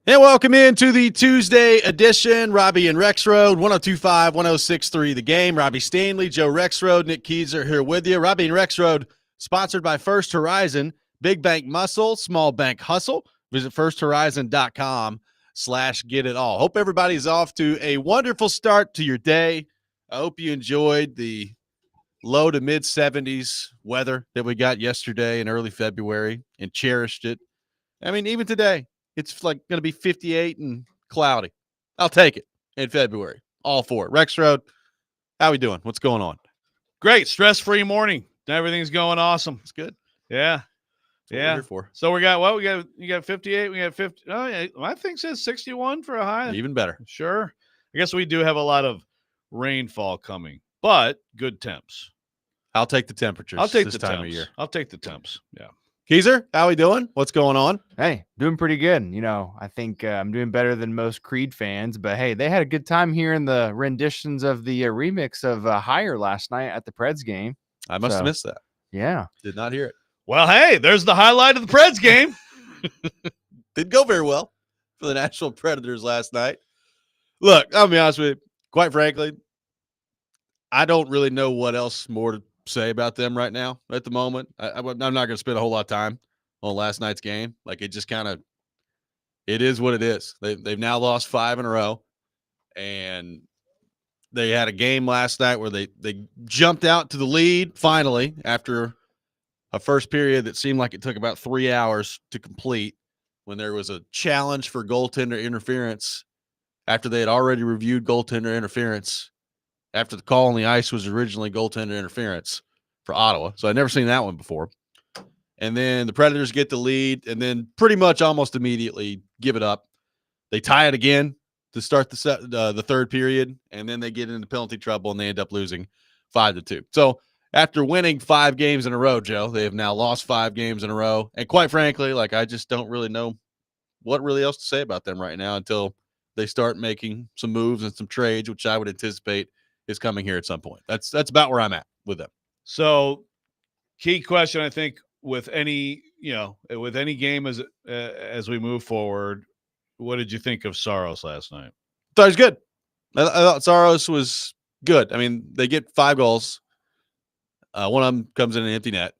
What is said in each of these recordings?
And welcome into the Tuesday edition. Robby and Rexrode, 102.5, 106.3 The Game. Robbie Stanley, Joe Rexrode, Nick Keyser here with you. Robby and Rexrode, sponsored by First Horizon. Big bank muscle, small bank hustle. Visit firsthorizon.com/get-it-all. Hope everybody's off to a wonderful start to your day. I hope you enjoyed the low to mid 70s weather that we got yesterday in early February and cherished it. I mean, even today, it's like going to be 58 and cloudy. I'll take it in February. All for it. Rexrode, how we doing? What's going on? Great. Stress-free morning. Everything's going awesome. It's good. Yeah. That's what we're here for. So we got what? You got 58. We got 50. Oh, yeah. My thing says 61 for a high. Even better. Sure. I guess we do have a lot of rainfall coming, but good temps. I'll take the temperatures. I'll take this the time temps. of year. I'll take the temps. Yeah. Keyser, how we doing? What's going on? Hey, doing pretty good. You know, I think I'm doing better than most Creed fans, but hey, they had a good time hearing the renditions of the remix of Higher last night at the Preds game. I must have missed that. Yeah. Did not hear it. Well, hey, there's the highlight of the Preds game. Didn't go very well for the Nashville Predators last night. Look, I'll be honest with you. Quite frankly, I don't really know what else more to say about them right now at the moment. I'm not going to spend a whole lot of time on last night's game. Like, it just kind of, it is what it is. They've now lost 5 in a row, and they had a game last night where they jumped out to the lead finally after a first period that seemed like it took about 3 hours to complete, when there was a challenge for goaltender interference after they had already reviewed goaltender interference after the call on the ice was originally goaltender interference for Ottawa. So I'd never seen that one before. And then the Predators get the lead and then pretty much almost immediately give it up. They tie it again to start the third period, and then they get into penalty trouble and they end up losing 5-2. So after winning 5 games in a row, Joe, they have now lost 5 games in a row. And quite frankly, like, I just don't really know what really else to say about them right now until they start making some moves and some trades, which I would anticipate is coming here at some point. That's about where I'm at with them. So, key question, I think, with any game as we move forward, what did you think of Saros last night? Thought he was good. I thought Saros was good. I mean, they get 5 goals. One of them comes in an empty net.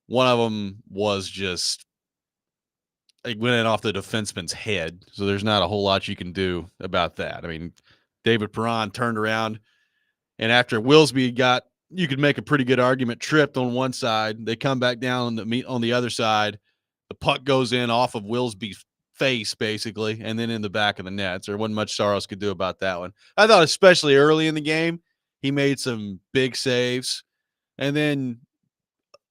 One of them was just, it went in off the defenseman's head, so there's not a whole lot you can do about that. I mean, David Perron turned around, and after Wilsby got, you could make a pretty good argument, tripped on one side. They come back down on the other side. The puck goes in off of Wilsby's face, basically, and then in the back of the net. So there wasn't much Saros could do about that one. I thought especially early in the game, he made some big saves. And then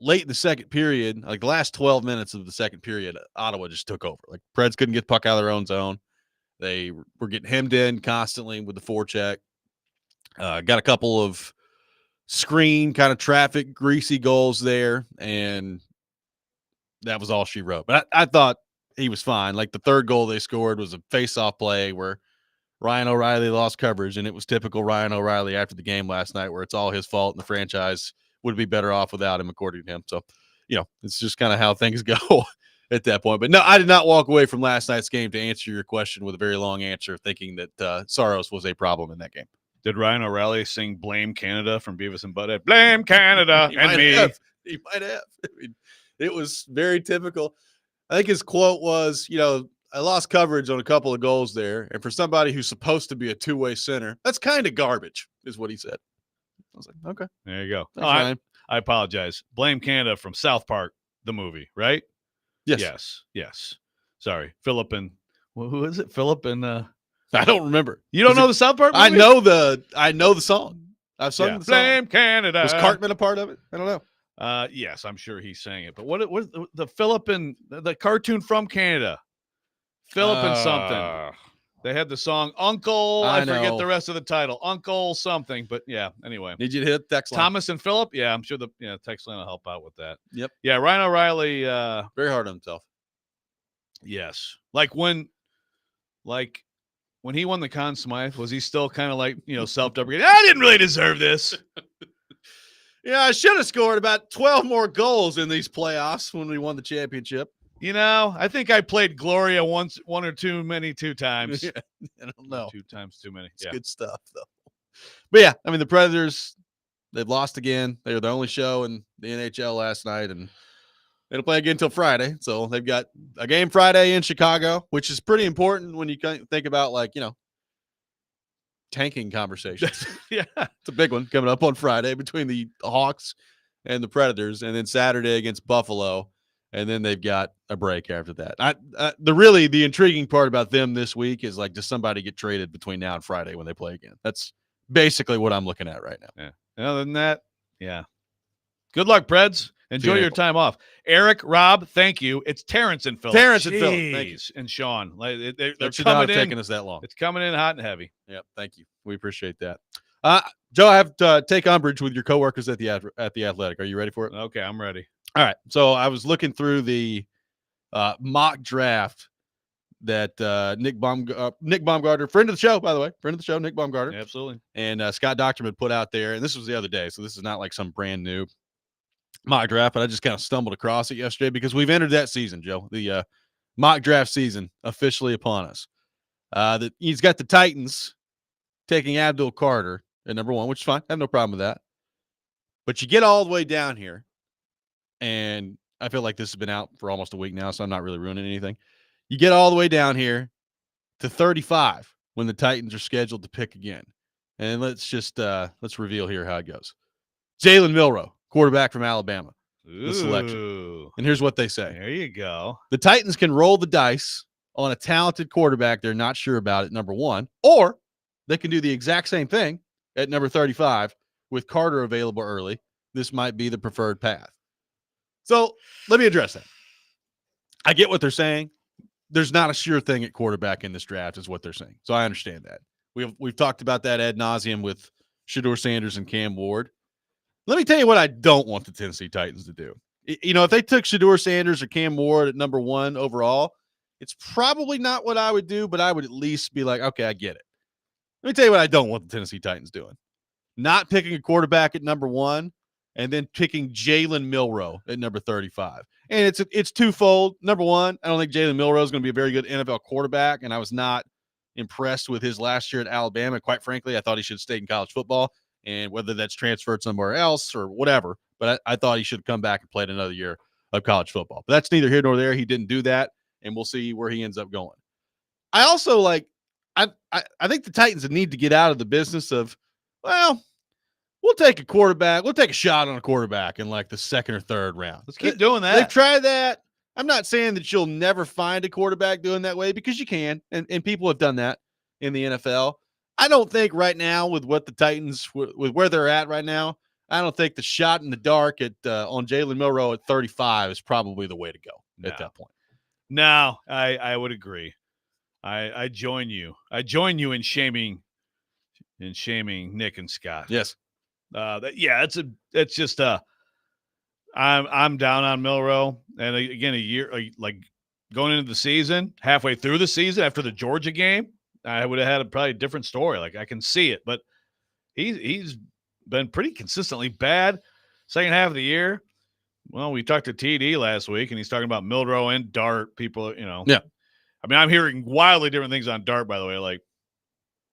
late in the second period, like the last 12 minutes of the second period, Ottawa just took over. Like, Preds couldn't get the puck out of their own zone. They were getting hemmed in constantly with the forecheck. Got a couple of screen kind of traffic, greasy goals there, and that was all she wrote. But I thought he was fine. Like, the third goal they scored was a face-off play where Ryan O'Reilly lost coverage, and it was typical Ryan O'Reilly after the game last night, where it's all his fault and the franchise would be better off without him, according to him. So, it's just kind of how things go at that point. But no, I did not walk away from last night's game, to answer your question with a very long answer, thinking that Saros was a problem in that game. Did Ryan O'Reilly sing "Blame Canada" from Beavis and Butthead? Blame Canada and me. He might have. I mean, it was very typical. I think his quote was, I lost coverage on a couple of goals there, and for somebody who's supposed to be a two-way center, that's kind of garbage, is what he said. I was like, okay. There you go. I apologize. Blame Canada from South Park, the movie, right? Yes. Yes. Sorry. Philip and who is it? Philip and I don't remember. You don't know the South Park movie? I know the song. I've sung the song. Blame Canada. Was Cartman a part of it? I don't know. Yes, I'm sure he sang it. But what the Philip and the cartoon from Canada? Philip and something. They had the song Uncle. I forget the rest of the title. Uncle something. But yeah, anyway. Need you to hit the text line. Thomas and Philip? Yeah, I'm sure the text line will help out with that. Yep. Yeah, Ryan O'Reilly. Very hard on himself. Yes. Like when he won the Conn Smythe, was he still kind of like, self-deprecating? I didn't really deserve this. Yeah, I should have scored about 12 more goals in these playoffs when we won the championship. I think I played Gloria one or two times. Yeah, I don't know. 2 times too many. It's good stuff, though. But yeah, I mean, the Predators, they've lost again. They were the only show in the NHL last night, and they don't play again until Friday. So they've got a game Friday in Chicago, which is pretty important when you think about, like, tanking conversations. Yeah. It's a big one coming up on Friday between the Hawks and the Predators, and then Saturday against Buffalo. And then they've got a break after that. The intriguing part about them this week is, like, does somebody get traded between now and Friday when they play again? That's basically what I'm looking at right now. Yeah. And other than that, yeah. Good luck, Preds. Enjoy your time off. Eric, Rob, thank you. It's Terrence and Phil. Terrence and Phil, thank you. And Sean. They're should coming not have in. taken us that long. It's coming in hot and heavy. Yep, thank you. We appreciate that. Joe, I have to take umbrage with your coworkers at the Athletic. Are you ready for it? Okay, I'm ready. All right. So I was looking through the mock draft that Nick Baumgartner, friend of the show, by the way, Nick Baumgartner. Absolutely. And Scott Docterman put out there, and this was the other day, so this is not like some brand new mock draft, but I just kind of stumbled across it yesterday because we've entered that season, Joe. The mock draft season officially upon us. He's got the Titans taking Abdul Carter at number 1, which is fine. I have no problem with that. But you get all the way down here, and I feel like this has been out for almost a week now, so I'm not really ruining anything. You get all the way down here to 35 when the Titans are scheduled to pick again. And let's reveal here how it goes. Jalen Milroe, quarterback from Alabama, the selection. And here's what they say. There you go. The Titans can roll the dice on a talented quarterback they're not sure about at number 1, or they can do the exact same thing at number 35 with Carter available early. This might be the preferred path. So let me address that. I get what they're saying. There's not a sure thing at quarterback in this draft is what they're saying. So I understand that. We've talked about that ad nauseum with Shedeur Sanders and Cam Ward. Let me tell you what I don't want the Tennessee Titans to do. If they took Shedeur Sanders or Cam Ward at number 1 overall, it's probably not what I would do, but I would at least be like, okay, I get it. Let me tell you what I don't want the Tennessee Titans doing. Not picking a quarterback at number 1 and then picking Jalen Milroe at number 35. And it's twofold. Number 1, I don't think Jalen Milroe is going to be a very good NFL quarterback, and I was not impressed with his last year at Alabama. Quite frankly, I thought he should have stayed in college football, and whether that's transferred somewhere else or whatever, but I thought he should have come back and played another year of college football. But that's neither here nor there. He didn't do that, and we'll see where he ends up going. I also I think the Titans need to get out of the business of, well, we'll take a quarterback. We'll take a shot on a quarterback in like the 2nd or 3rd round. Let's keep doing that. They've tried that. I'm not saying that you'll never find a quarterback doing that way, because you can, and people have done that in the NFL. I don't think right now with what the Titans, with where they're at right now, I don't think the shot in the dark on Jalen Milroe at 35 is probably the way to go at that point. No, I would agree. I join you. I join you in shaming Nick and Scott. Yes. It's just I'm down on Milroe, and again, a year like going into the season, halfway through the season after the Georgia game, I would have had probably a different story. Like, I can see it, but he's been pretty consistently bad. Second half of the year, well, we talked to TD last week, and he's talking about Milroe and Dart. People, yeah. I mean, I'm hearing wildly different things on Dart, by the way. Like,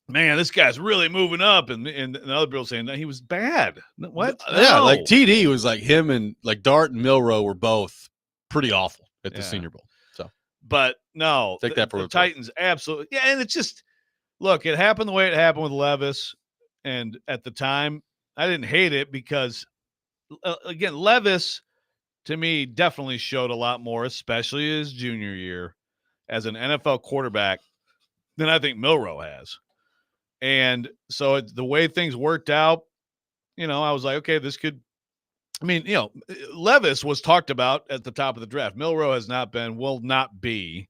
man, this guy's really moving up, and other people saying that he was bad. What? Yeah, No. like TD was like him, and like Dart and Milroe were both pretty awful at the Senior Bowl. So, but no, take that for the Titans absolutely. Yeah, and it's just, look, it happened the way it happened with Levis, and at the time, I didn't hate it because, again, Levis to me definitely showed a lot more, especially his junior year as an NFL quarterback, than I think Milroe has. And so the way things worked out, I was like, okay, this could, Levis was talked about at the top of the draft. Milroe has not been, will not be.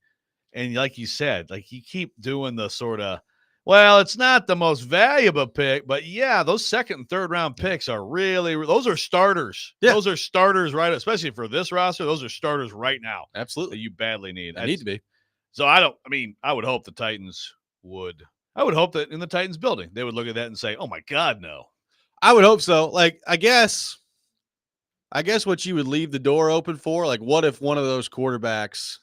And like you said, like, you keep doing the sort of, well, it's not the most valuable pick, but yeah, those 2nd and 3rd round picks are those are starters. Yeah. Those are starters, right? Especially for this roster, those are starters right now. Absolutely. That you badly need. They need to be. So I would hope the Titans would. I would hope that in the Titans building, they would look at that and say, oh my God, no. I would hope so. Like, I guess I guess what you would leave the door open for, like, what if one of those quarterbacks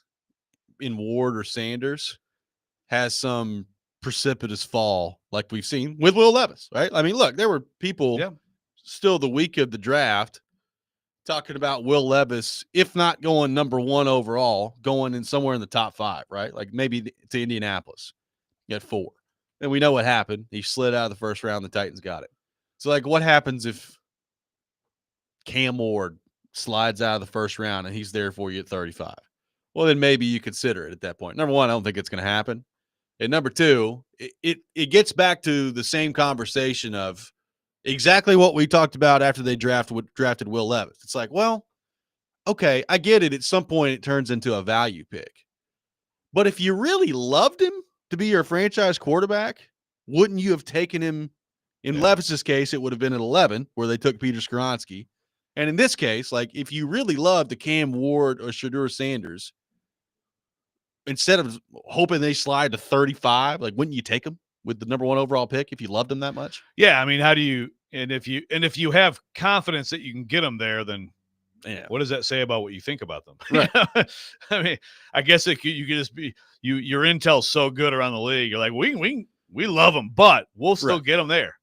in Ward or Sanders has some precipitous fall like we've seen with Will Levis, right? I mean, look, there were people still the week of the draft talking about Will Levis, if not going number 1 overall, going in somewhere in the top 5, right? Like maybe to Indianapolis at 4. And we know what happened. He slid out of the first round. The Titans got it. So, like, what happens if Cam Ward slides out of the first round and he's there for you at 35? Well, then maybe you consider it at that point. Number one, I don't think it's going to happen. And number two, it gets back to the same conversation of exactly what we talked about after they drafted Will Levis. It's like, well, okay, I get it. At some point, it turns into a value pick. But if you really loved him to be your franchise quarterback, wouldn't you have taken him? In Levis's case, it would have been at 11, where they took Peter Skoronski. And in this case, like, if you really loved the Cam Ward or Shadur Sanders, instead of hoping they slide to 35, like, wouldn't you take them with the number 1 overall pick if you loved them that much? Yeah, I mean, how do you – and if you have confidence that you can get them there, then what does that say about what you think about them? Right. I mean, I guess you could just be – your intel's so good around the league. You're like, we love them, but we'll still get them there.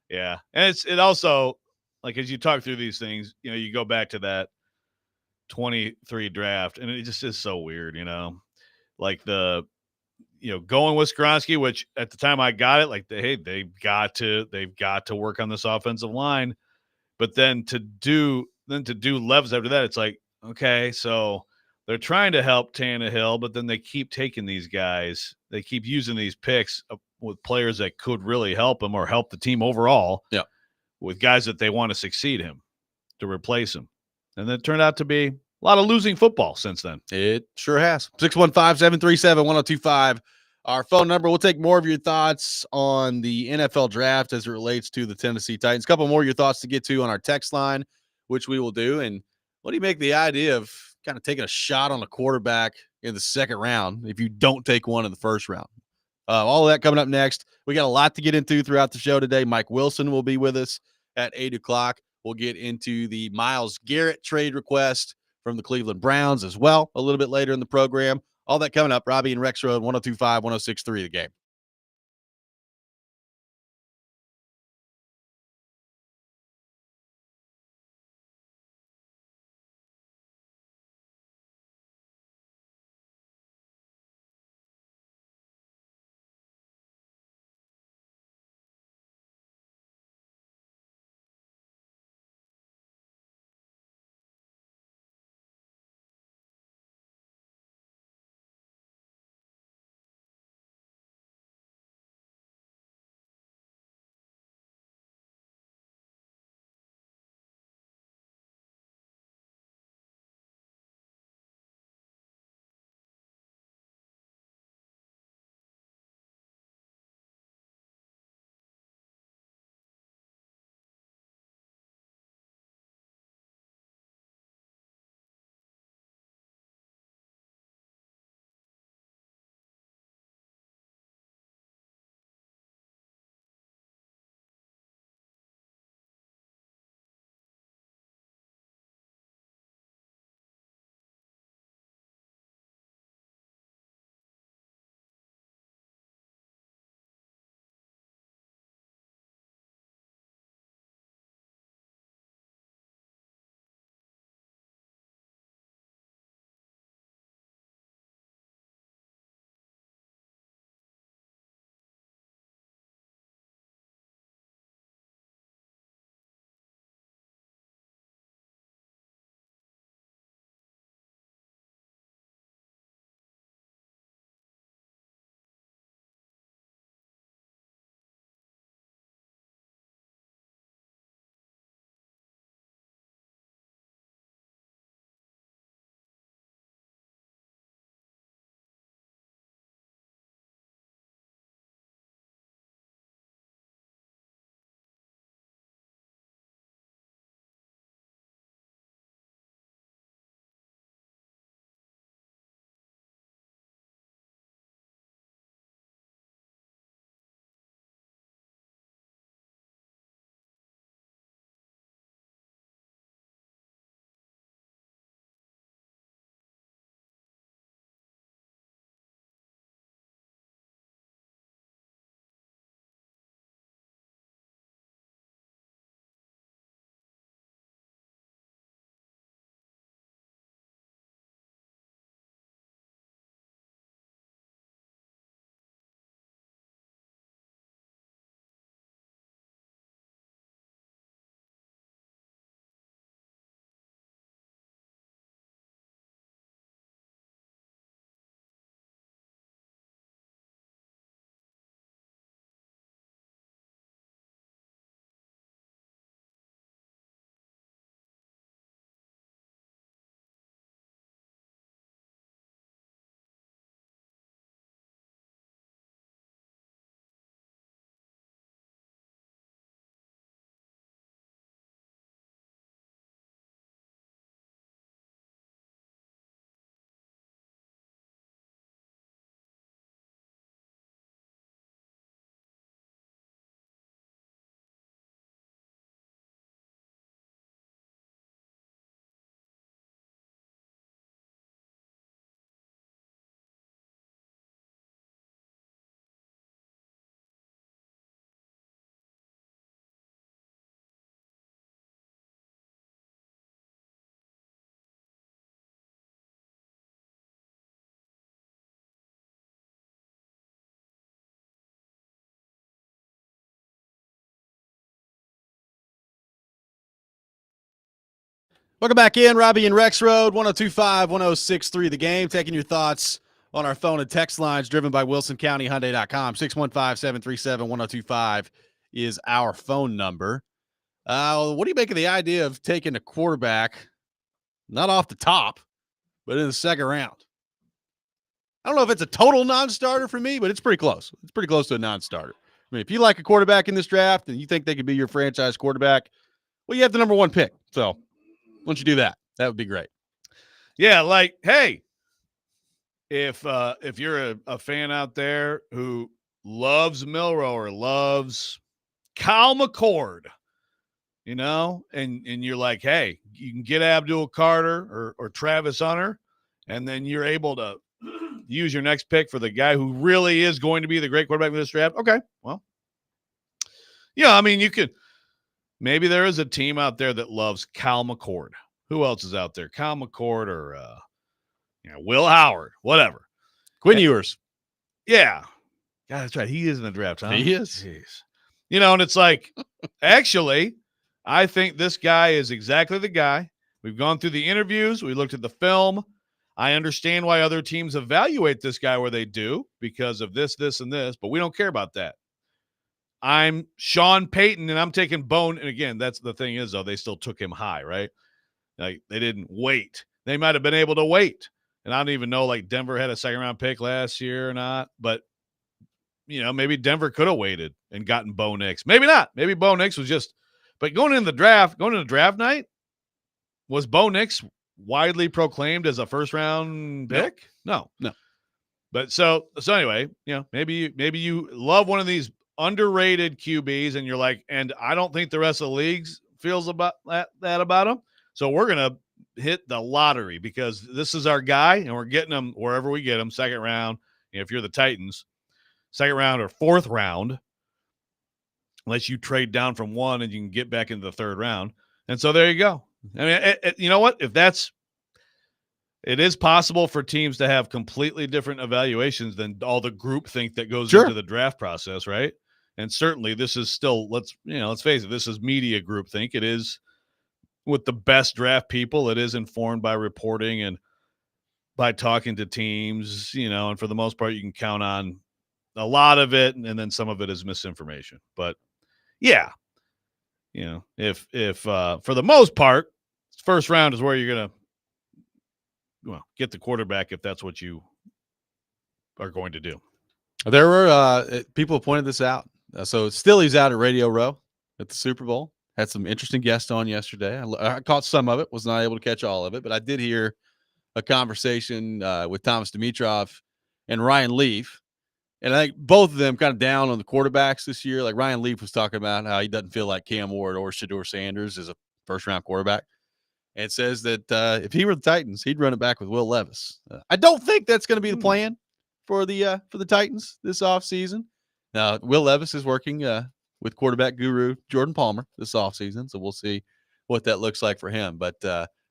Yeah, and it also, like, as you talk through these things, you go back to that 23 draft, and it just is so weird, like going with Skoronski, which at the time I got it, like, they've got to work on this offensive line, but then to do Levis after that, it's like, okay, so they're trying to help Tannehill, but then they keep taking these guys, they keep using these picks with players that could really help him or help the team overall. Yeah. With guys that they want to succeed him to replace him. And it turned out to be a lot of losing football since then. It sure has. 615-737-1025. Our phone number. We'll take more of your thoughts on the NFL draft as it relates to the Tennessee Titans. A couple more of your thoughts to get to on our text line, which we will do. And what do you make the idea of kind of taking a shot on a quarterback in the second round if you don't take one in the first round? All of that coming up next. We got a lot to get into throughout the show today. Mike Wilson will be with us at 8 o'clock. We'll get into the Myles Garrett trade request from the Cleveland Browns as well a little bit later in the program. All that coming up. Robby and Rexrode, 102.5, 106.3 The Game. Welcome back in, Robby and Rexrode, 102.5-1063 The Game. Taking your thoughts on our phone and text lines driven by WilsonCountyHyundai.com. 615-737-1025 is our phone number. What do you make of the idea of taking a quarterback, not off the top, but in the second round? I don't know if it's a total non-starter for me, but it's pretty close. It's pretty close to a non-starter. I mean, if you like a quarterback in this draft and you think they could be your franchise quarterback, well, you have the number one pick. So once you do that, that would be great. Yeah, like, hey, if you're a fan out there who loves Milroe or loves Kyle McCord, you know, and you're like, hey, you can get Abdul Carter or Travis Hunter, and then you're able to use your next pick for the guy who really is going to be the great quarterback of this draft. Okay, well, yeah, I mean, you could – maybe there is a team out there that loves Kyle McCord. Who else is out there? Kyle McCord or Will Howard, whatever. Quinn Ewers. Yeah. God, that's right. He is in the draft, huh? He is. Jeez. You know, and it's like, actually, I think this guy is exactly the guy. We've gone through the interviews. We looked at the film. I understand why other teams evaluate this guy where they do because of this, and this, but we don't care about that. I'm Sean Payton, and I'm taking Bone. And again, that's the thing is, though, they still took him high, right? Like, they didn't wait. They might have been able to wait. And I don't even know, like, Denver had a second-round pick last year or not. But, you know, maybe Denver could have waited and gotten Bo Nix. Maybe not. Maybe Bo Nix was just – but going into draft night, was Bo Nix widely proclaimed as a first-round pick? No. But so anyway, you know, maybe you love one of these underrated QBs and you're like, and I don't think the rest of the league feels about that about him. So we're going to hit the lottery because this is our guy and we're getting him wherever we get him, second round. You know, if you're the Titans, second round or fourth round, unless you trade down from one and you can get back into the third round. And so there you go. I mean, you know what? It is possible for teams to have completely different evaluations than all the groupthink that goes into the draft process, right? And certainly this is still, let's face it, this is media groupthink. It is with the best draft people. It is informed by reporting and by talking to teams, you know, and for the most part, you can count on a lot of it. And then some of it is misinformation. But yeah, you know, if for the most part, first round is where you're going to, get the quarterback if that's what you are going to do. There were people pointed this out. So Stilly's out at Radio Row at the Super Bowl. Had some interesting guests on yesterday. I caught some of it, was not able to catch all of it, but I did hear a conversation with Thomas Dimitrov and Ryan Leaf. And I think both of them kind of down on the quarterbacks this year. Like Ryan Leaf was talking about how he doesn't feel like Cam Ward or Shedeur Sanders is a first-round quarterback. And says that if he were the Titans, he'd run it back with Will Levis. I don't think that's going to be the plan for the Titans this offseason. Now, Will Levis is working with quarterback guru Jordan Palmer this offseason, so we'll see what that looks like for him. But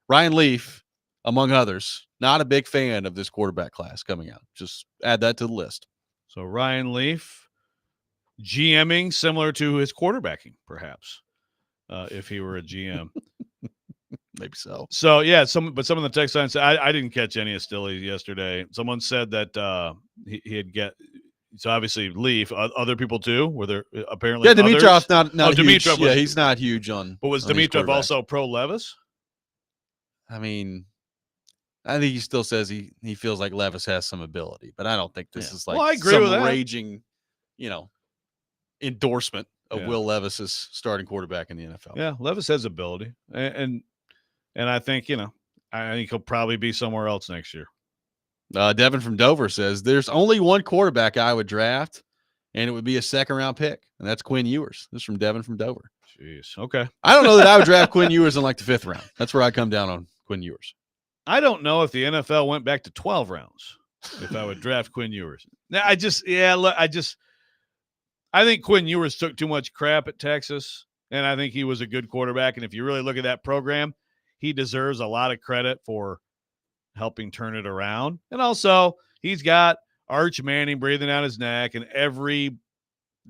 Ryan Leaf, among others, not a big fan of this quarterback class coming out. Just add that to the list. So Ryan Leaf, GMing similar to his quarterbacking, perhaps, if he were a GM. Maybe so. So yeah, some of the text lines. I didn't catch any of Stilly yesterday. Someone said that he'd get. So obviously Leaf. Other people too. Were there apparently? Yeah, Dimitrov's not huge. Dimitrov Yeah, he's not huge on. But was Dimitrov also pro Levis? I mean, I think he still says he feels like Levis has some ability, but I don't think this is like I agree with that. Raging, endorsement of Will Levis as starting quarterback in the NFL. Yeah, Levis has ability, and I think I think he'll probably be somewhere else next year. Devin from Dover says there's only one quarterback I would draft, and it would be a second-round pick, and that's Quinn Ewers. This is from Devin from Dover. Jeez, okay. I don't know that I would draft Quinn Ewers in like the 5th round. That's where I come down on Quinn Ewers. I don't know if the NFL went back to 12 rounds if I would draft Quinn Ewers. Now, I think Quinn Ewers took too much crap at Texas, and I think he was a good quarterback. And if you really look at that program, he deserves a lot of credit for helping turn it around. And also, he's got Arch Manning breathing down his neck and every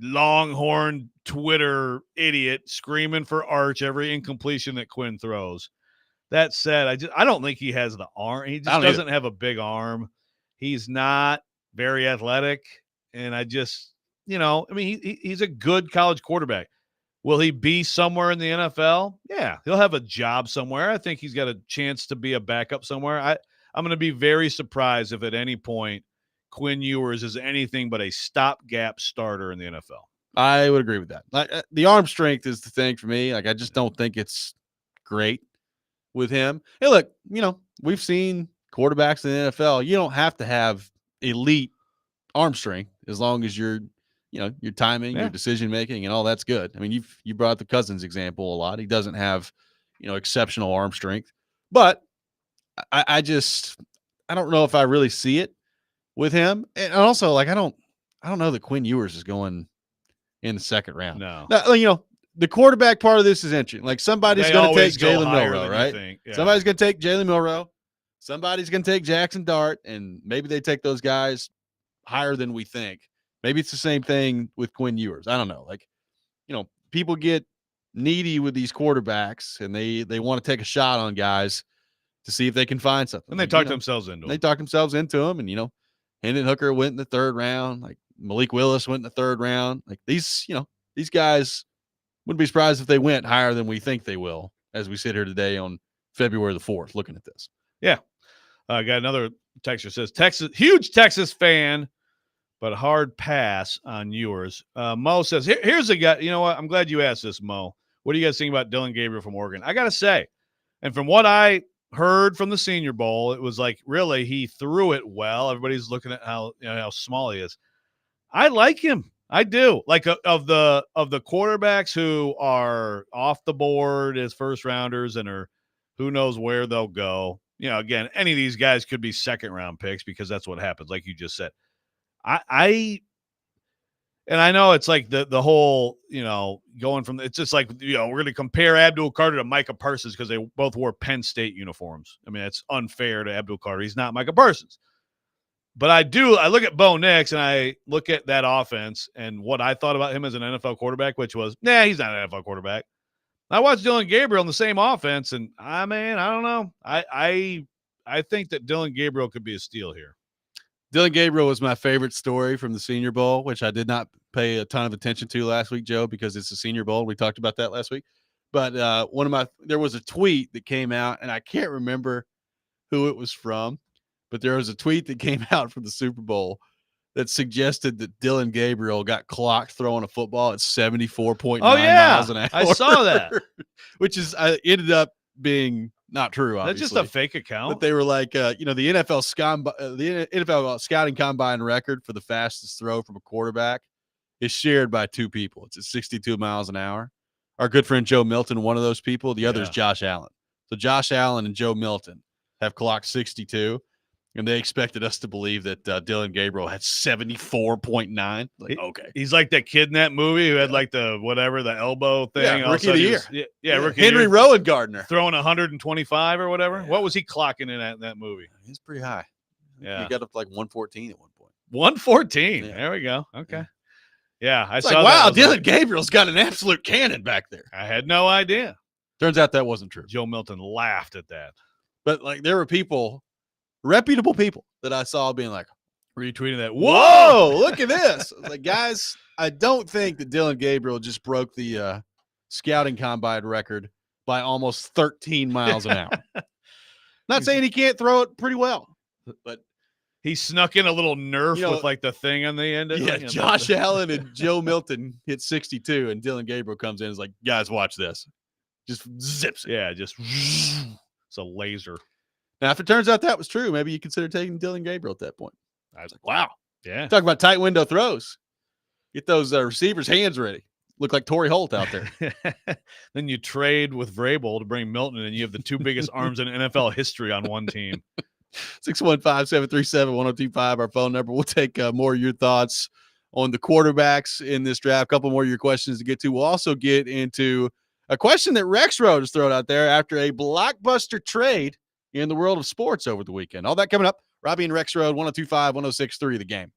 Longhorn Twitter idiot screaming for Arch every incompletion that Quinn throws. That said, I don't think he has the arm. He just doesn't have a big arm. He's not very athletic, and I mean, he's a good college quarterback. Will he be somewhere in the NFL? Yeah, he'll have a job somewhere. I think he's got a chance to be a backup somewhere. I'm going to be very surprised if at any point Quinn Ewers is anything but a stopgap starter in the NFL. I would agree with that. Like, the arm strength is the thing for me. Like, I just don't think it's great with him. Hey, look, we've seen quarterbacks in the NFL. You don't have to have elite arm strength as long as your timing, your decision making, and all that's good. I mean, you brought the Cousins example a lot. He doesn't have, exceptional arm strength, but I don't know if I really see it with him. And also, like, I don't know that Quinn Ewers is going in the second round. No. Now, the quarterback part of this is interesting. Like, somebody's going to take Jalen Milroe, right? Yeah. Somebody's going to take Jalen Milroe. Somebody's going to take Jackson Dart, and maybe they take those guys higher than we think. Maybe it's the same thing with Quinn Ewers. I don't know. Like, people get needy with these quarterbacks, and they want to take a shot on guys to see if they can find something. And they talk themselves into They talk themselves into them, and Hendon Hooker went in the third round. Like, Malik Willis went in the third round. Like, these guys, wouldn't be surprised if they went higher than we think they will as we sit here today on February the 4th looking at this. Yeah. I got another texter says, huge Texas fan, but hard pass on Ewers. Mo says, here's a guy. You know what? I'm glad you asked this, Mo. What do you guys think about Dillon Gabriel from Oregon? I got to say, and from what I heard from the Senior Bowl, it was like, really, he threw it well. Everybody's looking at how small he is. I like him. I do. Like, of the quarterbacks who are off the board as first rounders and are who knows where they'll go. Again, any of these guys could be second round picks because that's what happens, like you just said. I know it's like the whole, going from, it's just like, we're going to compare Abdul Carter to Micah Parsons because they both wore Penn State uniforms. I mean, it's unfair to Abdul Carter. He's not Micah Parsons. But I look at Bo Nix and I look at that offense and what I thought about him as an NFL quarterback, which was, he's not an NFL quarterback. I watched Dillon Gabriel in the same offense, and I don't know. I think that Dillon Gabriel could be a steal here. Dillon Gabriel was my favorite story from the Senior Bowl, which I did not pay a ton of attention to last week, Joe, because it's the Senior Bowl. We talked about that last week. But there was a tweet that came out, and I can't remember who it was from, but there was a tweet that came out from the Super Bowl that suggested that Dillon Gabriel got clocked throwing a football at 74.9 miles an hour. I saw that. Which ended up being not true, obviously. That's just a fake account. But they were like, the NFL scouting combine record for the fastest throw from a quarterback is shared by two people. It's at 62 miles an hour. Our good friend Joe Milton, one of those people. The other is Josh Allen. So Josh Allen and Joe Milton have clocked 62. And they expected us to believe that Dillon Gabriel had 74.9. Like, okay. He's like that kid in that movie who had like the elbow thing. Yeah, Rookie of the Year. Rookie Henry Rowan Gardner. Throwing 125 or whatever. Yeah. What was he clocking in that movie? He's pretty high. Yeah. He got up to like 114 at one point. 114. Yeah. There we go. Okay. Yeah, I saw that. Wow, Dillon Gabriel's got an absolute cannon back there. I had no idea. Turns out that wasn't true. Joe Milton laughed at that. But like, there were reputable people that I saw being like, retweeting that. Whoa, look at this. Like, guys, I don't think that Dillon Gabriel just broke the scouting combine record by almost 13 miles an hour. Not saying he can't throw it pretty well, but he snuck in a little Nerf with like the thing on the end of it. Josh Allen and Joe Milton hit 62, and Dillon Gabriel comes in and is like, guys, watch this. Just zips it. Yeah, just it's a laser. Now, if it turns out that was true, maybe you consider taking Dillon Gabriel at that point. I was like, wow. Yeah. Talk about tight window throws. Get those receivers' hands ready. Look like Torrey Holt out there. Then you trade with Vrabel to bring Milton, and you have the two biggest arms in NFL history on one team. 615-737-1025, our phone number. We'll take more of your thoughts on the quarterbacks in this draft. A couple more of your questions to get to. We'll also get into a question that Rexrode has thrown out there after a blockbuster trade in the world of sports over the weekend. All that coming up. Robby and Rexrode, 102.5, 106.3, The Game.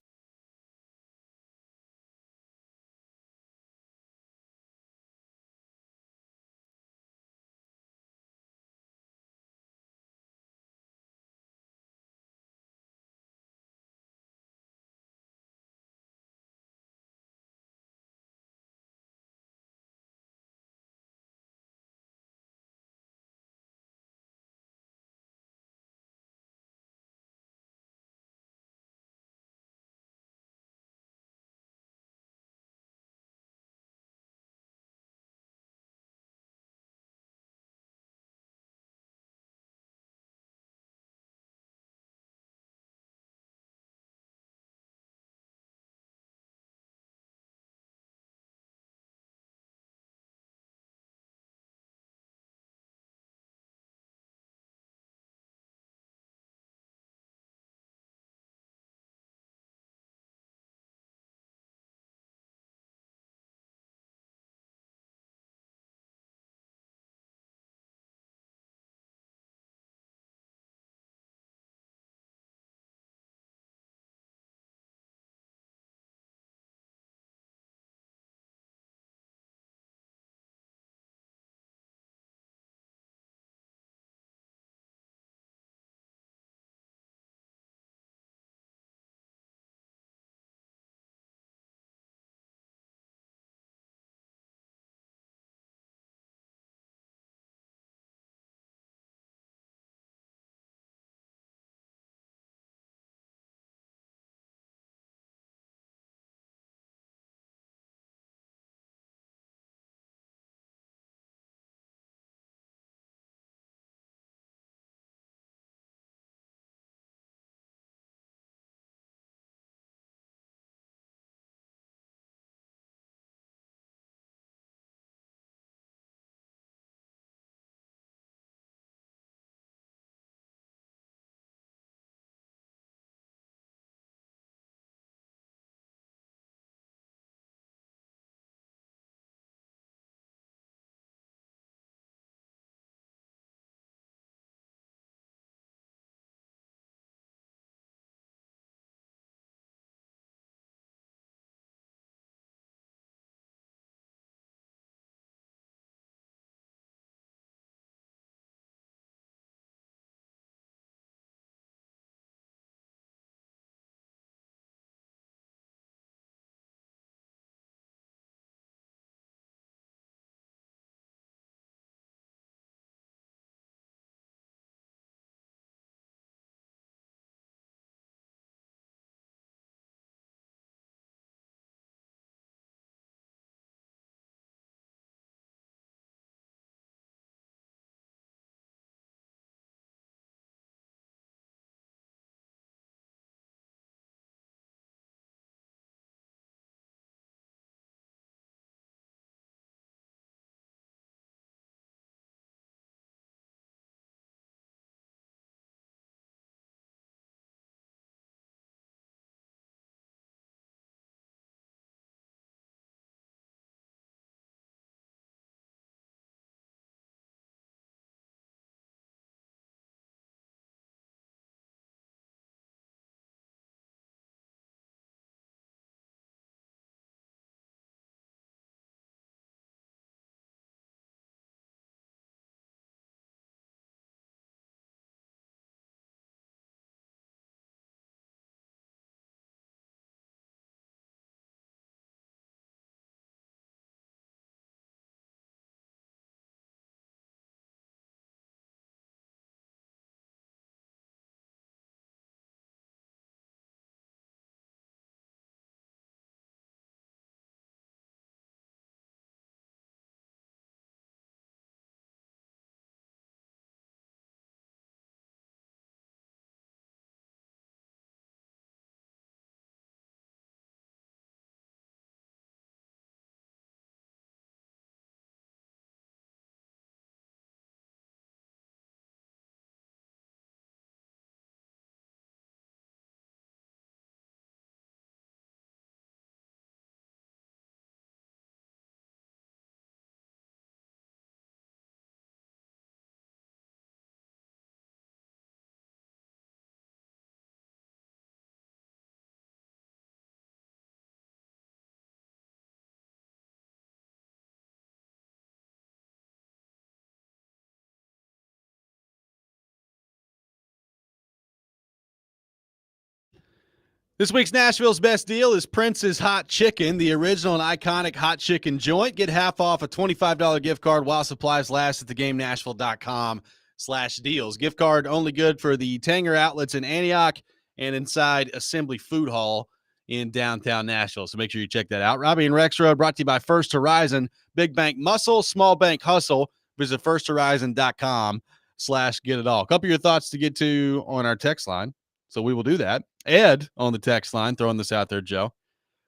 This week's Nashville's best deal is Prince's Hot Chicken, the original and iconic hot chicken joint. Get half off a $25 gift card while supplies last at thegamenashville.com/deals. Gift card only good for the Tanger outlets in Antioch and inside Assembly Food Hall in downtown Nashville. So make sure you check that out. Robby and Rexrode brought to you by First Horizon. Big bank muscle, small bank hustle. Visit firsthorizon.com/get-it-all. A couple of your thoughts to get to on our text line. So we will do that. Ed on the text line, throwing this out there, Joe.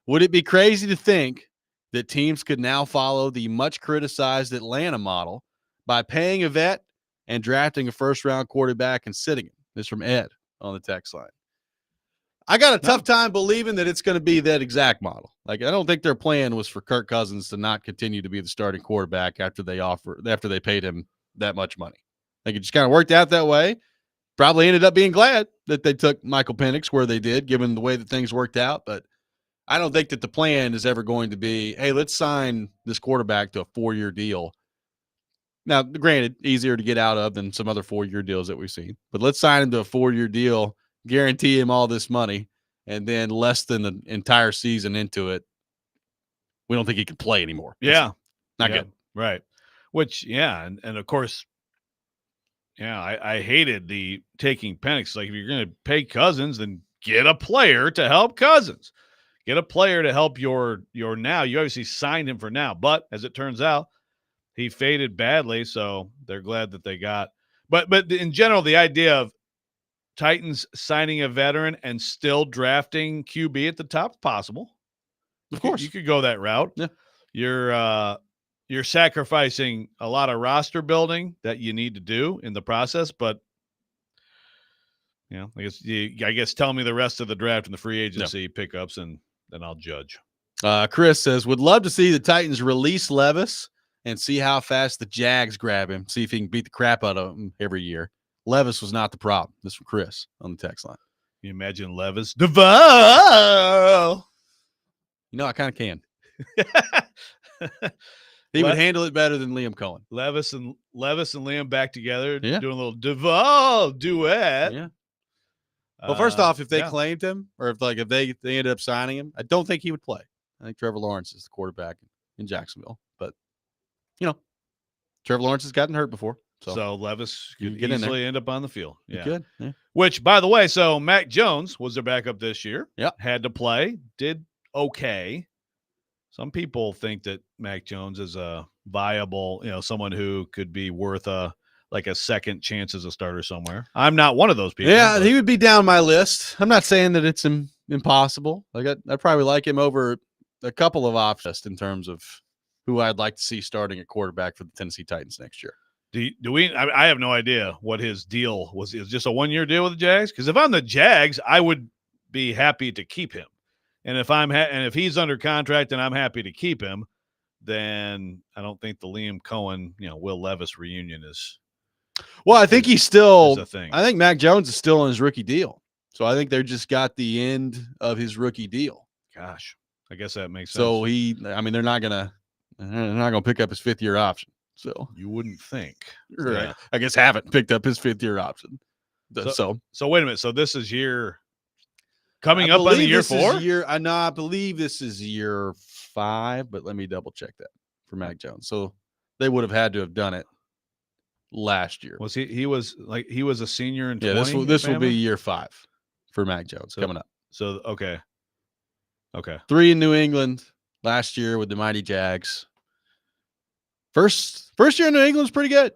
Would it be crazy to think that teams could now follow the much criticized Atlanta model by paying a vet and drafting a first-round quarterback and sitting him? This is from Ed on the text line. I got a tough time believing that it's going to be that exact model. Like, I don't think their plan was for Kirk Cousins to not continue to be the starting quarterback after they paid him that much money. Like, it just kind of worked out that way. Probably ended up being glad that they took Michael Penix where they did, given the way that things worked out. But I don't think that the plan is ever going to be, hey, let's sign this quarterback to a 4-year deal. Now, granted, easier to get out of than some other 4-year deals that we've seen. But let's sign him to a 4-year deal, guarantee him all this money, and then less than the entire season into it, we don't think he can play anymore. Yeah. It's not good. Right. Which, and of course, I hated the taking Penix. Like, if you're going to pay Cousins, then get a player to help Cousins. Get a player to help your now. You obviously signed him for now. But as it turns out, he faded badly, so they're glad that they got. But in general, the idea of Titans signing a veteran and still drafting QB at the top is possible. Of course. You could go that route. Yeah. You're sacrificing a lot of roster building that you need to do in the process, but I guess tell me the rest of the draft and the free agency pickups, and then I'll judge. Chris says, would love to see the Titans release Levis and see how fast the Jags grab him, see if he can beat the crap out of him every year. Levis was not the problem. This is from Chris on the text line. Can you imagine Levis? Duval! I kind of can. He would handle it better than Liam Cohen. Levis and Liam back together, Yeah. doing a little Duval duet. Yeah. Well, first off, if they claimed him, or if they ended up signing him, I don't think he would play. I think Trevor Lawrence is the quarterback in Jacksonville. But Trevor Lawrence has gotten hurt before, so Levis You could get in easily end up on the field. Yeah. good. Yeah. Which, by the way, so Mac Jones was their backup this year. Yep. Had to play, did okay. Some people think that Mac Jones is a viable, someone who could be worth a second chance as a starter somewhere. I'm not one of those people. Yeah, he would be down my list. I'm not saying that it's impossible. Like, I'd probably like him over a couple of options in terms of who I'd like to see starting at quarterback for the Tennessee Titans next year. Do we? I have no idea what his deal was. Is just a 1-year deal with the Jags? Because if I'm the Jags, I would be happy to keep him. And if he's under contract and I'm happy to keep him, then I don't think the Liam Cohen, Will Levis reunion is. Well, I think he's still. A thing. I think Mac Jones is still in his rookie deal, so I think they're just got the end of his rookie deal. Gosh, I guess that makes sense. So they're not gonna pick up his 5th-year option. So you wouldn't think. Right. Yeah. I guess haven't picked up his 5th-year option. So wait a minute. So this is coming up on the year 4? I believe this is year 5, but let me double check that for Mac Jones. So they would have had to have done it last year. Was he was a senior in 20? Yeah, this will be year 5 for Mac Jones coming up. So okay. 3 in New England last year with the mighty Jags. First year in New England was pretty good.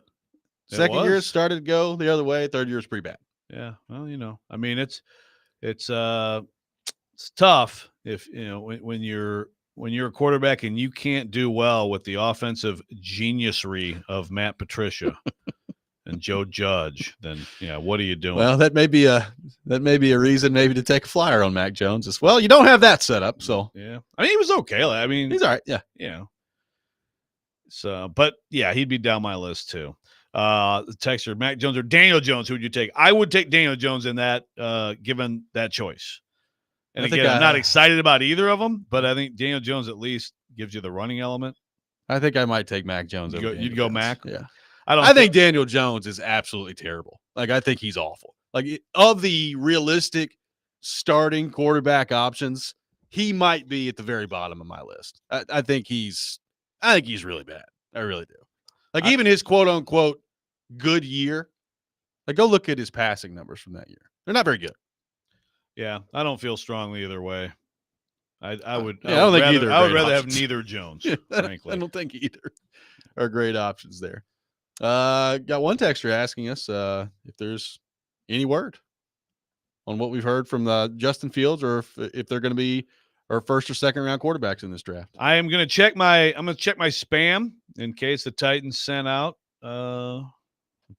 Second year started to go the other way. 3rd year is pretty bad. Yeah, well, I mean it's tough if when you're a quarterback and you can't do well with the offensive geniusry of Matt Patricia and Joe Judge, then what are you doing? Well, that may be a reason maybe to take a flyer on Mac Jones as well. You don't have that set up, so yeah. I mean, he was okay. I mean, he's all right. Yeah. So, but yeah, he'd be down my list too. The texter, Mac Jones or Daniel Jones, who would you take? I would take Daniel Jones in that, given that choice. And again, I'm not excited about either of them, but I think Daniel Jones at least gives you the running element. I think I might take Mac Jones. You'd go Mac? Yeah. I think Daniel Jones is absolutely terrible. Like, I think he's awful. Like, of the realistic starting quarterback options, he might be at the very bottom of my list. I think he's really bad. I really do. Like even his quote unquote good year, like go look at his passing numbers from that year. They're not very good. Yeah, I don't feel strongly either way. I would. I don't think rather, either. I would rather options. have neither Jones. Frankly, I don't think either are great options there. Got one texter asking us if there's any word on what we've heard from Justin Fields, or if they're going to be our first or second round quarterbacks in this draft. I'm going to check my spam in case the Titans sent out a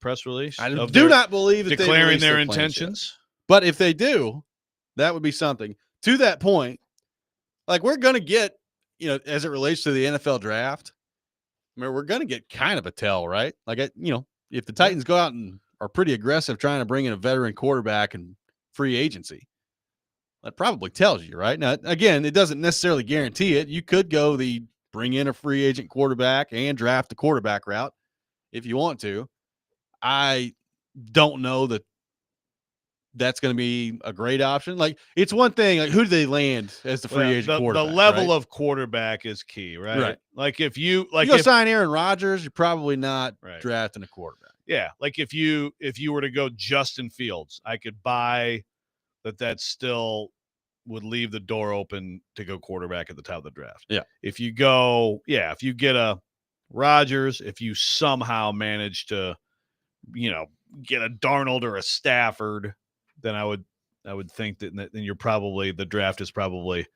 press release. I do not believe that declaring their intentions. But if they do, that would be something. To that point, like we're going to get, as it relates to the NFL draft, I mean, we're going to get kind of a tell, right? Like, if the Titans go out and are pretty aggressive trying to bring in a veteran quarterback and free agency, that probably tells you, right? Now, again, it doesn't necessarily guarantee it. You could go the bring in a free agent quarterback and draft the quarterback route if you want to. I don't know that that's going to be a great option. Like, it's one thing, like, who do they land as the free agent quarterback? The level right? of quarterback is key, right? Right. Like, if you sign Aaron Rodgers, you're probably not drafting a quarterback. Yeah. Like, if you were to go Justin Fields, I could buy that still would leave the door open to go quarterback at the top of the draft. Yeah. If you get a Rodgers, if you somehow manage to, get a Darnold or a Stafford, then I would think that then you're probably, the draft is probably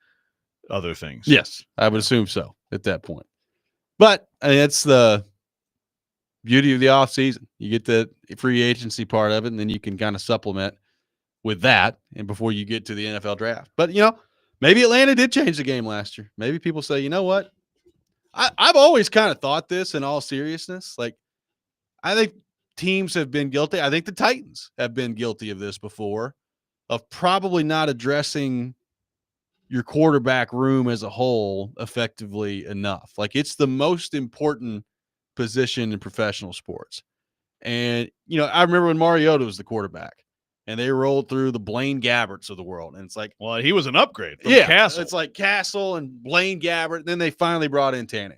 other things. Yes, I would assume so at that point. But that's the beauty of the offseason. You get the free agency part of it, and then you can kind of supplement with that and before you get to the NFL draft. But, maybe Atlanta did change the game last year. Maybe people say, you know what? I've always kind of thought this in all seriousness. Like, I think teams have been guilty. I think the Titans have been guilty of this before, of probably not addressing your quarterback room as a whole effectively enough. Like, it's the most important position in professional sports. And, I remember when Mariota was the quarterback and they rolled through the Blaine Gabberts of the world. And it's like, well, he was an upgrade from Castle. It's like Castle and Blaine Gabbert. And then they finally brought in Tannehill.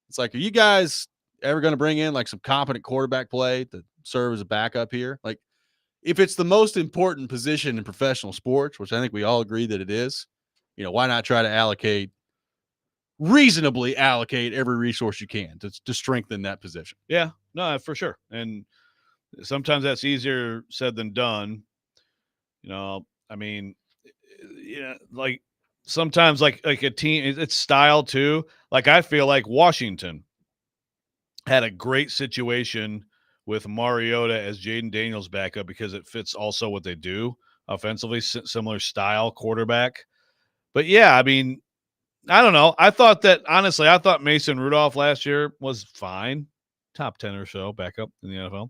It's like, are you guys ever going to bring in like some competent quarterback play to serve as a backup here? Like, if it's the most important position in professional sports, which I think we all agree that it is, why not try to reasonably allocate every resource you can to strengthen that position? Yeah, no, for sure. And sometimes that's easier said than done. I mean, like sometimes like a team, it's style too. Like, I feel like Washington had a great situation with Mariota as Jaden Daniels backup because it fits also what they do offensively, similar style quarterback. But yeah, I mean, I don't know. I thought Mason Rudolph last year was fine. Top 10 or so backup in the NFL.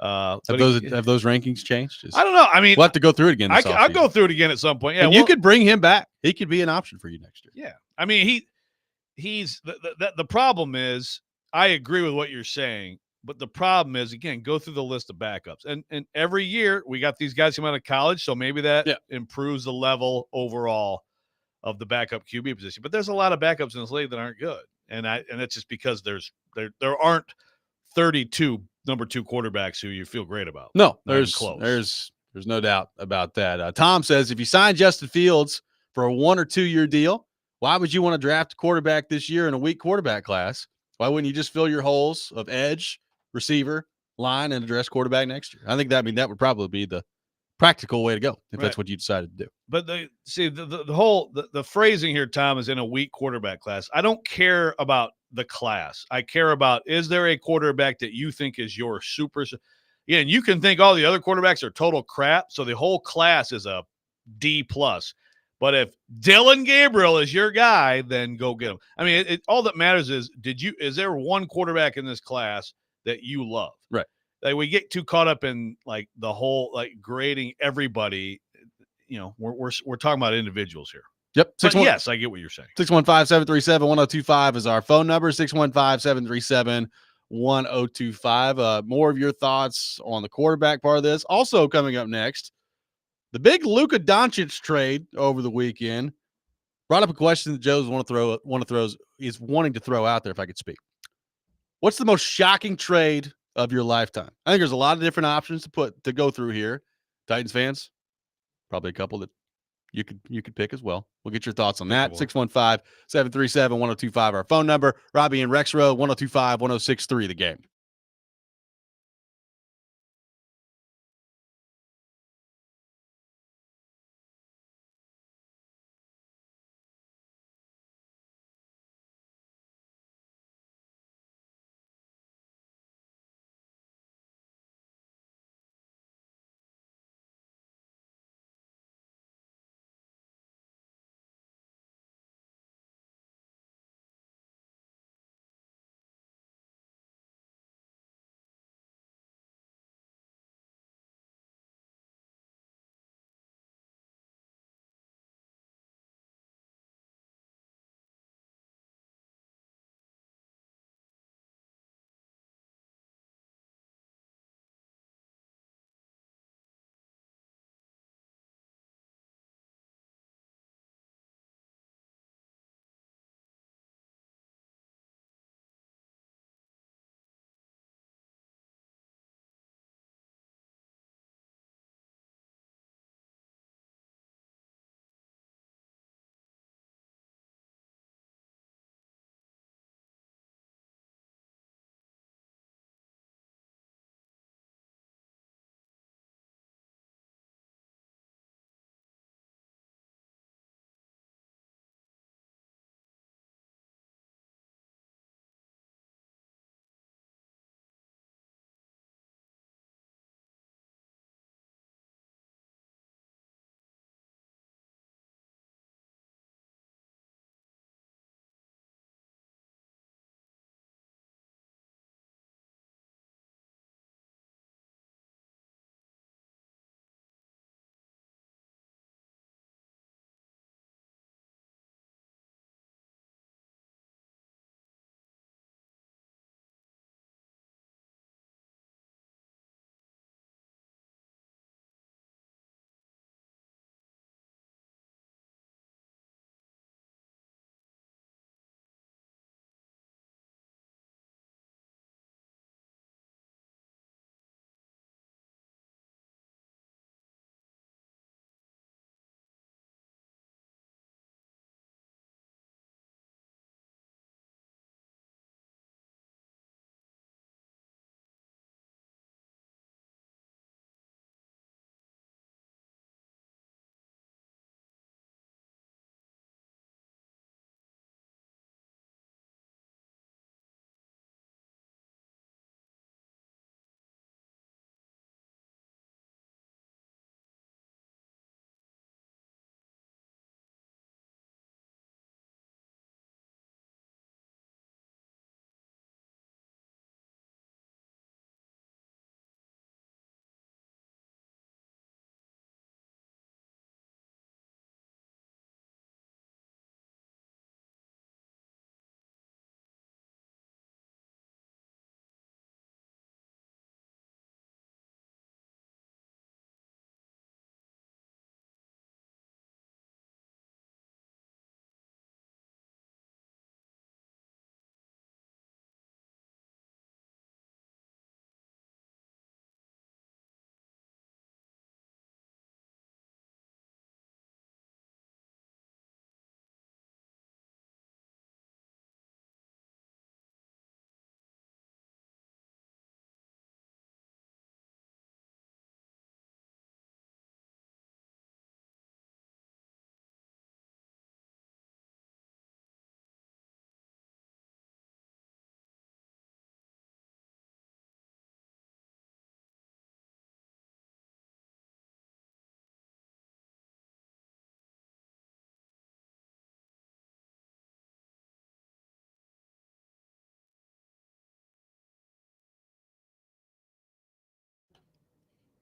Have those rankings changed? I don't know. I mean, we'll have to go through it again. I'll go through it again at some point. Yeah, and you could bring him back. He could be an option for you next year. Yeah. I mean, he's the problem is, I agree with what you're saying, but the problem is, again, go through the list of backups. And every year we got these guys coming out of college, so maybe that improves the level overall of the backup QB position. But there's a lot of backups in this league that aren't good. And it's just because there aren't 32 number 2 quarterbacks who you feel great about. No, there's no doubt about that. Tom says, if you sign Justin Fields for a 1 or 2 year deal, why would you want to draft a quarterback this year in a weak quarterback class? Why wouldn't you just fill your holes of edge, receiver, line, and address quarterback next year? I think that would probably be the practical way to go if that's what you decided to do. But the phrasing here, Tom, is in a weak quarterback class. I don't care about the class. I care about, is there a quarterback that you think is your super? Yeah, and you can think all the other quarterbacks are total crap, so the whole class is a D+. But if Dylan Gabriel is your guy, then go get him. I mean, all that matters is, is there one quarterback in this class that you love? Right. Like, we get too caught up in like the whole grading everybody. We're talking about individuals here. Yep. Yes, I get what you're saying. 615-737-1025 is our phone number. 615-737-1025. More of your thoughts on the quarterback part of this. Also coming up next, The big Luka Doncic trade over the weekend brought up a question that Joe's is wanting to throw out there, if I could speak. What's the most shocking trade of your lifetime? I think there's a lot of different options to go through here. Titans fans, probably a couple that you could pick as well. We'll get your thoughts on that. 615-737-1025, our phone number. Robby and Rexrode, 1025-1063, the game.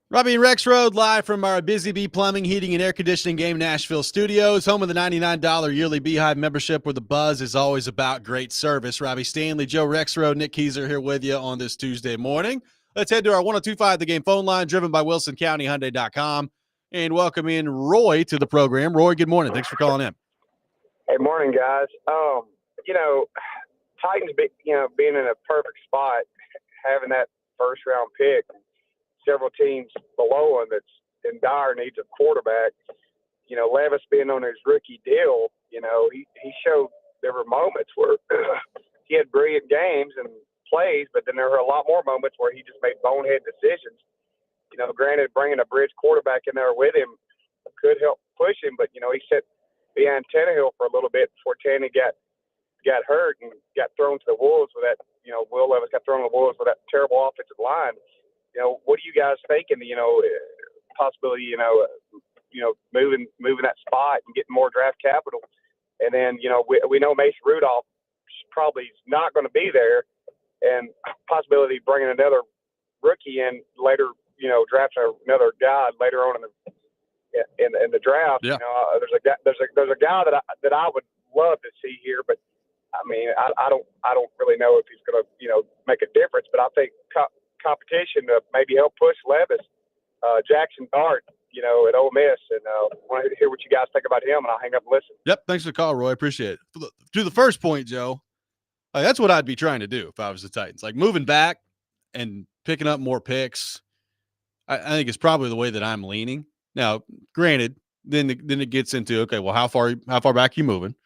Robby and Rexrode live from our Busy Bee Plumbing, Heating, and Air Conditioning Game Nashville studios, home of the $99 yearly Beehive membership where the buzz is always about great service. Robby Stanley, Joe Rexrode, Nick Keyser here with you on this Tuesday morning. Let's head to our 1025 The Game phone line, driven by WilsonCountyHyundai.com and welcome in Roy to the program. Roy, good morning. Thanks for calling in. Hey, morning, guys. Titans, being in a perfect spot, having that first round pick, several teams below him that's in dire needs of quarterback. Levis being on his rookie deal, he showed there were moments where he had brilliant games and plays, but then there were a lot more moments where he just made bonehead decisions. Granted, bringing a bridge quarterback in there with him could help push him, but he sat behind Tannehill for a little bit before Tanny got hurt and got thrown to the wolves with that. Will Levis got thrown to the wolves with that terrible offensive line. What are you guys thinking? Possibility, moving that spot and getting more draft capital, and then we know Mason Rudolph probably is not going to be there, and possibility bringing another rookie in later. Drafting another guy later on in the draft. Yeah. There's a guy that I would love to see here, but I mean, I don't really know if he's going to make a difference. But I think competition to maybe help push Levis, Jackson Dart, at Ole Miss, and want to hear what you guys think about him. And I'll hang up and listen. Yep, thanks for the call, Roy. Appreciate it. To the first point, Joe, that's what I'd be trying to do if I was the Titans. Like moving back and picking up more picks. I think it's probably the way that I'm leaning. Now, granted, then it gets into, okay, well, how far back are you moving?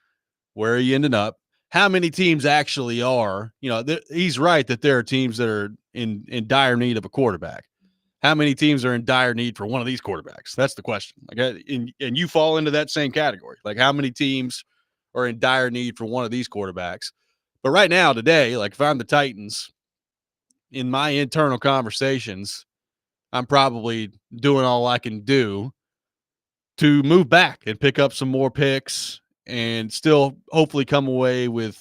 Where are you ending up? How many teams actually are? He's right that there are teams that are in dire need of a quarterback. How many teams are in dire need for one of these quarterbacks? That's the question. Like, and you fall into that same category. Like, how many teams are in dire need for one of these quarterbacks? But right now, today, like if I'm the Titans, in my internal conversations, I'm probably doing all I can do to move back and pick up some more picks and still hopefully come away with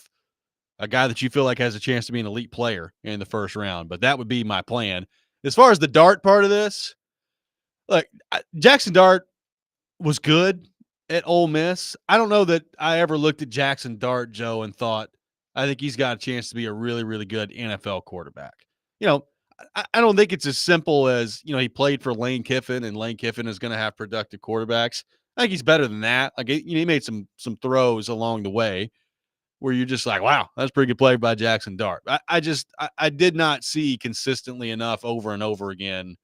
a guy that you feel like has a chance to be an elite player in the first round. But that would be my plan. As far as the Dart part of this, look, Jackson Dart was good at Ole Miss. I don't know that I ever looked at Jackson Dart, Joe, and thought, I think he's got a chance to be a really, really good NFL quarterback. I don't think it's as simple as, he played for Lane Kiffin and Lane Kiffin is going to have productive quarterbacks. I think he's better than that. Like, he made some throws along the way where you're just like, wow, that's a pretty good play by Jackson Dart. I did not see consistently enough over and over again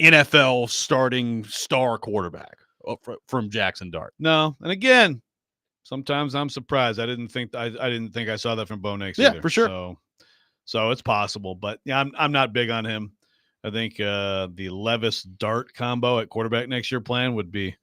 NFL starting star quarterback from Jackson Dart. No. And again, sometimes I'm surprised. I didn't think I saw that from Bo Nix Yeah, either. for sure. So it's possible, but yeah, I'm not big on him. I think the Levis Dart combo at quarterback next year plan would be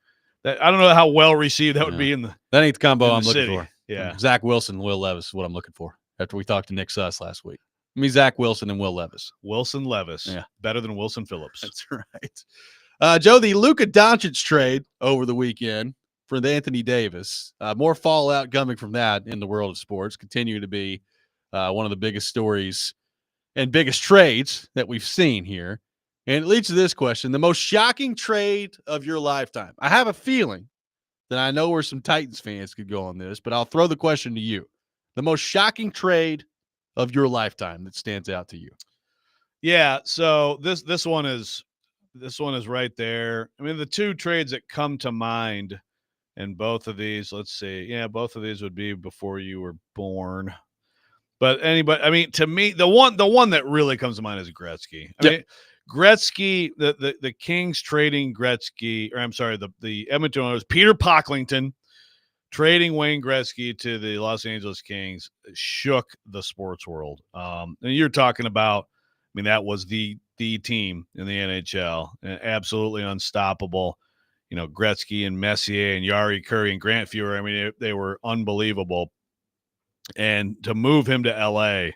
that. I don't know how well received that would be in the. That ain't the combo in the I'm looking city. for. Yeah, Zach Wilson, Will Levis is what I'm looking for. After we talked to Nick Suss last week, Zach Wilson and Will Levis. Wilson Levis, yeah, better than Wilson Phillips. That's right. Joe, the Luka Doncic trade over the weekend for the Anthony Davis. More fallout coming from that in the world of sports. Continue to be one of the biggest stories and biggest trades that we've seen here. And it leads to this question: the most shocking trade of your lifetime. I have a feeling that I know where some Titans fans could go on this, but I'll throw the question to you. The most shocking trade of your lifetime that stands out to you. Yeah, so this one is right there. I mean, the two trades that come to mind, and both of these, let's see. Yeah, both of these would be before you were born. But to me, the one that really comes to mind is Gretzky. I mean, Gretzky, the Kings trading Gretzky, or I'm sorry, the Edmonton Oilers, Peter Pocklington trading Wayne Gretzky to the Los Angeles Kings shook the sports world. And you're talking about, I mean, that was the team in the NHL, absolutely unstoppable. Gretzky and Messier and Yari Curry and Grant Fuhrer. I mean, they were unbelievable. And to move him to LA,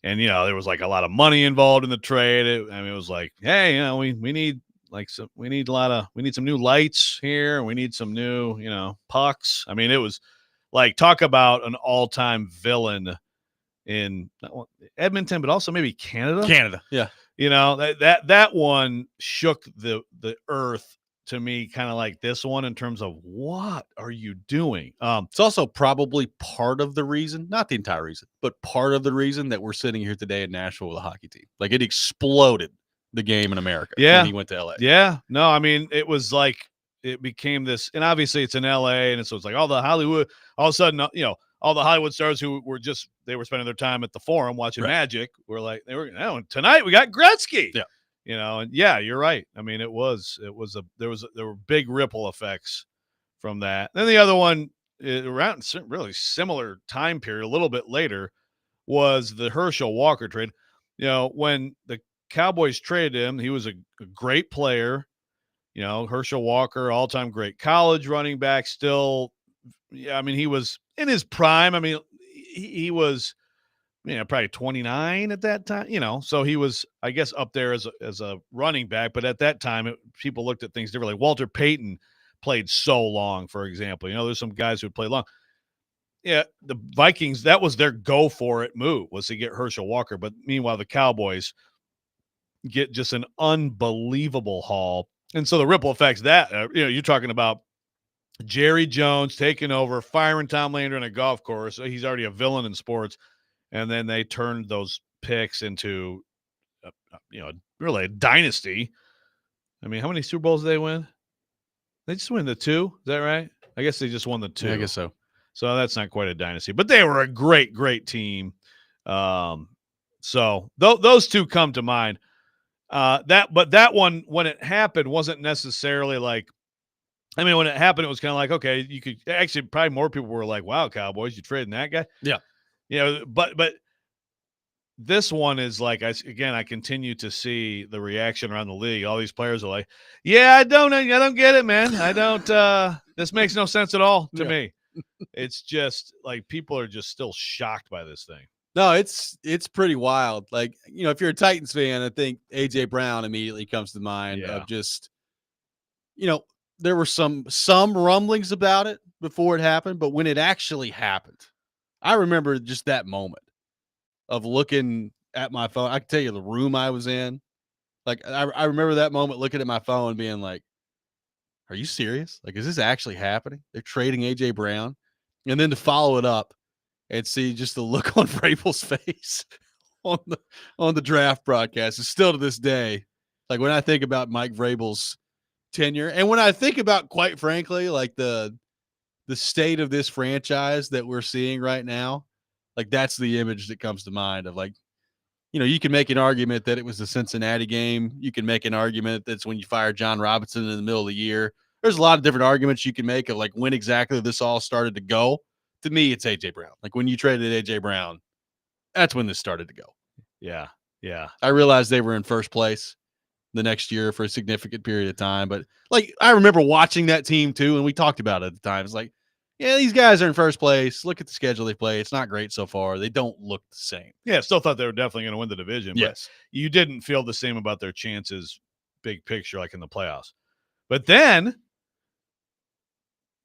and there was like a lot of money involved in the trade. It was like, hey, we need some new lights here, and we need some new pucks. I mean, it was like, talk about an all-time villain in Edmonton, but also maybe Canada. Yeah. That one shook the earth to me, kind of like this one, in terms of what are you doing? It's also probably part of the reason, not the entire reason, but part of the reason that we're sitting here today in Nashville with a hockey team. Like, it exploded the game in America. Yeah. When he went to LA. Yeah. No, I mean, it was like it became this, and obviously it's in LA, and so it's like all the Hollywood, all of a sudden, all the Hollywood stars who were they were spending their time at the Forum watching Magic were like, tonight we got Gretzky. Yeah. And yeah, you're right. I mean, there were big ripple effects from that. Then the other one around really similar time period, a little bit later, was the Herschel Walker trade. When the Cowboys traded him, he was a great player. Herschel Walker, all-time great college running back, still. Yeah, I mean, he was in his prime. I mean, he was, probably 29 at that time. So he was, I guess, up there as a running back. But at that time, people looked at things differently. Walter Payton played so long, for example. There's some guys who played long. Yeah, the Vikings, that was their go for it move, was to get Herschel Walker. But meanwhile, the Cowboys get just an unbelievable haul. And so the ripple effects that, you're talking about Jerry Jones taking over, firing Tom Landry on a golf course. He's already a villain in sports. And then they turned those picks into, really a dynasty. I mean, how many Super Bowls did they win? They just win the 2. Is that right? I guess they just won the 2. Yeah, I guess so. So that's not quite a dynasty, but they were a great, great team. So those two come to mind. But that one, when it happened, wasn't necessarily like, I mean, when it happened, it was kind of like, okay, you could actually, probably more people were like, wow, Cowboys, you trading that guy? Yeah. But this one is like, I continue to see the reaction around the league. All these players are like, yeah, I don't get it, man. I don't, this makes no sense at all to me. It's just like, people are just still shocked by this thing. No, it's pretty wild. Like, if you're a Titans fan, I think AJ Brown immediately comes to mind of just, there were some rumblings about it before it happened, but when it actually happened, I remember just that moment of looking at my phone. I can tell you the room I was in. Like, I remember that moment looking at my phone and being like, are you serious? Like, is this actually happening? They're trading AJ Brown. And then to follow it up and see just the look on Vrabel's face on the draft broadcast is still to this day. Like, when I think about Mike Vrabel's tenure, and when I think about, quite frankly, like the state of this franchise that we're seeing right now, like, that's the image that comes to mind of, like, you can make an argument that it was the Cincinnati game. You can make an argument that's when you fired John Robinson in the middle of the year. There's a lot of different arguments you can make of, like, when exactly this all started to go. To me, it's AJ Brown. Like, when you traded AJ Brown, that's when this started to go. Yeah. Yeah. I realized they were in first place the next year for a significant period of time. But, like, I remember watching that team too, and we talked about it at the time. It's like, yeah, these guys are in first place. Look at the schedule they play. It's not great so far. They don't look the same. Yeah, still thought they were definitely going to win the division. Yes. But you didn't feel the same about their chances, big picture, like in the playoffs. But then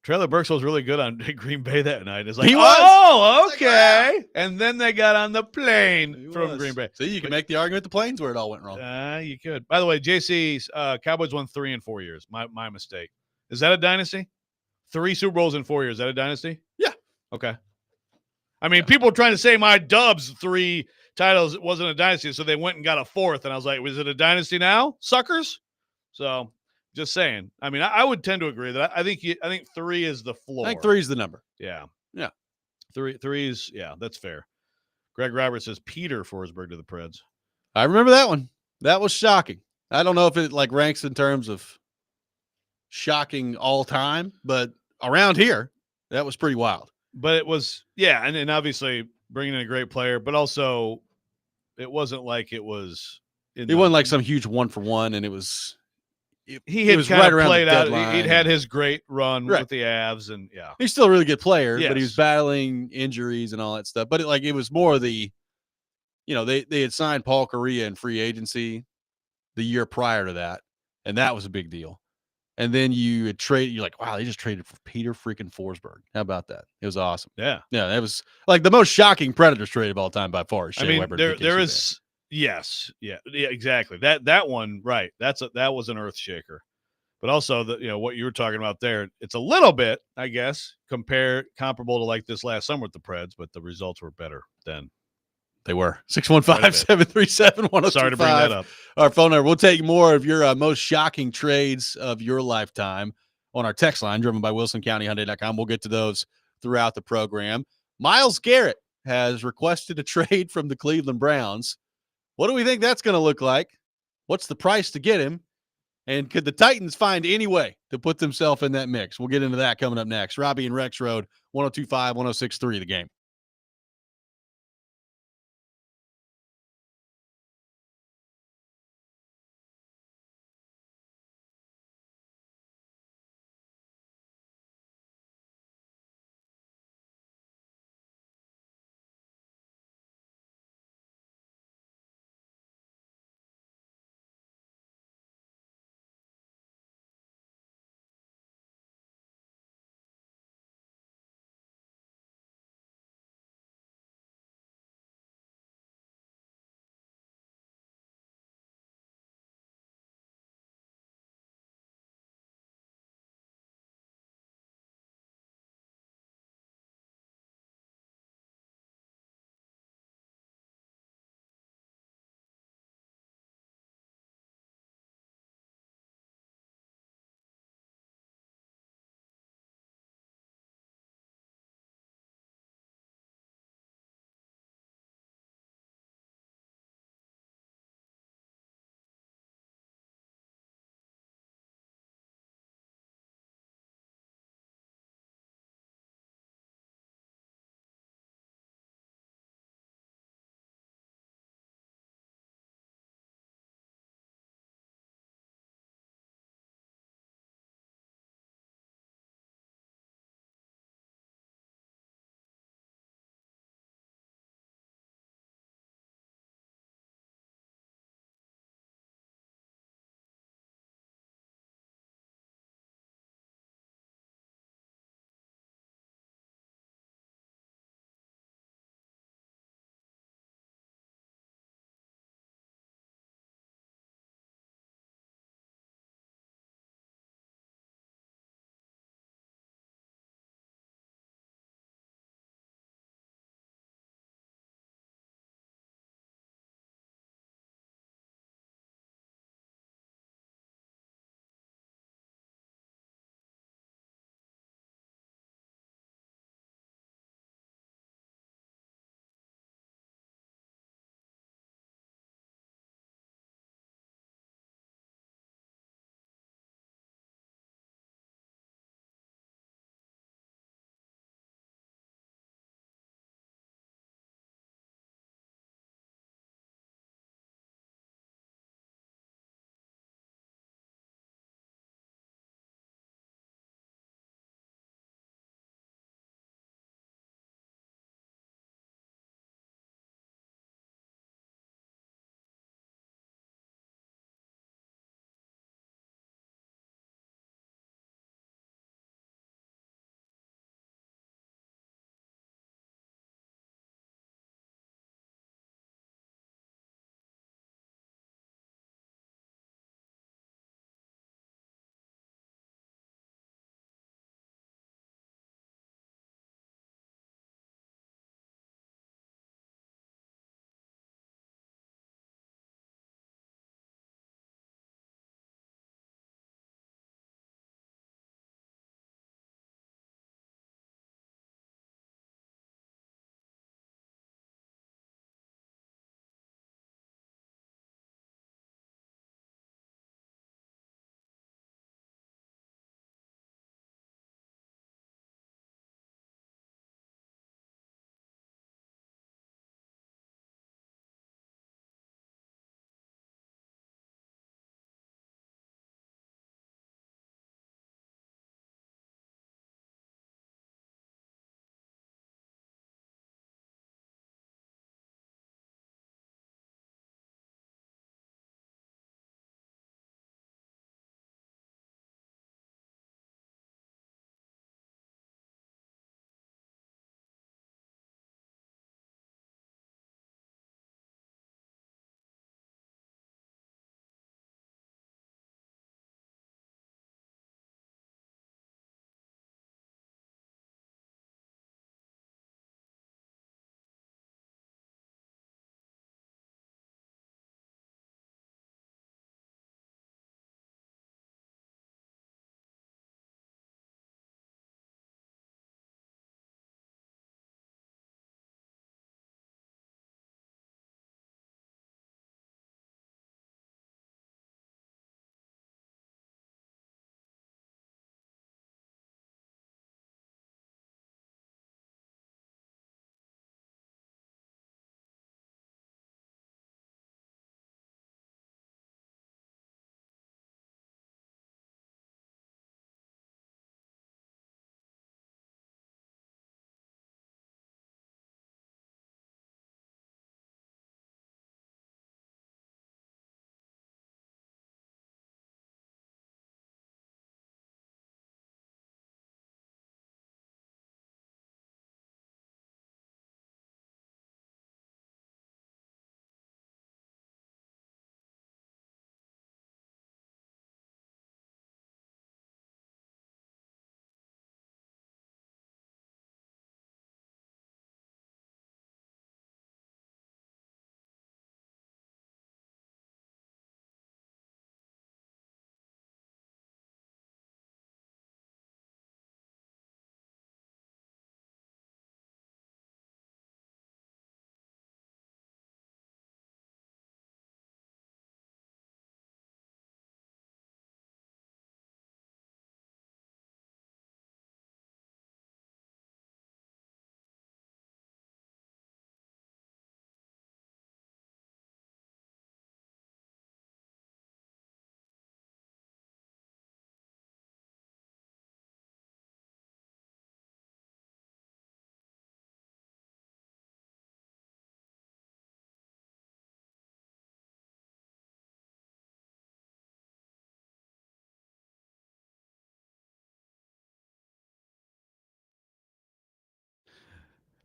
Traylor Burks was really good on Green Bay that night. It's like, oh, okay. And then they got on the plane from Green Bay. So you can make the argument the plane's where it all went wrong. You could. By the way, JC's Cowboys won 3 in 4 years. My mistake. Is that a dynasty? 3 Super Bowls in 4 years. Is that a dynasty? Yeah. Okay. I mean, people were trying to say my Dubs 3 titles wasn't a dynasty, so they went and got a 4th. And I was like, was it a dynasty now, suckers? So just saying. I mean, I would tend to agree that I think 3 is the floor. I think 3 is the number. Yeah. Yeah. 3 is, yeah, that's fair. Greg Roberts says Peter Forsberg to the Preds. I remember that one. That was shocking. I don't know if it like ranks in terms of shocking all time, but around here, that was pretty wild. But it was, yeah, and obviously bringing in a great player, but also it wasn't like it was. It wasn't like some huge 1-for-1, and it was. He had kind of played out. He'd had his great run with the Avs, and yeah, he's still a really good player, yes. But he was battling injuries and all that stuff. But it was more the, they had signed Paul Correa in free agency the year prior to that, and that was a big deal. And then you had traded. You're like, wow, they just traded for Peter freaking Forsberg. How about that? It was awesome. Yeah, that was like the most shocking Predators trade of all time by far. I mean, there is. Yes. Yeah, exactly. That one, right. That was an earth shaker. But also what you were talking about there, it's a little bit, I guess, comparable to like this last summer with the Preds, but the results were better then. They were. 615-737-1025. Sorry to bring that up. our phone number. We'll take more of your most shocking trades of your lifetime on our text line, driven by WilsonCountyHyundai.com. We'll get to those throughout the program. Myles Garrett has requested a trade from the Cleveland Browns. What do we think that's going to look like? What's the price to get him? And could the Titans find any way to put themselves in that mix? We'll get into that coming up next. Robby and Rexrode, 102.5, 106.3, The Game.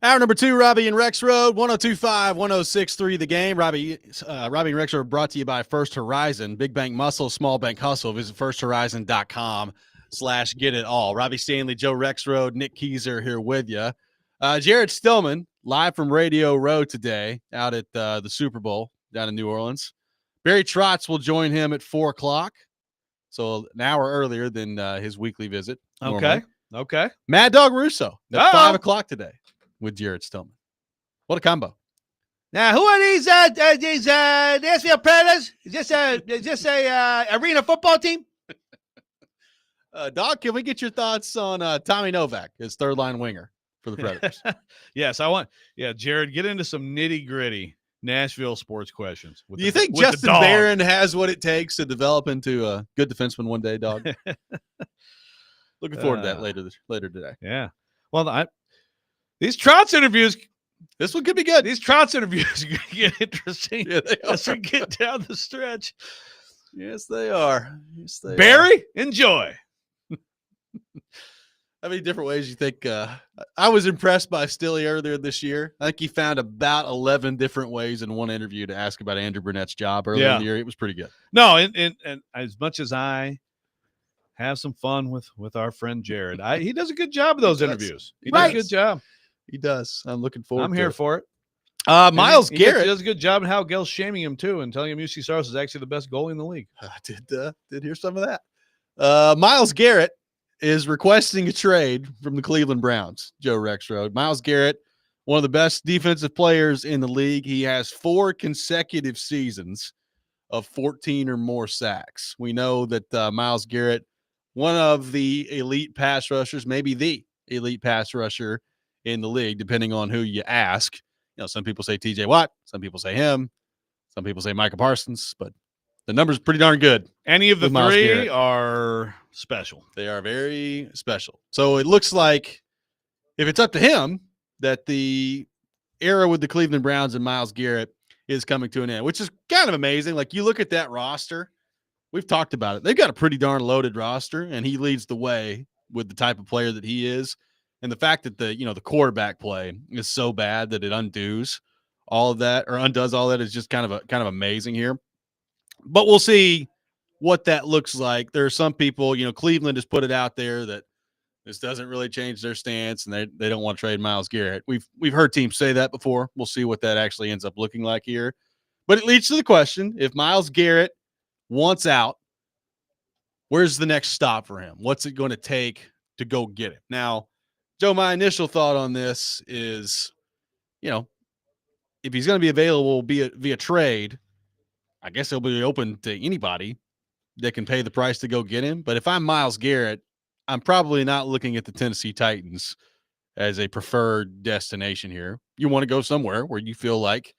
Hour number 2, Robby and Rexrode, 102.5, 106.3 The Game. Robby and Rexrode brought to you by First Horizon. Big bank muscle, small bank hustle. Visit firsthorizon.com/get it all. Robby Stanley, Joe Rexrode, Nick Keyser here with you. Jared Stillman, live from Radio Row today out at the Super Bowl down in New Orleans. Barry Trotz will join him at 4 o'clock, so an hour earlier than his weekly visit. Normally. Okay. Mad Dog Russo at 5 o'clock today with Jared Stillman. What a combo. Now, who are these Nashville Predators? Is this a arena football team? Doc, can we get your thoughts on Tommy Novak, his third line winger for the Predators? Yes, Jared, get into some nitty-gritty Nashville sports questions. Do you think Justin Barron has what it takes to develop into a good defenseman one day, Dog? Looking forward to that later today. Yeah. Well, these Trotz interviews, this one could be good. These Trotz interviews get interesting. Yeah, they as we get down the stretch. Yes, they are. Barry, enjoy. How many different ways you think? I was impressed by Stilly earlier this year. I think he found about 11 different ways in one interview to ask about Andrew Burnett's job earlier in the year. It was pretty good. No, and as much as I have some fun with our friend Jared, he does a good job of those interviews. He does a good job. He does. I'm looking forward. I'm here for it. Miles Garrett does a good job in how Gell's shaming him too, and telling him UC Saros is actually the best goalie in the league. I did hear some of that. Miles Garrett is requesting a trade from the Cleveland Browns. Joe Rexrode. Miles Garrett, one of the best defensive players in the league. He has 4 consecutive seasons of 14 or more sacks. We know that Miles Garrett, one of the elite pass rushers, maybe the elite pass rusher in the league, depending on who you ask. You know, some people say TJ Watt, some people say him, some people say Micah Parsons, but the number's pretty darn good. Any of the three are special. They are very special. So it looks like if it's up to him, that the era with the Cleveland Browns and Miles Garrett is coming to an end, which is kind of amazing. Like, you look at that roster, we've talked about it. They've got a pretty darn loaded roster, and he leads the way with the type of player that he is. And the fact that the quarterback play is so bad that it undoes all of that, or undoes all that, is just kind of amazing here. But we'll see what that looks like. There are some people, Cleveland has put it out there that this doesn't really change their stance, and they don't want to trade Miles Garrett. We've heard teams say that before. We'll see what that actually ends up looking like here. But it leads to the question, if Miles Garrett wants out, where's the next stop for him? What's it going to take to go get him? Now, Joe, my initial thought on this is, if he's going to be available via trade, I guess he'll be open to anybody that can pay the price to go get him. But if I'm Miles Garrett, I'm probably not looking at the Tennessee Titans as a preferred destination here. You want to go somewhere where you feel like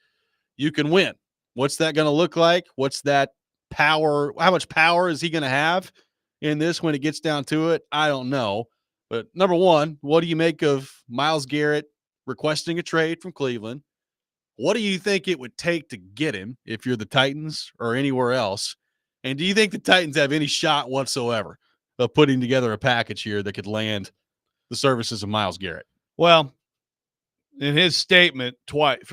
you can win. What's that going to look like? What's that power? How much power is he going to have in this when it gets down to it? I don't know. But number one, what do you make of Miles Garrett requesting a trade from Cleveland? What do you think it would take to get him if you're the Titans or anywhere else? And do you think the Titans have any shot whatsoever of putting together a package here that could land the services of Miles Garrett? Well, in his statement,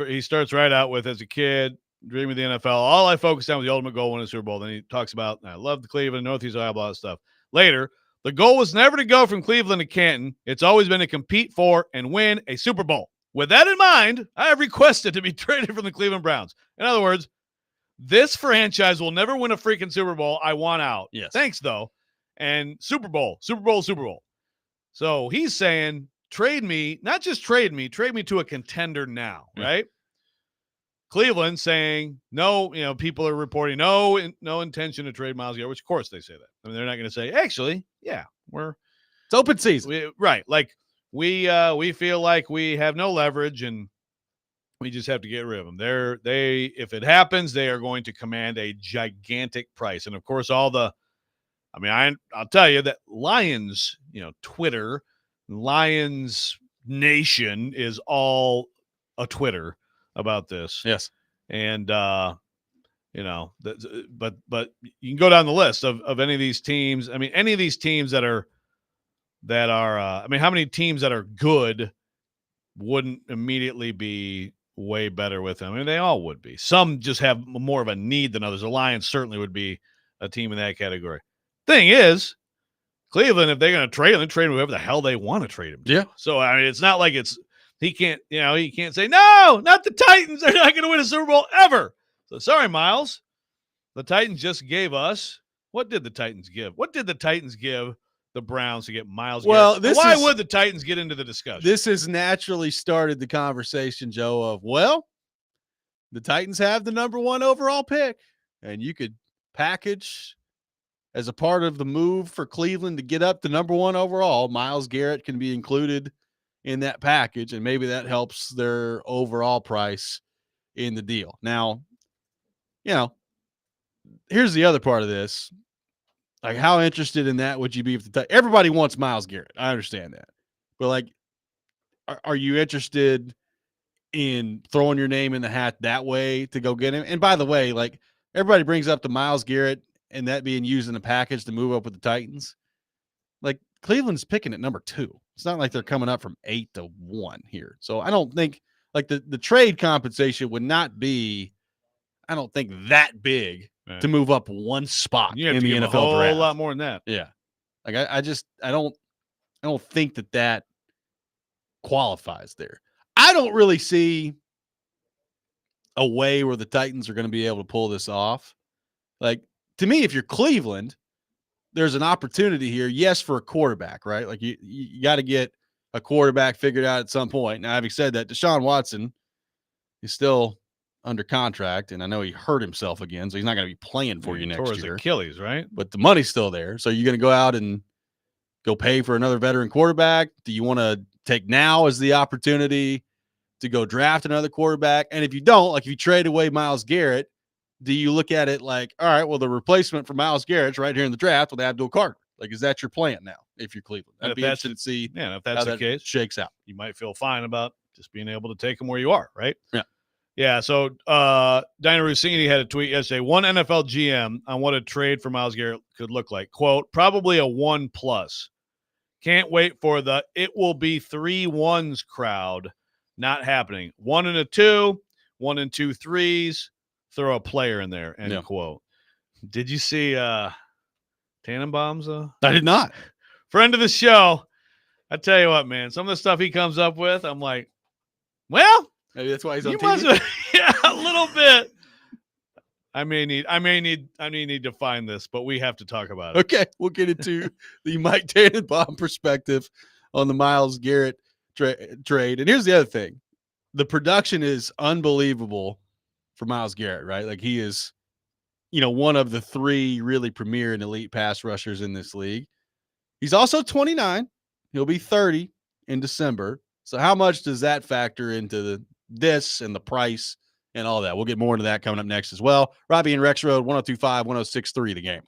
he starts right out with, as a kid, dreaming of the NFL, all I focused on was the ultimate goal winning the Super Bowl. Then he talks about, I love the Cleveland, Northeast Ohio, blah, blah, stuff. Later, the goal was never to go from Cleveland to Canton. It's always been to compete for and win a Super Bowl. With that in mind, I have requested to be traded from the Cleveland Browns. In other words, this franchise will never win a freaking Super Bowl. I want out. Yes. Thanks, though. And Super Bowl. So he's saying, trade me, not just trade me to a contender now, right? Cleveland saying, no, people are reporting no intention to trade Miles Garrett, which of course they say that. I mean, they're not going to say, actually, yeah, it's open season. Right. Like, we feel like we have no leverage and we just have to get rid of them. If it happens, they are going to command a gigantic price. And of course, I'll tell you that Lions, Twitter, Lions Nation is all a Twitter about this. Yes. And, but you can go down the list of any of these teams. I mean, any of these teams that are how many teams that are good wouldn't immediately be way better with him. I mean, they all would be. Some just have more of a need than others. The Lions certainly would be a team in that category. Thing is, Cleveland, if they're going to trade him, they trade whoever the hell they want to trade him to. Yeah. So, I mean, it's not like he can't say, no, not the Titans. They're not going to win a Super Bowl ever. So, sorry, Miles. The Titans just gave us, what did the Titans give? What did the Titans give the Browns to get Miles Well, Garrett? Why would the Titans get into the discussion? This has naturally started the conversation, Joe, of, well, the Titans have the number 1 overall pick, and you could package as a part of the move for Cleveland to get up to number 1 overall. Miles Garrett can be included in that package, and maybe that helps their overall price in the deal. Now, here's the other part of this. Like, how interested in that would you be if everybody wants Miles Garrett? I understand that. But, like, are you interested in throwing your name in the hat that way to go get him? And by the way, like, everybody brings up the Miles Garrett and that being used in a package to move up with the Titans. Like, Cleveland's picking at number 2. It's not like they're coming up from 8 to 1 here. So I don't think, like, the trade compensation would not be, I don't think, that big to move up 1 spot You have in to the give NFL a whole draft. lot more than that. Yeah. Like, I don't think that qualifies there. I don't really see a way where the Titans are going to be able to pull this off. Like, to me, if you're Cleveland, there's an opportunity here, yes, for a quarterback, right? Like, you got to get a quarterback figured out at some point. Now, having said that, Deshaun Watson is still under contract, and I know he hurt himself again, so he's not going to be playing for you next tore his year. Achilles, right? But the money's still there. So you're going to go out and go pay for another veteran quarterback? Do you want to take now as the opportunity to go draft another quarterback? And if you don't, like, if you trade away Miles Garrett, do you look at it like, all right, well, the replacement for Miles Garrett's right here in the draft with Abdul Carter? Like, is that your plan now if you're Cleveland? I'd be interested to see if that's the case, shakes out. You might feel fine about just being able to take him where you are, right? Yeah. Yeah, so Dinah Rossini had a tweet yesterday. One NFL GM on what a trade for Myles Garrett could look like. Quote, probably a 1+. Can't wait for the it will be 3 1s crowd. Not happening. 1 and a 2, 1 and 2 3s. Throw a player in there, end quote. Did you see Tannenbaum's? I did not. Friend of the show. I tell you what, man, some of the stuff he comes up with, I'm like, well, maybe that's why he's on TV. Yeah, a little bit. I may need to find this, but we have to talk about it. Okay, we'll get into the Mike Tannenbaum perspective on the Myles Garrett trade. And here's the other thing: the production is unbelievable for Myles Garrett, right? Like, he is, one of the 3 really premier and elite pass rushers in this league. He's also 29. He'll be 30 in December. So how much does that factor into this and the price and all that? We'll get more into that coming up next as well. Robby and Rexrode, 102.5, 106.3 The Game.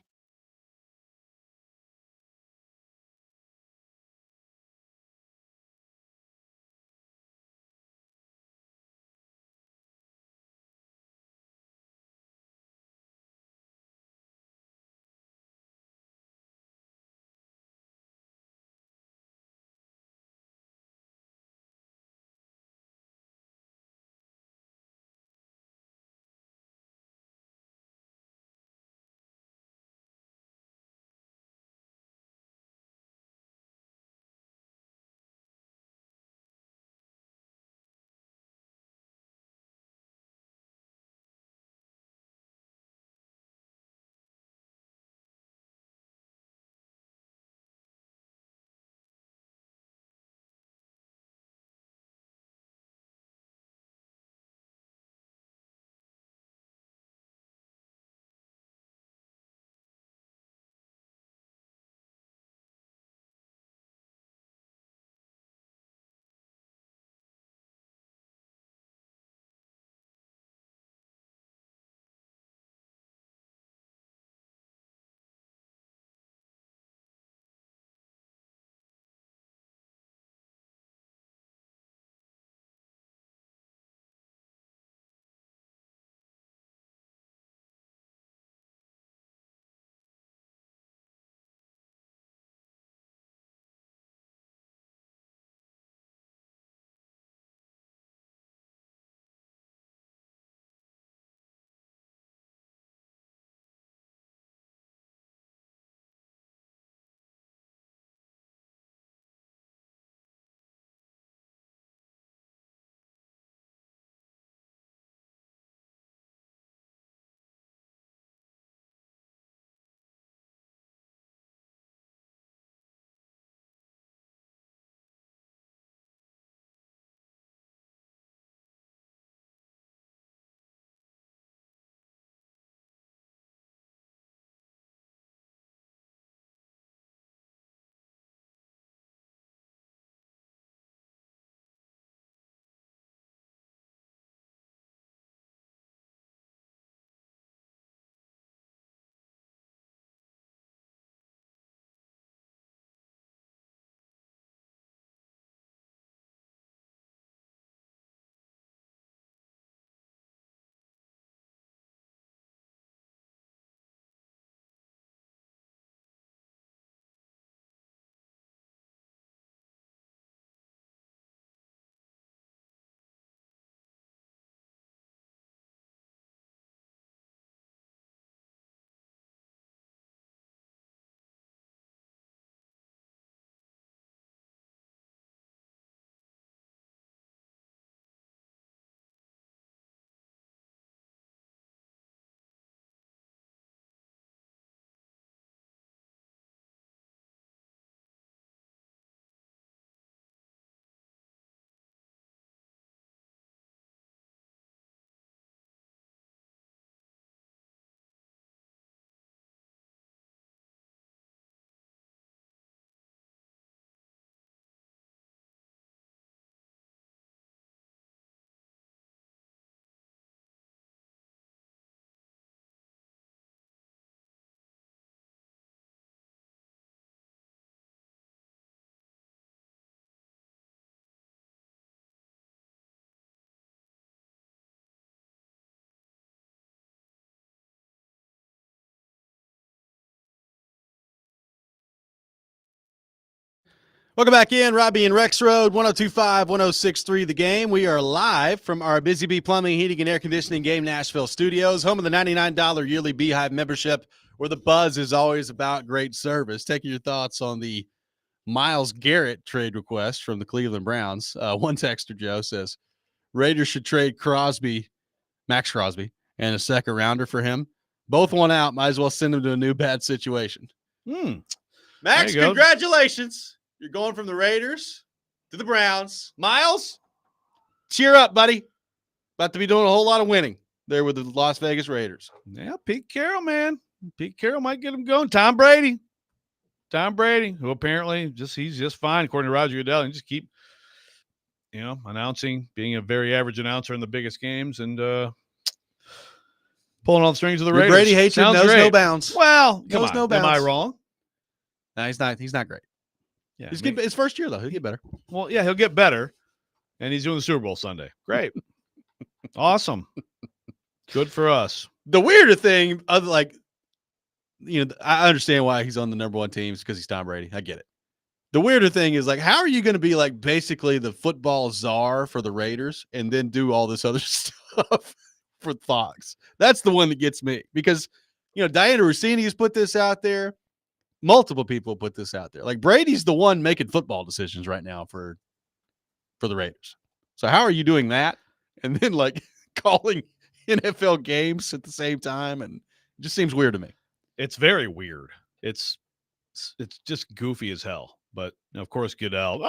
Welcome back in, Robby and Rexrode, 102.5, 106.3 The Game. We are live from our Busy Bee Plumbing, Heating, and Air Conditioning Game Nashville studios, home of the $99 yearly Beehive membership, where the buzz is always about great service. Taking your thoughts on the Myles Garrett trade request from the Cleveland Browns. One texter, Joe, says, Raiders should trade Max Crosby, and a second rounder for him. Both won out. Might as well send him to a new bad situation. Max, congratulations. You're going from the Raiders to the Browns. Myles, cheer up, buddy. About to be doing a whole lot of winning there with the Las Vegas Raiders. Yeah, Pete Carroll, man. Pete Carroll might get him going. Tom Brady, who apparently he's just fine, according to Roger Goodell, and just keep, announcing, being a very average announcer in the biggest games and pulling all the strings of the Raiders. Brady hates him, knows no bounds. Well, come on. No bounds. Am I wrong? No, he's not great. Yeah, his first year, though. He'll get better. Well, yeah, he'll get better. And he's doing the Super Bowl Sunday. Great. Awesome. Good for us. The weirder thing, I understand why he's on the number one teams because he's Tom Brady. I get it. The weirder thing is, how are you going to be, basically the football czar for the Raiders and then do all this other stuff for Fox? That's the one that gets me because, Diana Rossini has put this out there. Multiple people put this out there. Brady's the one making football decisions right now for the Raiders. So how are you doing that? And then calling NFL games at the same time, and it just seems weird to me. It's very weird. It's just goofy as hell. But of course, Goodell.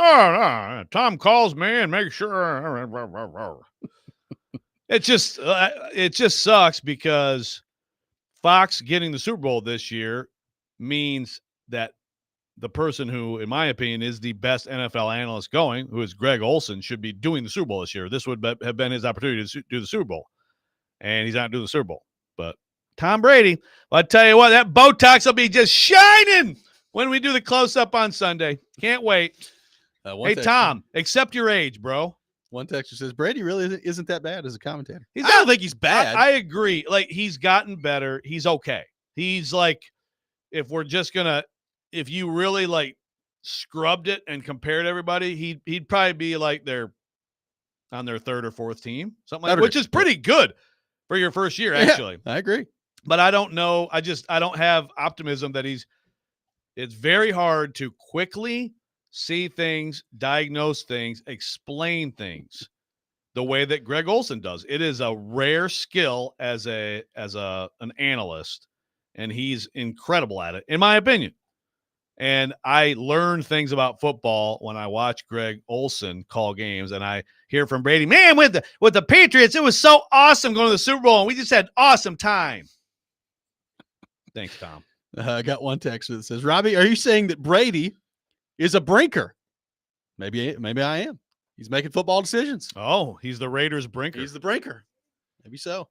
Tom calls me and makes sure. It just sucks because Fox getting the Super Bowl this year means that the person who, in my opinion, is the best NFL analyst going, who is Greg Olsen, should be doing the Super Bowl this year. This would have been his opportunity to do the Super Bowl, and he's not doing the Super Bowl. But Tom Brady, well, I tell you what, that Botox will be just shining when we do the close-up on Sunday. Can't wait. Hey, Tom, accept your age, bro. One texter says, Brady really isn't that bad as a commentator. I don't think he's bad. I agree. He's gotten better. He's okay. He's if you really scrubbed it and compared everybody, he'd probably be on their third or fourth team, something like that, which is pretty good for your first year, actually. Yeah, I agree. But I don't know. I don't have optimism that it's very hard to quickly see things, diagnose things, explain things the way that Greg Olsen does. It is a rare skill as an analyst. And he's incredible at it, in my opinion. And I learn things about football when I watch Greg Olsen call games, and I hear from Brady, man, with the Patriots, it was so awesome going to the Super Bowl, and we just had awesome time. Thanks, Tom. I got one text that says, Robby, are you saying that Brady is a brinker? Maybe I am. He's making football decisions. Oh, he's the Raiders brinker. He's the brinker. Maybe so.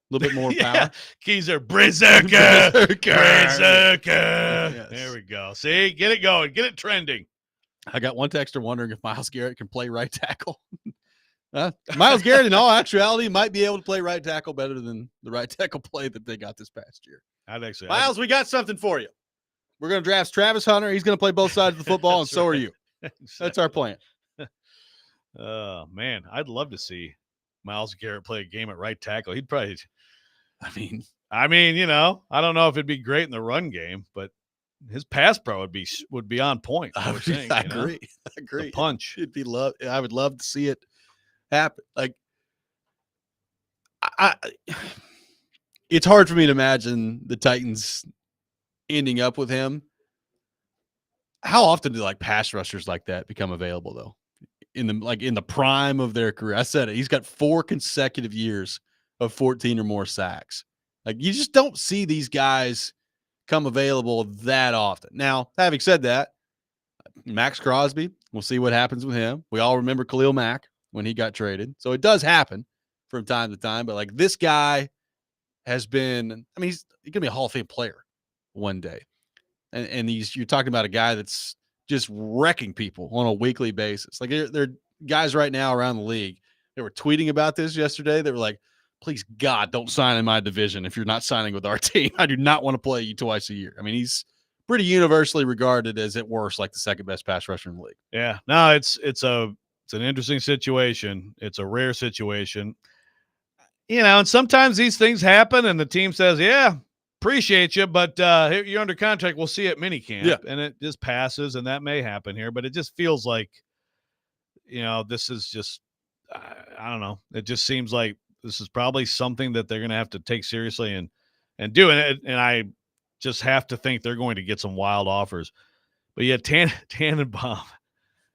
A little bit more power. Yeah. Keys are Berserker. Yes. There we go. See, get it going. Get it trending. I got one texter wondering if Myles Garrett can play right tackle. Myles Garrett, in all actuality, might be able to play right tackle better than the right tackle play that they got this past year. Myles, we got something for you. We're going to draft Travis Hunter. He's going to play both sides of the football, and so are you. Exactly. That's our plan. Oh, man. I'd love to see Myles Garrett play a game at right tackle. He'd probably – I mean, I don't know if it'd be great in the run game, but his pass pro would be on point. I agree. The punch. I would love to see it happen. It's hard for me to imagine the Titans ending up with him. How often do pass rushers like that become available though? In the prime of their career. I said it. He's got 4 consecutive years of 14 or more sacks. You just don't see these guys come available that often. Now, having said that, Max Crosby, we'll see what happens with him. We all remember Khalil Mack when he got traded. So it does happen from time to time. But this guy has been, he's going to be a Hall of Fame player one day. And you're talking about a guy that's just wrecking people on a weekly basis. There are guys right now around the league. They were tweeting about this yesterday. They were like, please, God, don't sign in my division if you're not signing with our team. I do not want to play you twice a year. He's pretty universally regarded as at worst like the second best pass rusher in the league. Yeah, no, it's an interesting situation. It's a rare situation, and sometimes these things happen, and the team says, "Yeah, appreciate you, but you're under contract. We'll see you at minicamp," and it just passes, and that may happen here, but it just feels like, this is just, I don't know. It just seems like this is probably something that they're going to have to take seriously and do, and I just have to think they're going to get some wild offers. But yeah, Tannenbaum,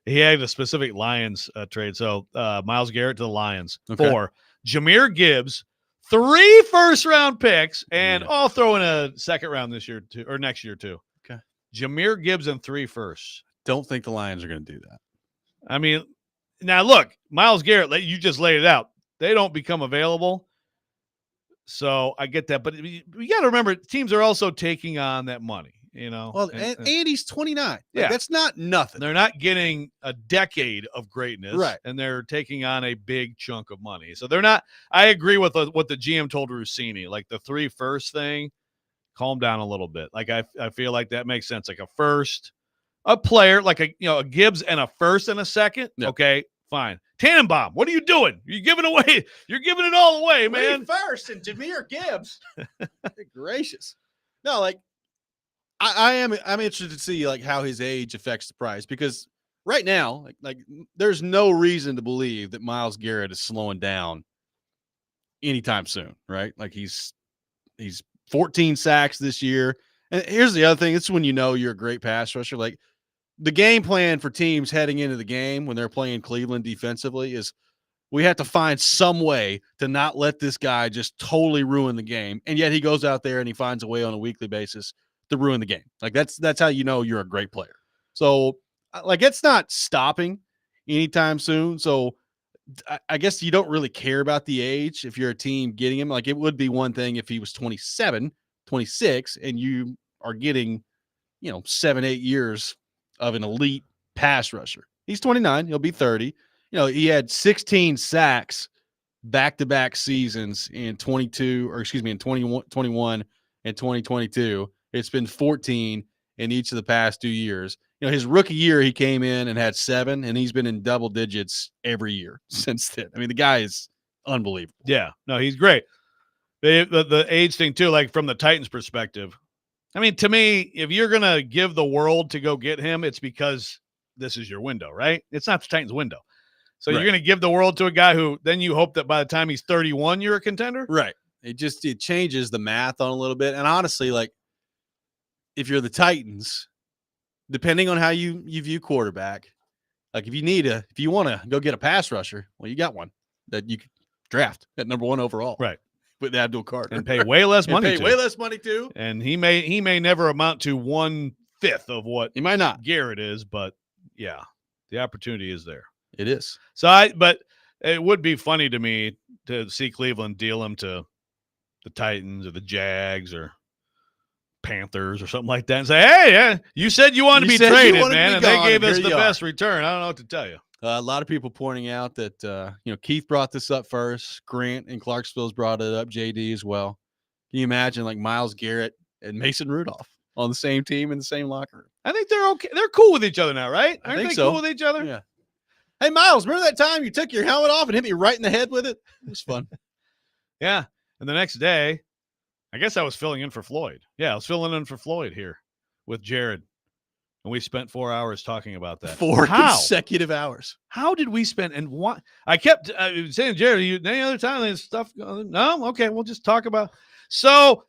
he had a specific Lions trade. So Myles Garrett to the Lions for Jahmyr Gibbs, 3 first-round picks, and I'll throw in a second round this year too, or next year too. Okay. Jahmyr Gibbs and 3 firsts. Don't think the Lions are going to do that. I mean, now look, Myles Garrett, you just laid it out. They don't become available. So I get that. But we got to remember, teams are also taking on that money. Well, and Andy's 29. Yeah, that's not nothing. They're not getting a decade of greatness, right? And they're taking on a big chunk of money. So they're not. I agree with what the GM told Rossini, like the 3 first thing. Calm down a little bit. Like I feel like that makes sense. Like a first, a player, like a Gibbs and a first and a second. Yep. Okay, fine. Tannenbaum, what are you doing? You're giving it all away, man. First and Jahmyr Gibbs. Gracious. No, like. I'm interested to see like how his age affects the price, because right now, like there's no reason to believe that Myles Garrett is slowing down anytime soon, right? Like he's 14 sacks this year. And here's the other thing. It's when you're a great pass rusher. Like the game plan for teams heading into the game when they're playing Cleveland defensively is we have to find some way to not let this guy just totally ruin the game. And yet he goes out there and he finds a way on a weekly basis to ruin the game. Like that's how you're a great player. So like it's not stopping anytime soon. So I guess you don't really care about the age if you're a team getting him. Like it would be one thing if he was 27, 26, and you are getting, 7-8 years of an elite pass rusher. He's 29. He'll be 30. He had 16 sacks back-to-back seasons in 2021 and 2022. It's been 14 in each of the past 2 years. His rookie year, he came in and had 7, and he's been in double digits every year since then. I mean, the guy is unbelievable. Yeah, no, he's great. The age thing too, like from the Titans' perspective. I mean, to me, if you're going to give the world to go get him, it's because this is your window, right? It's not the Titans' window. So You're going to give the world to a guy who then you hope that by the time he's 31, you're a contender? Right. It changes the math on a little bit. And honestly, like, if you're the Titans, depending on how you view quarterback, like if you want to go get a pass rusher, well, you got one that you could draft at number 1 overall. Right. With Abdul Carter. And pay way less money. Way less money too. And he may never amount to 1/5 of what he might not Garrett is, but yeah, the opportunity is there. It is. But it would be funny to me to see Cleveland deal him to the Titans or the Jags or Panthers or something like that and say, hey, yeah, you said you wanted to be traded, man, and they gave us the best return. I don't know what to tell you. A lot of people pointing out that, Keith brought this up first. Grant and Clarksville's brought it up. JD as well. Can you imagine like Myles Garrett and Mason Rudolph on the same team in the same locker room? I think they're okay. They're cool with each other now, right? Aren't they so. Cool with each other? Yeah. Hey, Myles, remember that time you took your helmet off and hit me right in the head with it? It was fun. Yeah. And the next day, I guess I was filling in for Floyd. Yeah, I was filling in for Floyd here with Jared. And we spent 4 hours talking about that. 4 consecutive hours. How did we spend? And what? I kept saying, Jared, any other time there's stuff going? No? Okay, we'll just talk about. So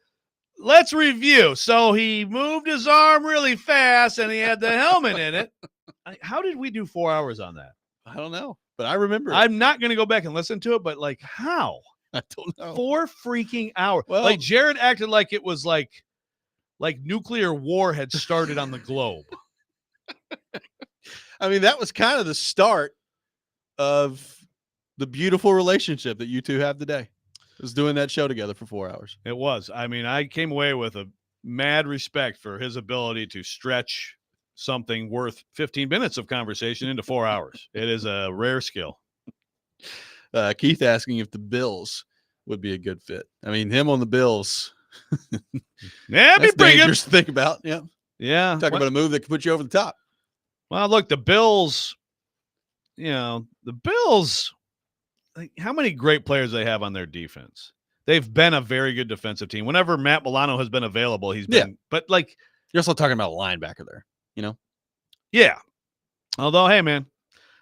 let's review. So he moved his arm really fast and he had the helmet in it. How did we do 4 hours on that? I don't know, but I remember. I'm not going to go back and listen to it, but like how? I don't know. 4 freaking hours. Well, like Jared acted like it was like nuclear war had started on the globe. I mean, that was kind of the start of the beautiful relationship that you two have today. Was doing that show together for 4 hours. It was. I mean, I came away with a mad respect for his ability to stretch something worth 15 minutes of conversation into 4 hours. It is a rare skill. Keith asking if the Bills would be a good fit. I mean, him on the Bills. Yeah, that's dangerous to think about. Yeah. Yeah. Talk about a move that could put you over the top. Well, look, the Bills, the Bills, like, how many great players they have on their defense? They've been a very good defensive team. Whenever Matt Milano has been available, he's been, but like, you're also talking about a linebacker there, Yeah. Although, hey, man,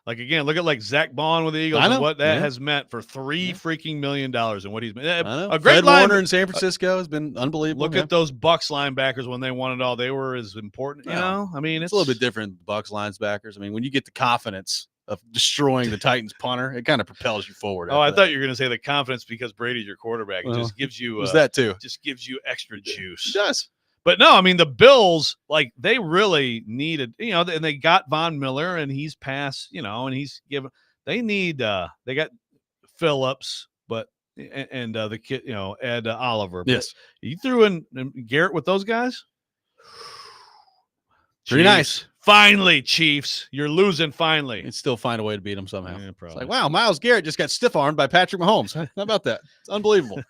like, again, look at like Zach Bond with the Eagles and what that has meant for $3 freaking million and what he's been. A great Fred Warner in San Francisco has been unbelievable. Look at those Bucs linebackers when they won it all. They were as important, I mean, it's a little bit different. Bucs linebackers. I mean, when you get the confidence of destroying the Titans punter, it kind of propels you forward. Oh, I thought you were going to say the confidence because Brady's your quarterback. It just gives you that too. Just gives you extra juice. It does. But no, I mean, the Bills, like, they really needed, and they got Von Miller, and he's passed, and he's given. They need, they got Phillips, and the kid, Ed Oliver. Yes. But you threw in Garrett with those guys? Pretty nice. Finally, Chiefs. You're losing finally. You'd still find a way to beat them somehow. Yeah, it's like, wow, Myles Garrett just got stiff-armed by Patrick Mahomes. How about that? It's unbelievable.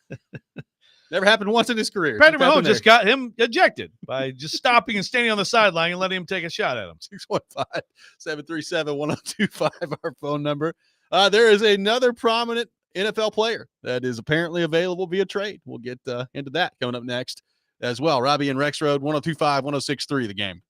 Never happened once in his career. Patrick Mahomes just got him ejected by just stopping and standing on the sideline and letting him take a shot at him. 615-737-1025, our phone number. There is another prominent NFL player that is apparently available via trade. We'll get into that coming up next as well. Robby and Rexrode, 102.5, 106.3, The Game.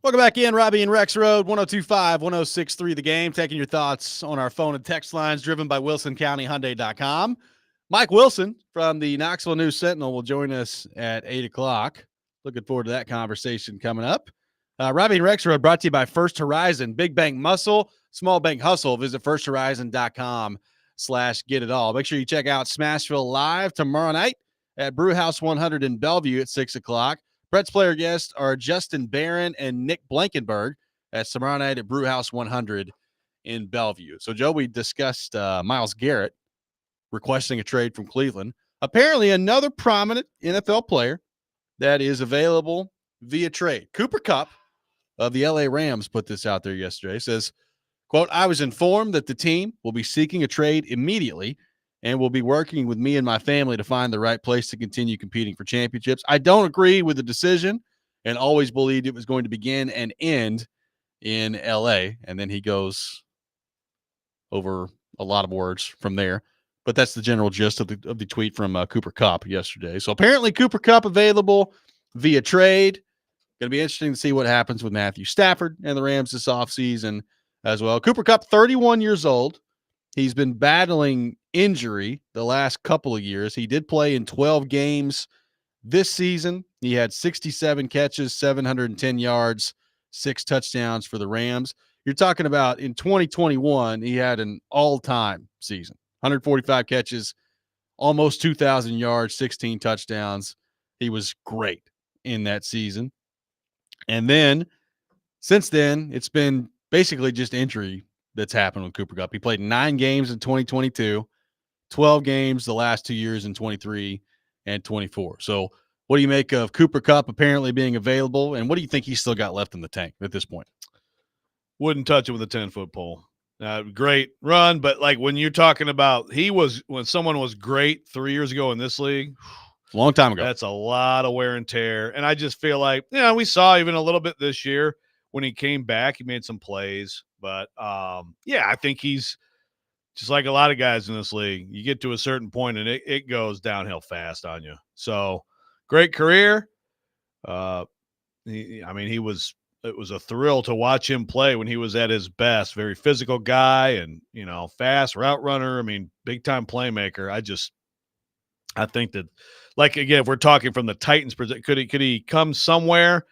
Welcome back in, Robby and Rexrode, 1025-1063 The Game. Taking your thoughts on our phone and text lines driven by WilsonCountyHyundai.com. Mike Wilson from the Knoxville News Sentinel will join us at 8 o'clock. Looking forward to that conversation coming up. Robby and Rexrode brought to you by First Horizon. Big bank muscle, small bank hustle. Visit firsthorizon.com/get-it-all. Make sure you check out Smashville Live tomorrow night at Brewhouse 100 in Bellevue at 6 o'clock. Brett's player guests are Justin Barron and Nick Blankenberg at tomorrow night at Brewhouse 100 in Bellevue. So, Joe, we discussed Myles Garrett requesting a trade from Cleveland. Apparently, another prominent NFL player that is available via trade. Cooper Kupp of the LA Rams put this out there yesterday. Says, quote, "I was informed that the team will be seeking a trade immediately and will be working with me and my family to find the right place to continue competing for championships. I don't agree with the decision and always believed it was going to begin and end in LA." And then he goes over a lot of words from there. But that's the general gist of the tweet from Cooper Kupp yesterday. So apparently Cooper Kupp available via trade. Going to be interesting to see what happens with Matthew Stafford and the Rams this offseason as well. Cooper Kupp, 31 years old. He's been battling injury the last couple of years. He did play in 12 games this season. He had 67 catches, 710 yards, 6 touchdowns for the Rams. You're talking about in 2021, he had an all-time season. 145 catches, almost 2,000 yards, 16 touchdowns. He was great in that season. And then, since then, it's been basically just injury that's happened with Cooper Kupp. He played 9 games in 2022, 12 games the last 2 years in 23 and 24. So what do you make of Cooper Kupp apparently being available, and what do you think he's still got left in the tank at this point? Wouldn't touch it with a 10-foot pole. Great run, but like when you're talking about when someone was great 3 years ago in this league, a long time ago. That's a lot of wear and tear. And I just feel like, we saw even a little bit this year when he came back, he made some plays. But, I think he's just like a lot of guys in this league. You get to a certain point and it goes downhill fast on you. So great career. It was a thrill to watch him play when he was at his best. Very physical guy and, fast route runner. Big time playmaker. I think that, like, again, if we're talking from the Titans, could he come somewhere?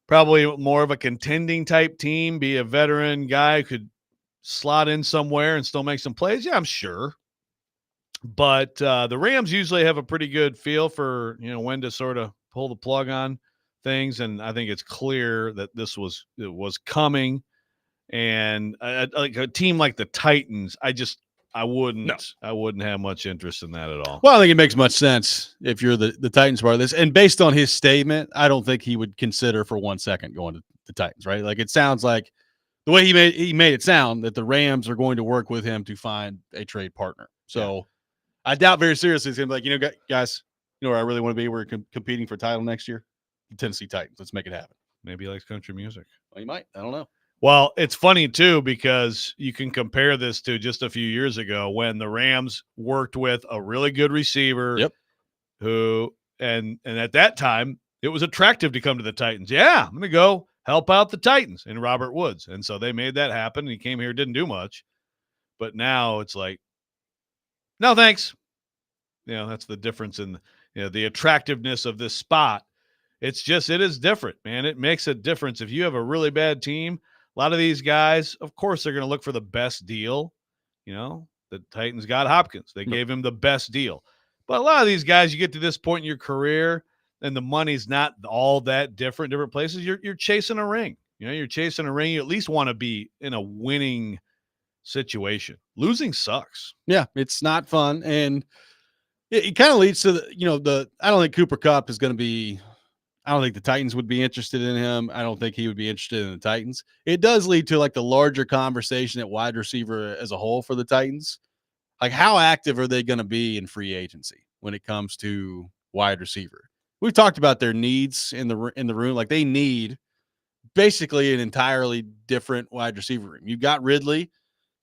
Probably more of a contending type team, be a veteran guy, could slot in somewhere and still make some plays. Yeah, I'm sure. But the Rams usually have a pretty good feel for, when to sort of pull the plug on things. And I think it's clear that it was coming. And like a team like the Titans, I wouldn't have much interest in that at all. Well, I think it makes much sense if you're the Titans part of this. And based on his statement, I don't think he would consider for 1 second going to the Titans, right? Like, it sounds like the way he made it sound that the Rams are going to work with him to find a trade partner. So I doubt very seriously he's going to be like, guys, where I really want to be? We're competing for title next year. The Tennessee Titans. Let's make it happen. Maybe he likes country music. Well, he might. I don't know. Well, it's funny, too, because you can compare this to just a few years ago when the Rams worked with a really good receiver who, and at that time, it was attractive to come to the Titans. Yeah, I'm going to go help out the Titans in Robert Woods. And so they made that happen. He came here, didn't do much. But now it's like, no, thanks. That's the difference in the attractiveness of this spot. It is different, man. It makes a difference. If you have a really bad team, a lot of these guys, of course, they're going to look for the best deal. The Titans got Hopkins. They gave him the best deal. But a lot of these guys, you get to this point in your career, and the money's not all that different places. You're chasing a ring. You're chasing a ring. You at least want to be in a winning situation. Losing sucks. Yeah, it's not fun. And it kind of leads to I don't think Cooper Kupp is going to be – I don't think the Titans would be interested in him. I don't think he would be interested in the Titans. It does lead to like the larger conversation at wide receiver as a whole for the Titans. Like, how active are they going to be in free agency when it comes to wide receiver? We've talked about their needs in the room. Like, they need basically an entirely different wide receiver room. You've got Ridley.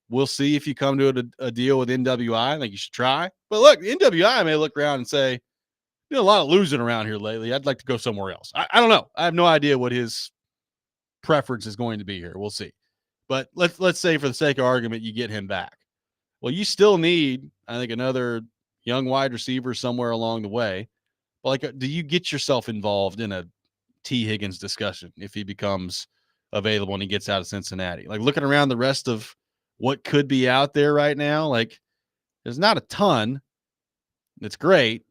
We'll see if you come to a deal with NWI. I think you should try. But look, NWI may look around and say, a lot of losing around here lately. I'd like to go somewhere else. I don't know. I have no idea what his preference is going to be here. We'll see. But let's say for the sake of argument, you get him back. Well, you still need, I think, another young wide receiver somewhere along the way. But like, do you get yourself involved in a T. Higgins discussion if he becomes available and he gets out of Cincinnati? Like, looking around the rest of what could be out there right now, like, there's not a ton that's great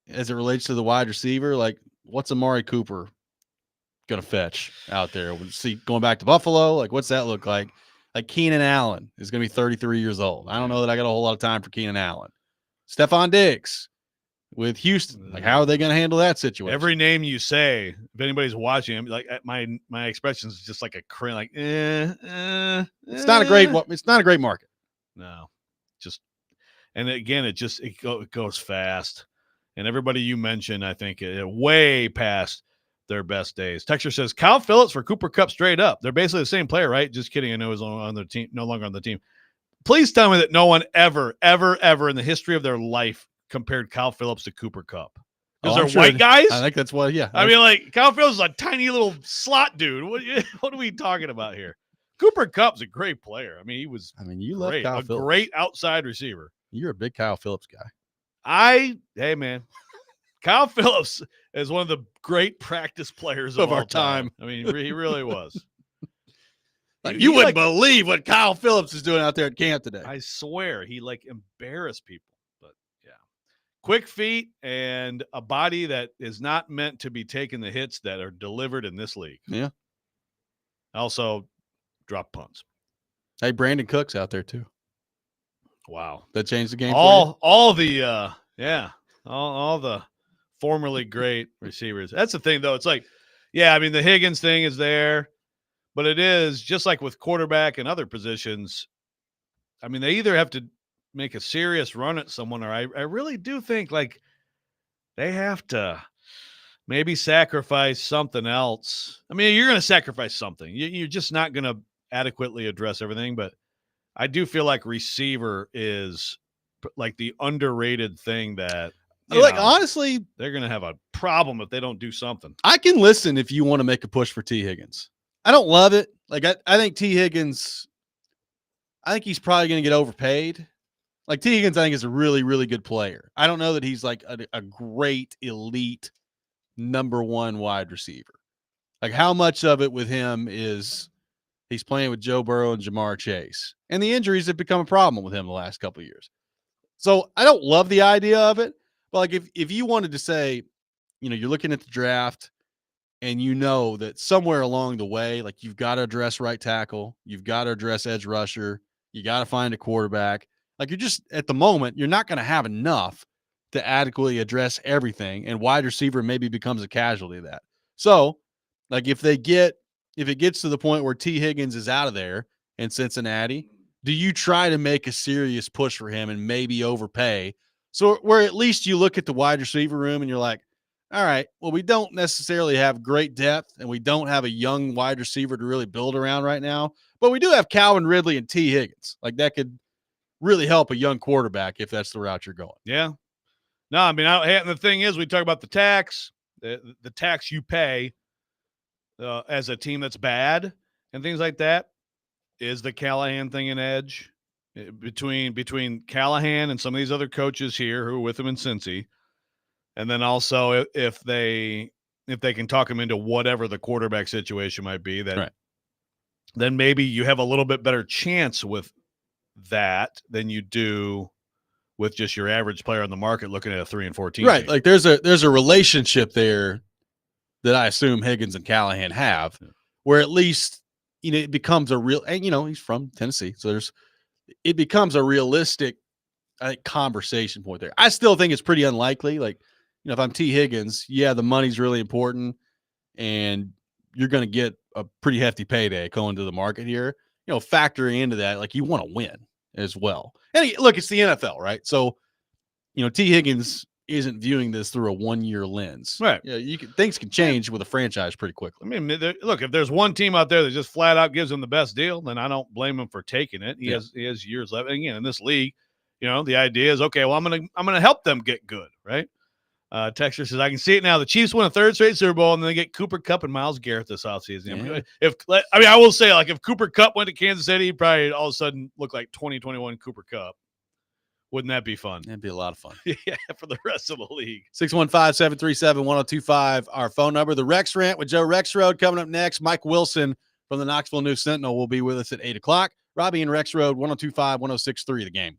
as it relates to the wide receiver. Like, what's Amari Cooper going to fetch out there? We'll see, going back to Buffalo, like, what's that look like? Like, Keenan Allen is going to be 33 years old. I don't know that I got a whole lot of time for Keenan Allen. Stephon Diggs with Houston. Like, how are they going to handle that situation? Every name you say, if anybody's watching, like my expression is just like a crin, like it's not a great market. No, just, and again, it goes fast, and everybody you mentioned, I think, way past their best days. Texture says Kyle Phillips for Cooper Kupp straight up. They're basically the same player, right? Just kidding. I know he's on their team, no longer on the team. Please tell me that no one ever in the history of their life compared Kyle Phillips to Cooper Kupp. Because they're white guys? I think that's what, yeah. I mean, like, Kyle Phillips is a tiny little slot dude. What are we talking about here? Cooper Kupp's a great player. I mean, he was you love Kyle Phillips. Great outside receiver. You're a big Kyle Phillips guy. Hey, man. Kyle Phillips is one of the great practice players of our time. I mean, he really was. Like, you wouldn't believe what Kyle Phillips is doing out there at camp today. I swear, he embarrassed people. But yeah, quick feet and a body that is not meant to be taking the hits that are delivered in this league. Yeah. Also, drop punts. Hey, Brandon Cook's out there too. Wow, that changed the game. All the formerly great receivers. That's the thing, though. It's like, yeah, I mean, the Higgins thing is there. But it is just like with quarterback and other positions. I mean, they either have to make a serious run at someone, or I really do think like they have to maybe sacrifice something else. I mean, you're going to sacrifice something. You're just not going to adequately address everything. But I do feel like receiver is like the underrated thing that, honestly, they're going to have a problem if they don't do something. I can listen if you want to make a push for T. Higgins. I don't love it. Like, I think T. Higgins, I think he's probably going to get overpaid. Like, T. Higgins, I think, is a really, really good player. I don't know that he's like a great elite number one wide receiver. Like, how much of it with him is he's playing with Joe Burrow and Jamar Chase, and the injuries have become a problem with him the last couple of years. So I don't love the idea of it. But like, if you wanted to say, you're looking at the draft, and you know that somewhere along the way, like, you've got to address right tackle, you've got to address edge rusher, you got to find a quarterback. Like, you're just, at the moment, you're not going to have enough to adequately address everything, and wide receiver maybe becomes a casualty of that. So, like, if it gets to the point where T. Higgins is out of there in Cincinnati, do you try to make a serious push for him and maybe overpay? So where at least you look at the wide receiver room and you're like, all right, well, we don't necessarily have great depth, and we don't have a young wide receiver to really build around right now, but we do have Calvin Ridley and T. Higgins. Like, that could really help a young quarterback if that's the route you're going. Yeah. No, I mean, and the thing is, we talk about the tax, the tax you pay as a team that's bad and things like that. Is the Callahan thing an edge between Callahan and some of these other coaches here who are with him in Cincy? And then also if they can talk him into whatever the quarterback situation might be, that then maybe you have a little bit better chance with that than you do with just your average player on the market looking at a 3-4 team. Right. Like, there's a relationship there that I assume Higgins and Callahan have, where at least, it becomes a real, and he's from Tennessee. So it becomes a realistic, I think, conversation point there. I still think it's pretty unlikely. Like, if I'm T. Higgins, yeah, the money's really important, and you're going to get a pretty hefty payday going to the market here. Factoring into that, like, you want to win as well. And look, it's the NFL, right? So, T. Higgins isn't viewing this through a 1-year lens, right? Yeah, things can change with a franchise pretty quickly. I mean, look, if there's one team out there that just flat out gives him the best deal, then I don't blame him for taking it. He has years left. And again, in this league, the idea is, okay, well, I'm gonna help them get good, right? Texture says, I can see it now. The Chiefs win a third straight Super Bowl, and then they get Cooper Kupp and Myles Garrett this offseason. Yeah. I will say, like, if Cooper Kupp went to Kansas City, he'd probably all of a sudden look like 2021 Cooper Kupp. Wouldn't that be fun? That'd be a lot of fun. Yeah, for the rest of the league. 615-737-1025, our phone number. The Rex Rant with Joe Rexrode coming up next. Mike Wilson from the Knoxville News Sentinel will be with us at 8 o'clock. Robby and Rexrode, 1025, 1063, The Game.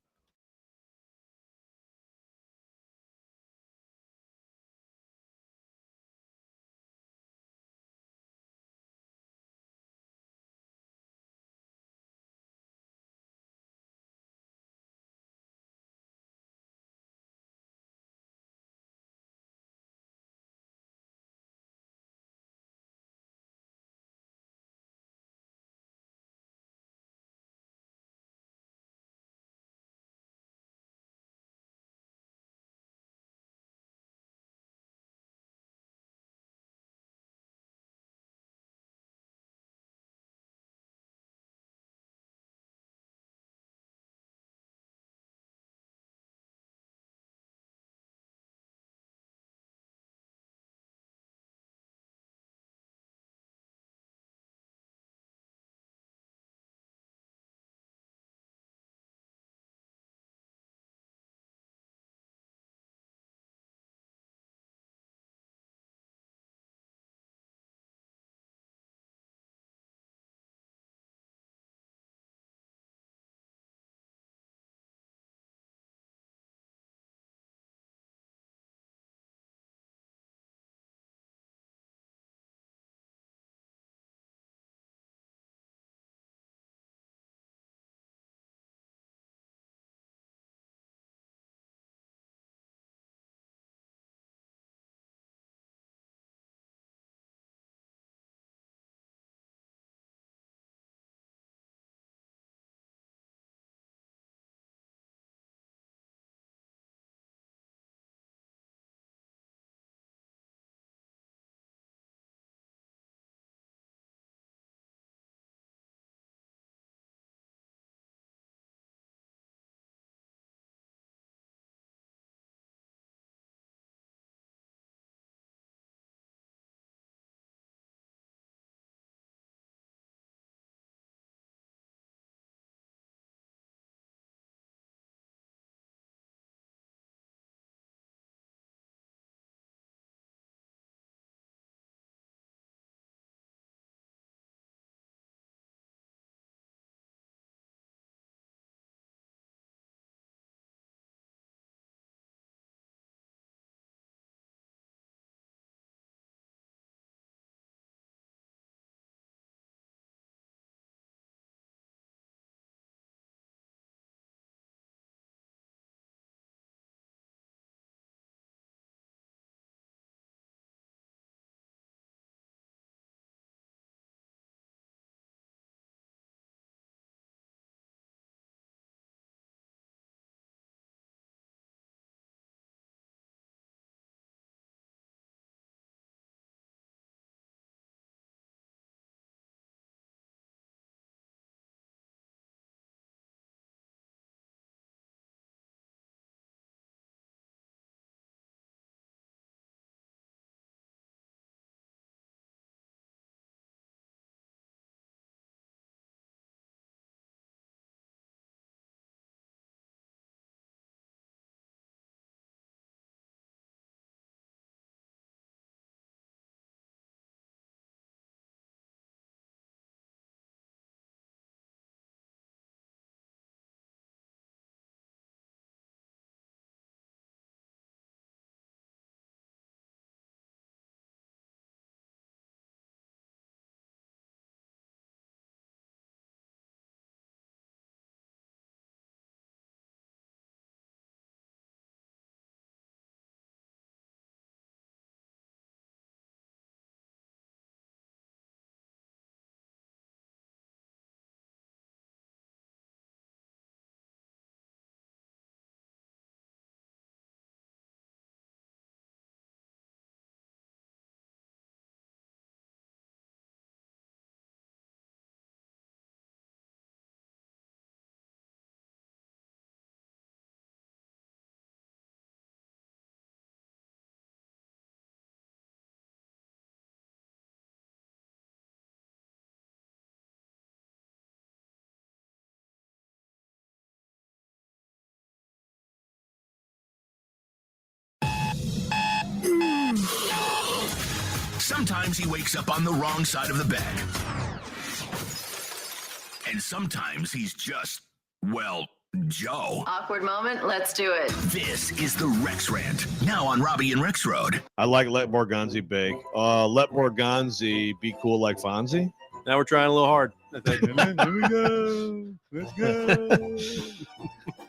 Sometimes he wakes up on the wrong side of the bed. And sometimes he's just, well, Joe. Awkward moment. Let's do it. This is the Rex Rant, now on Robby and Rexrode. I like Let Morganzi bake. Let Morganzi be cool like Fonzie. Now we're trying a little hard. I think. Here we go. Let's go.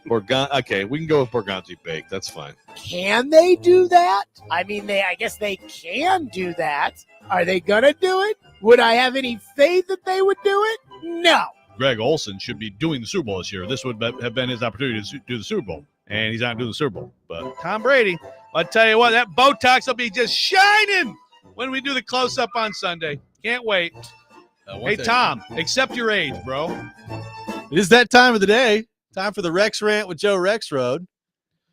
Okay, we can go with Morganzi bake. That's fine. Can they do that? I mean, I guess they can do that. Are they gonna do it? Would I have any faith that they would do it? No. Greg Olson should be doing the Super Bowl this year. This would have been his opportunity to do the Super Bowl, and he's not doing the Super Bowl. But Tom Brady, I'll tell you what, that Botox will be just shining when we do the close-up on Sunday. Can't wait. Hey, Tom, accept your age, bro. It is that time of the day. Time for the Rex Rant with Joe Rexrode,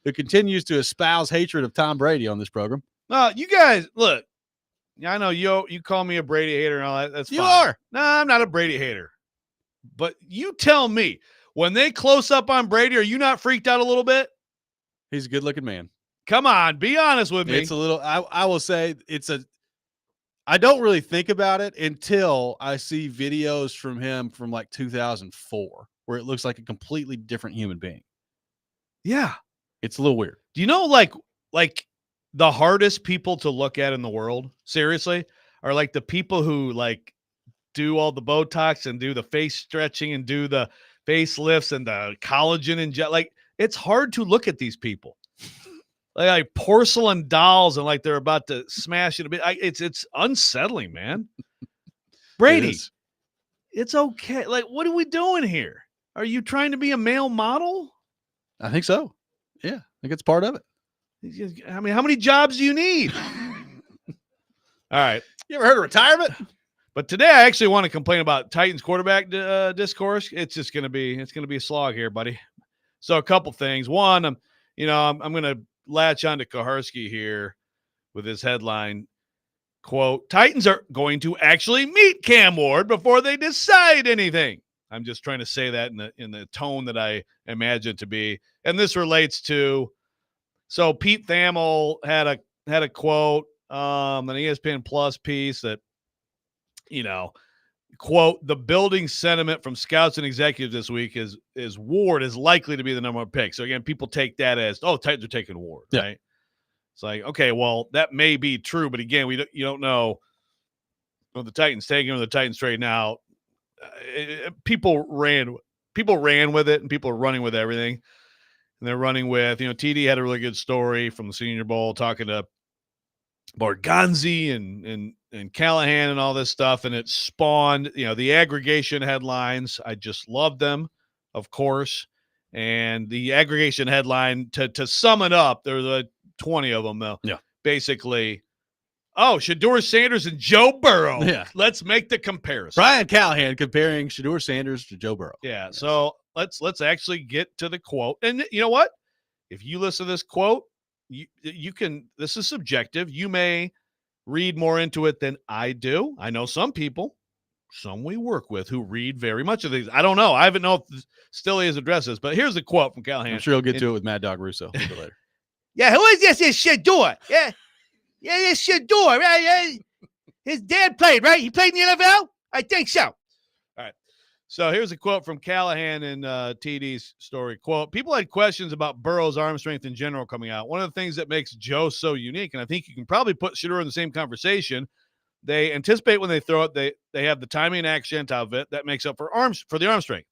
who continues to espouse hatred of Tom Brady on this program. You guys, look, I know you call me a Brady hater and all that. That's fine. You are. No, I'm not a Brady hater. But you tell me, when they close up on Brady, are you not freaked out a little bit? He's a good-looking man. Come on, be honest with me. It's a little. I will say I don't really think about it until I see videos from him from like 2004, where it looks like a completely different human being. Yeah, it's a little weird. Do you know like the hardest people to look at in the world, seriously, are like the people who like do all the Botox and do the face stretching and do the facelifts and the collagen and like it's hard to look at these people like porcelain dolls and like they're about to smash it a bit. It's unsettling, man. Brady, it's okay. Like, what are we doing here? Are you trying to be a male model? I think so. Yeah, I think it's part of it. I mean, how many jobs do you need? All right. You ever heard of retirement? But today I actually want to complain about Titans quarterback discourse. It's just going to be a slog here, buddy. So a couple things. One, I'm going to latch on to Kaharski here with his headline, quote, Titans are going to actually meet Cam Ward before they decide anything. I'm just trying to say that in the tone that I imagine it to be. And this relates to, so Pete Thamel had a quote, an ESPN Plus piece that, quote, the building sentiment from scouts and executives this week is Ward is likely to be the number one pick. So again, people take that as, Titans are taking Ward, right? Yeah. It's like, okay, well, that may be true, but again, you don't know the Titans taking him or the Titans trading out. People ran with it, and people are running with everything. And they're running with, TD had a really good story from the Senior Bowl talking to Borgonzi and Callahan and all this stuff, and it spawned, the aggregation headlines. I just love them, of course. And the aggregation headline, to sum it up, there's 20 of them, though. Yeah. Basically, Shedeur Sanders and Joe Burrow. Yeah. Let's make the comparison. Brian Callahan comparing Shedeur Sanders to Joe Burrow. Yeah. Yes. So let's actually get to the quote. And you know what? If you listen to this quote, you can, this is subjective. You may read more into it than I do. I know some people, some we work with, who read very much of these. I don't know. I haven't know if Stilly has addressed this, but here's a quote from Callahan. I'm sure he'll get to it with Mad Dog Russo a little bit later. Yeah, who is this? It's Shedeur. Yeah, it's Shedeur. Right? His dad played, right? He played in the NFL? I think so. All right. So here's a quote from Callahan in TD's story. Quote, people had questions about Burrow's arm strength in general coming out. One of the things that makes Joe so unique, and I think you can probably put Shedeur in the same conversation, they anticipate when they throw it, they have the timing and accent of it that makes up for the arm strength.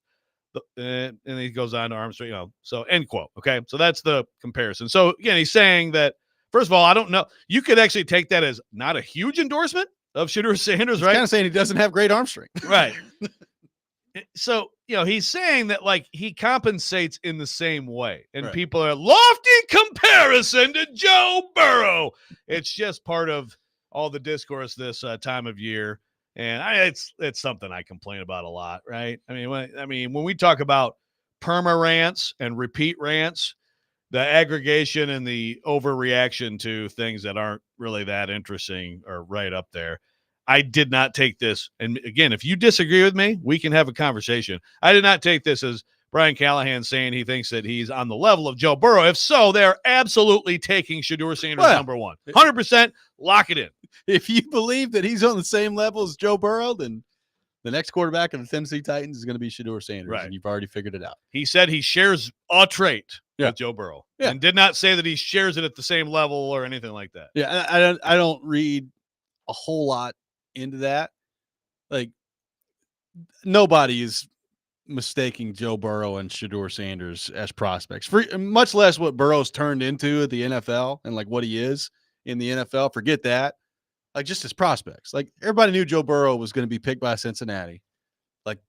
And he goes on to arm strength, so end quote. Okay. So that's the comparison. So again, he's saying that, first of all, I don't know. You could actually take that as not a huge endorsement of Shedeur Sanders, he's right? Kind of saying he doesn't have great arm strength. Right. So, he's saying that like he compensates in the same way, and right. People are lofty comparison to Joe Burrow. It's just part of all the discourse this time of year. And it's something I complain about a lot, right? I mean, when we talk about perma rants and repeat rants, the aggregation and the overreaction to things that aren't really that interesting are right up there. I did not take this. And again, if you disagree with me, we can have a conversation. I did not take this as Brian Callahan saying he thinks that he's on the level of Joe Burrow. If so, they're absolutely taking Shedeur Sanders number one. 100%. Lock it in. if you believe that he's on the same level as Joe Burrow, then the next quarterback of the Tennessee Titans is going to be Shedeur Sanders, Right. and you've already figured it out. He said he shares a trait Yeah. with Joe Burrow, Yeah. and did not say that he shares it at the same level or anything like that. Yeah, I don't read a whole lot into that. Like, nobody is mistaking Joe Burrow and Shedeur Sanders as prospects, much less what Burrow's turned into at the NFL and like what he is in the NFL. Forget that. Like, just as prospects. Like, everybody knew Joe Burrow was going to be picked by Cincinnati, like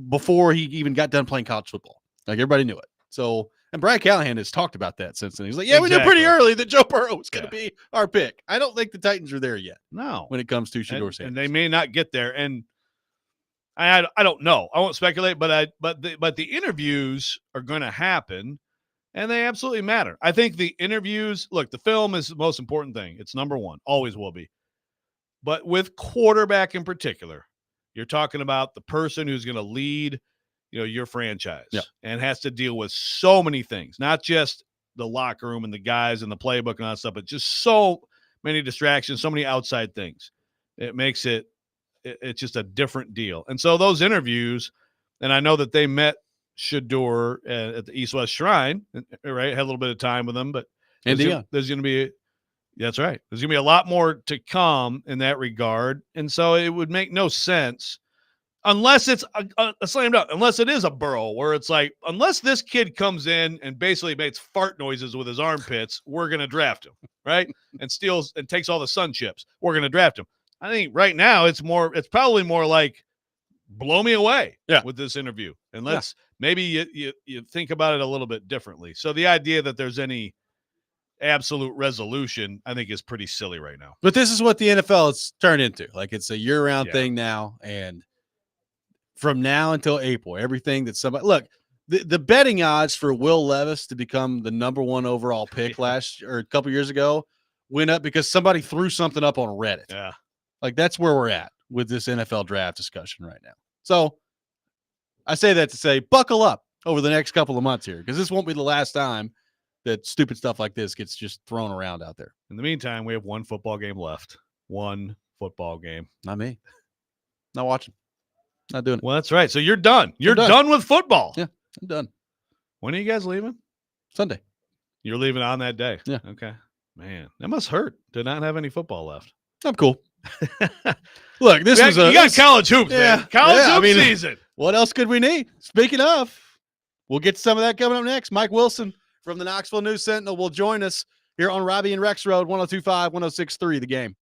before he even got done playing college football. Like, everybody knew it. So, and Brad Callahan has talked about that since then. He's like, yeah, we knew pretty early that Joe Burrow was going to be our pick. I don't think the Titans are there yet. No, when it comes to Shedeur Sanders, and they may not get there. And I don't know. I won't speculate, but the interviews are going to happen, and they absolutely matter. I think the interviews. Look, the film is the most important thing. It's number one, always will be. But with quarterback in particular, you're talking about the person who's going to lead, your franchise, and has to deal with so many things, not just the locker room and the guys and the playbook and all that stuff, but just so many distractions, so many outside things. It makes it's just a different deal. And so those interviews, and I know that they met Shedeur at the East West Shrine, right? Had a little bit of time with them, but there's going to be. That's right. There's going to be a lot more to come in that regard. And so it would make no sense unless it's a slam dunk, unless it is a Burrow where it's like, unless this kid comes in and basically makes fart noises with his armpits, we're going to draft him, right? And steals and takes all the sun chips. We're going to draft him. I think right now it's probably more like blow me away with this interview. And maybe you think about it a little bit differently. So the idea that there's any absolute resolution, I think, is pretty silly right now. But this is what the NFL has turned into. Like, it's a year-round thing now, and from now until April, everything that somebody look, the betting odds for Will Levis to become the number 1 overall pick last or a couple years ago went up because somebody threw something up on Reddit. Yeah, like that's where we're at with this NFL draft discussion right now. So I say that to say, buckle up over the next couple of months here, because this won't be the last time that stupid stuff like this gets just thrown around out there. In the meantime, we have one football game left. One football game. Not me. Not watching. Not doing it. Well, that's right. So you're done. You're done with football. Yeah, I'm done. When are you guys leaving? Sunday. You're leaving on that day? Yeah. Okay. Man, that must hurt to not have any football left. I'm cool. Look, you got college hoops, man. College hoops season. What else could we need? Speaking of, we'll get to some of that coming up next. Mike Wilson from the Knoxville News Sentinel will join us here on Robby and Rexrode, 102.5, 106.3 The Game.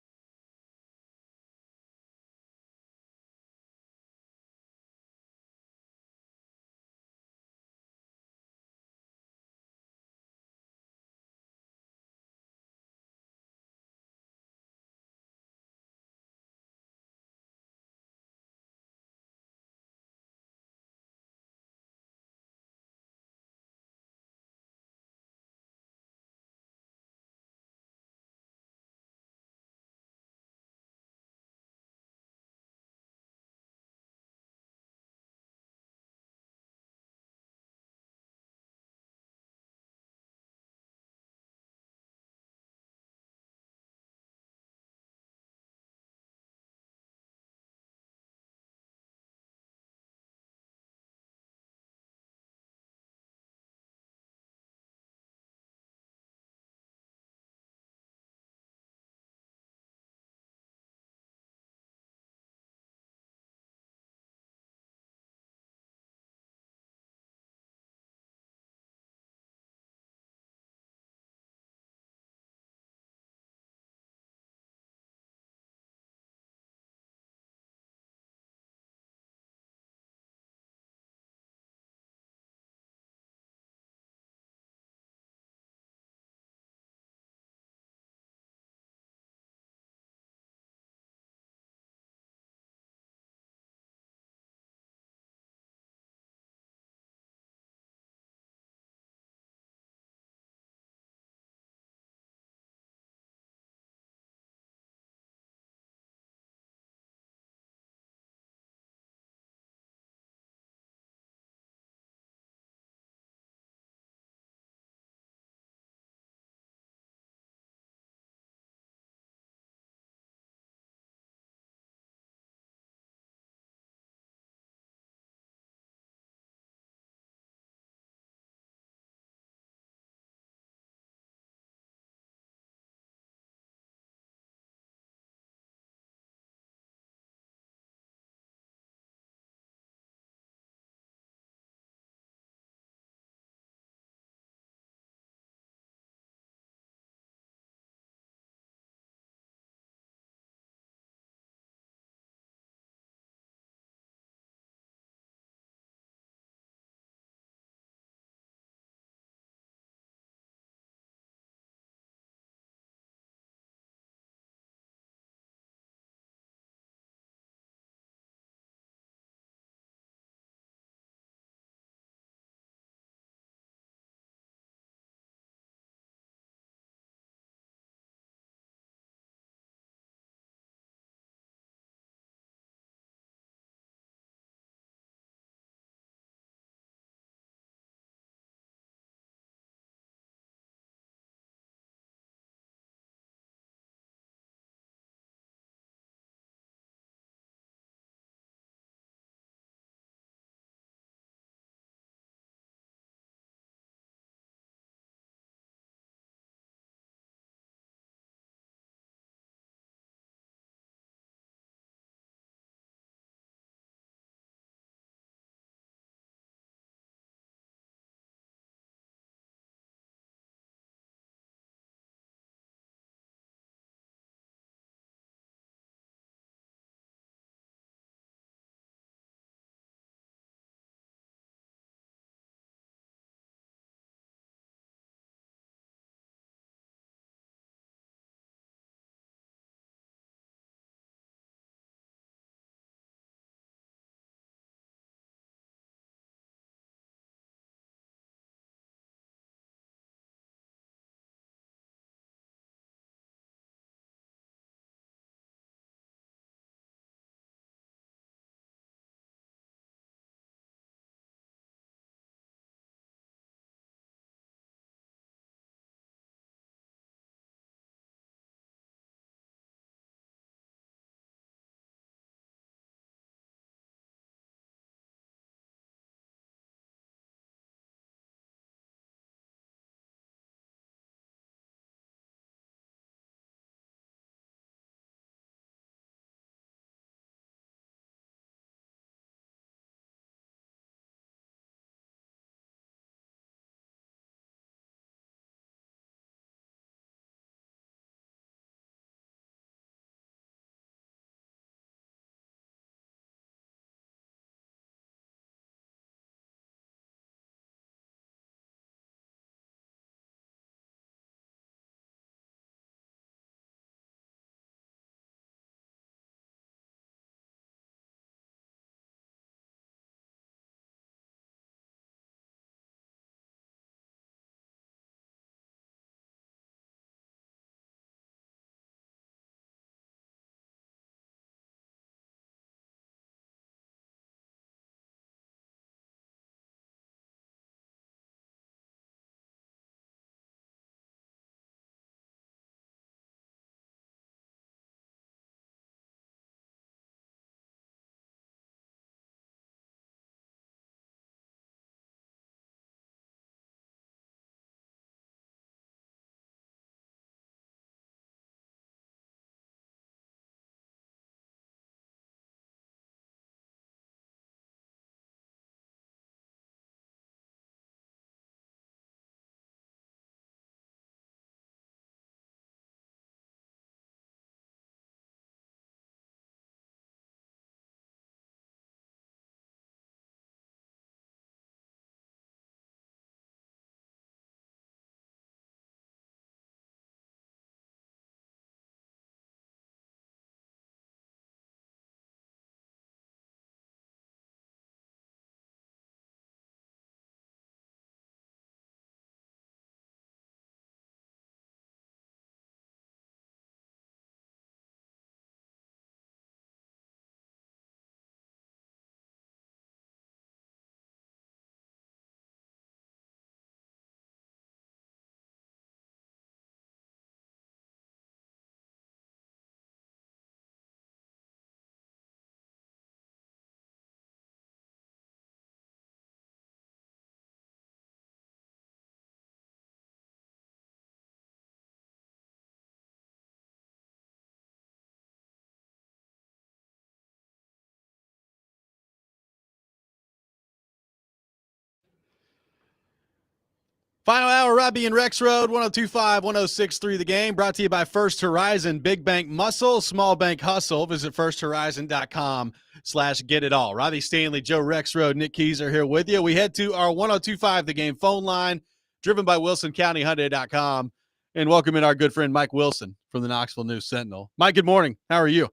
Final hour, Robby and Rexrode, 102.5, 106.3 The Game, brought to you by First Horizon, Big Bank Muscle, Small Bank Hustle. Visit firsthorizon.com/get-it-all. Robby Stanley, Joe Rexrode, Nick Keys are here with you. We head to our 102.5 The Game phone line, driven by WilsonCountyHyundai.com, and welcome in our good friend Mike Wilson from the Knoxville News Sentinel. Mike, good morning. How are you?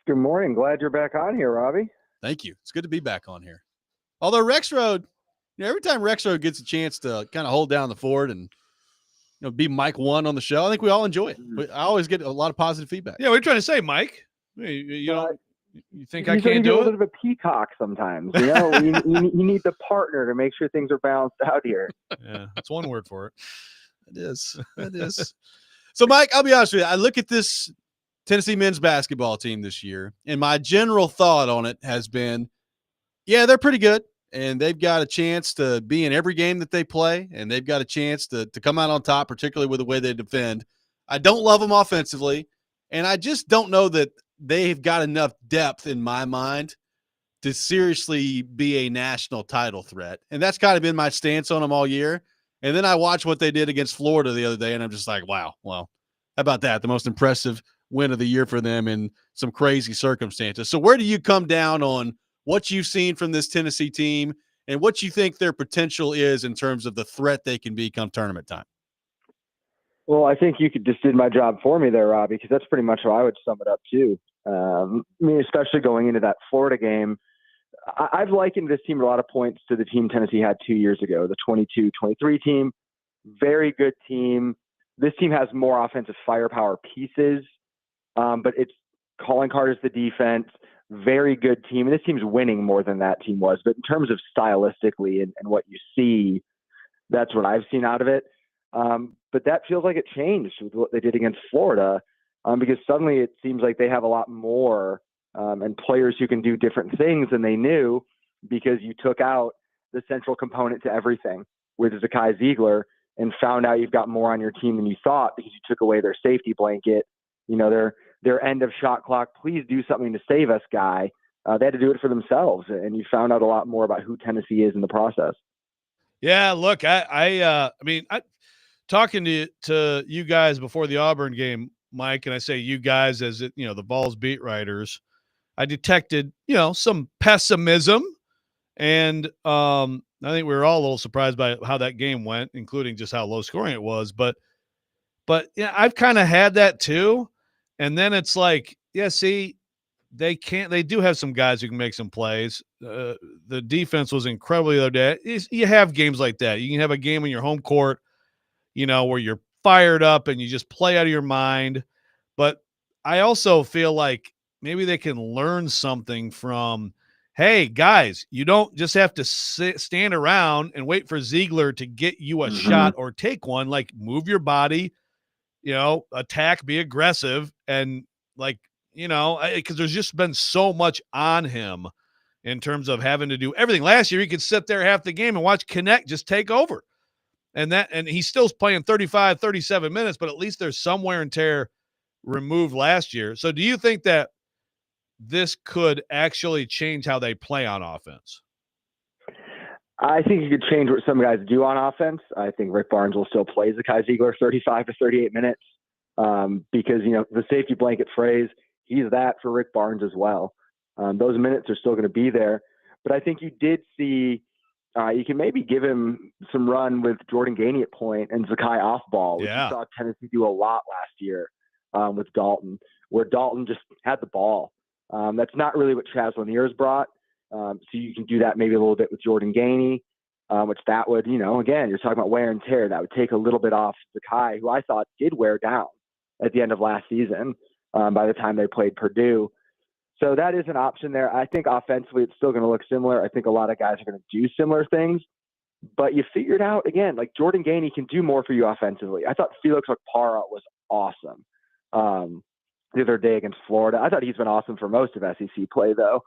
Good morning. Glad you're back on here, Robby. Thank you. It's good to be back on here. Although Rexrode, every time Rexrode gets a chance to kind of hold down the fort and be Mike 1 on the show, I think we all enjoy it. I always get a lot of positive feedback. Yeah, what are you trying to say, Mike? You think I can't do it? A little bit of a peacock sometimes. You need the partner to make sure things are balanced out here. Yeah, that's one word for it. It is. It is. So, Mike, I'll be honest with you. I look at this Tennessee men's basketball team this year, and my general thought on it has been, yeah, they're pretty good. And they've got a chance to be in every game that they play, and they've got a chance to come out on top, particularly with the way they defend. I don't love them offensively, and I just don't know that they've got enough depth in my mind to seriously be a national title threat. And that's kind of been my stance on them all year. And then I watched what they did against Florida the other day, and I'm just like, wow, well, how about that? The most impressive win of the year for them in some crazy circumstances. So where do you come down on what you've seen from this Tennessee team and what you think their potential is in terms of the threat they can be come tournament time? Well, I think you just did my job for me there, Robby, because that's pretty much how I would sum it up too. Especially going into that Florida game, I've likened this team a lot of points to the team Tennessee had 2 years ago, the 22-23 team. Very good team. This team has more offensive firepower pieces, but its calling card is the defense. Very good team. And this team's winning more than that team was. But in terms of stylistically and what you see, that's what I've seen out of it. But that feels like it changed with what they did against Florida, because suddenly it seems like they have a lot more and players who can do different things than they knew, because you took out the central component to everything with Zakai Ziegler and found out you've got more on your team than you thought because you took away their safety blanket. Their end of shot clock, please do something to save us guy. They had to do it for themselves, and you found out a lot more about who Tennessee is in the process. Yeah, look, I mean, talking to you guys before the Auburn game, Mike, and I say you guys as the Vols beat writers, I detected, some pessimism, and I think we were all a little surprised by how that game went, including just how low scoring it was. But yeah, I've kind of had that too. And then it's like, yeah, see, they do have some guys who can make some plays. The defense was incredibly the other day. You have games like that. You can have a game in your home court, where you're fired up and you just play out of your mind. But I also feel like maybe they can learn something from, hey, guys, you don't just have to stand around and wait for Ziegler to get you a shot or take one. Like, move your body, attack, be aggressive, and because there's just been so much on him in terms of having to do everything. Last year, he could sit there half the game and watch Connect just take over. And he's still playing 35, 37 minutes, but at least there's some wear and tear removed last year. So do you think that this could actually change how they play on offense? I think you could change what some guys do on offense. I think Rick Barnes will still play Zakai Ziegler 35 to 38 minutes because, the safety blanket phrase, he's that for Rick Barnes as well. Those minutes are still going to be there. But I think you did see you can maybe give him some run with Jordan Gainey at point and Zakai off ball, which you saw Tennessee do a lot last year with Dalton, where Dalton just had the ball. That's not really what Chaz Lanier's brought. So you can do that maybe a little bit with Jordan Gainey, which that would, again, you're talking about wear and tear. That would take a little bit off Zakai, who I thought did wear down at the end of last season by the time they played Purdue. So that is an option there. I think offensively it's still going to look similar. I think a lot of guys are going to do similar things. But you figured out, again, like Jordan Gainey can do more for you offensively. I thought Felix Okpara was awesome the other day against Florida. I thought he's been awesome for most of SEC play, though.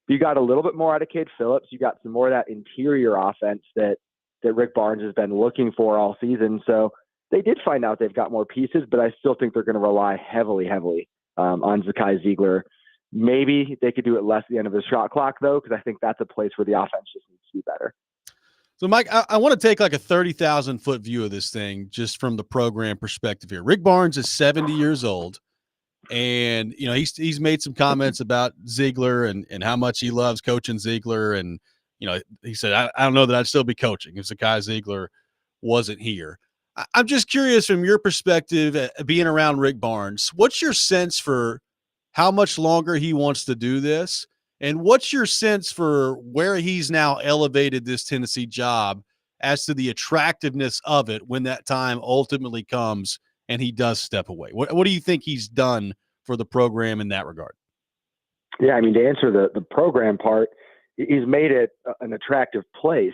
You got a little bit more out of Cade Phillips. You got some more of that interior offense that Rick Barnes has been looking for all season. So they did find out they've got more pieces, but I still think they're going to rely heavily on Zakai Ziegler. Maybe they could do it less at the end of the shot clock, though, because I think that's a place where the offense just needs to be better. So, Mike, I want to take like a 30,000 foot view of this thing just from the program perspective here. Rick Barnes is 70 years old, and he's made some comments about Ziegler and how much he loves coaching Ziegler, and he said I don't know that I'd still be coaching if Zakai Ziegler wasn't here. I'm just curious from your perspective, being around Rick Barnes, what's your sense for how much longer he wants to do this? And what's your sense for where he's now elevated this Tennessee job as to the attractiveness of it when that time ultimately comes and he does step away? What do you think he's done for the program in that regard? Yeah, I mean, to answer the program part, he's made it an attractive place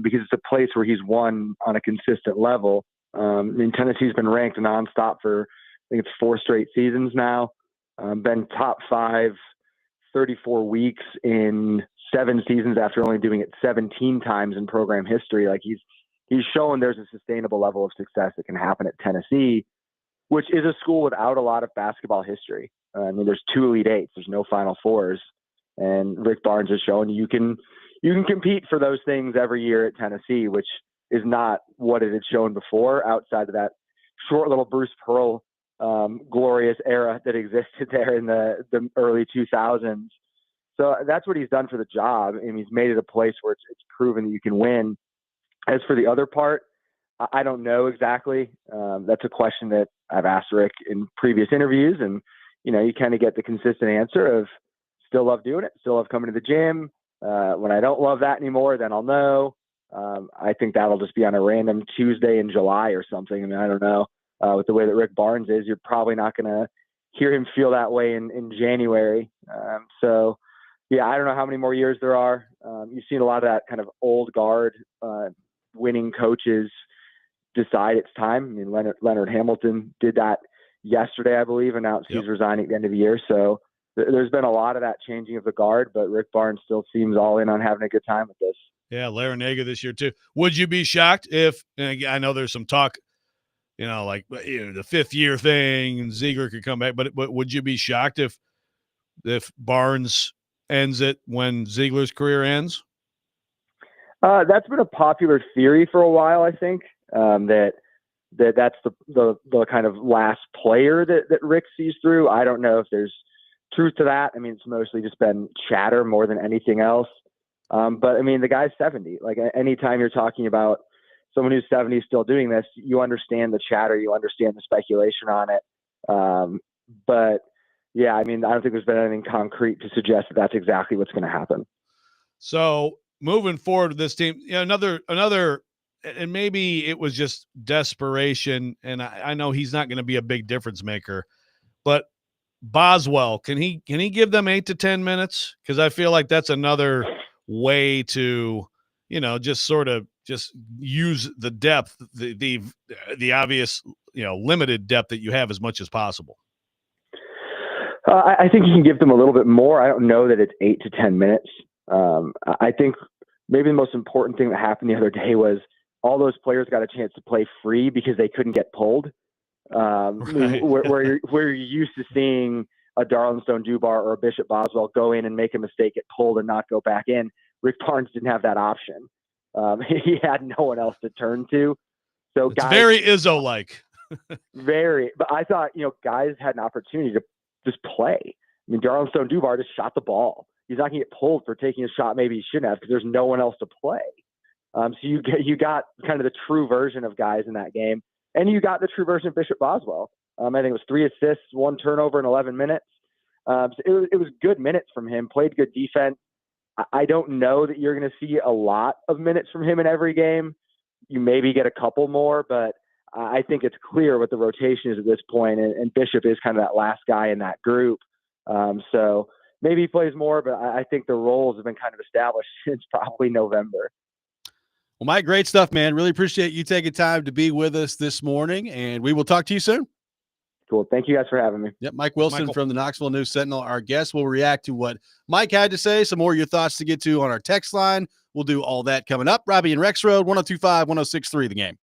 because it's a place where he's won on a consistent level. I mean, Tennessee's been ranked nonstop for, I think it's 4 straight seasons now, been top 5 34 weeks in 7 seasons after only doing it 17 times in program history. Like he's shown there's a sustainable level of success that can happen at Tennessee, which is a school without a lot of basketball history. I mean, there's 2 Elite Eights, there's no Final Fours, and Rick Barnes has shown you can compete for those things every year at Tennessee, which is not what it had shown before outside of that short little Bruce Pearl glorious era that existed there in the early 2000s. So that's what he's done for the job, and he's made it a place where it's proven that you can win. As for the other part, I don't know exactly. That's a question that I've asked Rick in previous interviews, and you kind of get the consistent answer of still love doing it, still love coming to the gym. When I don't love that anymore, then I'll know. I think that'll just be on a random Tuesday in July or something. I mean, I don't know. With the way that Rick Barnes is, you're probably not going to hear him feel that way in January. So, yeah, I don't know how many more years there are. You've seen a lot of that kind of old guard winning coaches decide it's time. I mean, Leonard Hamilton did that yesterday, I believe, announced he's resigning at the end of the year. So there's been a lot of that changing of the guard, but Rick Barnes still seems all in on having a good time with this. Yeah, Larinaga this year too. Would you be shocked if, and I know there's some talk, like the 5th year thing and Ziegler could come back, but would you be shocked if Barnes ends it when Ziegler's career ends? That's been a popular theory for a while, I think, that's the kind of last player that Rick sees through. I don't know if there's truth to that. I mean, it's mostly just been chatter more than anything else. But I mean, the guy's 70. Like anytime you're talking about someone who's 70 still doing this, you understand the chatter, you understand the speculation on it. But yeah, I mean, I don't think there's been anything concrete to suggest that that's exactly what's going to happen. So moving forward with this team, another, and maybe it was just desperation. And I know he's not going to be a big difference maker, but Boswell, can he give them 8 to 10 minutes? Because I feel like that's another way to, just sort of just use the depth, the obvious, limited depth that you have as much as possible. I think you can give them a little bit more. I don't know that it's 8 to 10 minutes. I think maybe the most important thing that happened the other day was all those players got a chance to play free because they couldn't get pulled. Right. where you're used to seeing a Darlin Stone-Dubar or a Bishop Boswell go in and make a mistake, get pulled, and not go back in. Rick Barnes didn't have that option. He had no one else to turn to. So it's very Izzo-like. Very. But I thought, guys had an opportunity to just play. I mean, Darlin Stone-Dubar just shot the ball. He's not going to get pulled for taking a shot maybe he shouldn't have because there's no one else to play. So you got kind of the true version of guys in that game. And you got the true version of Bishop Boswell. I think it was 3 assists, 1 turnover in 11 minutes. So it was good minutes from him, played good defense. I don't know that you're going to see a lot of minutes from him in every game. You maybe get a couple more, but I think it's clear what the rotation is at this point, and Bishop is kind of that last guy in that group. So maybe he plays more, but I think the roles have been kind of established since probably November. Well, Mike, great stuff, man. Really appreciate you taking time to be with us this morning, and we will talk to you soon. Cool. Thank you guys for having me. Yep, Mike Wilson from the Knoxville News Sentinel. Our guest will react to what Mike had to say. Some more of your thoughts to get to on our text line. We'll do all that coming up. Robby and Rexrode, 102.5, 106.3 The Game.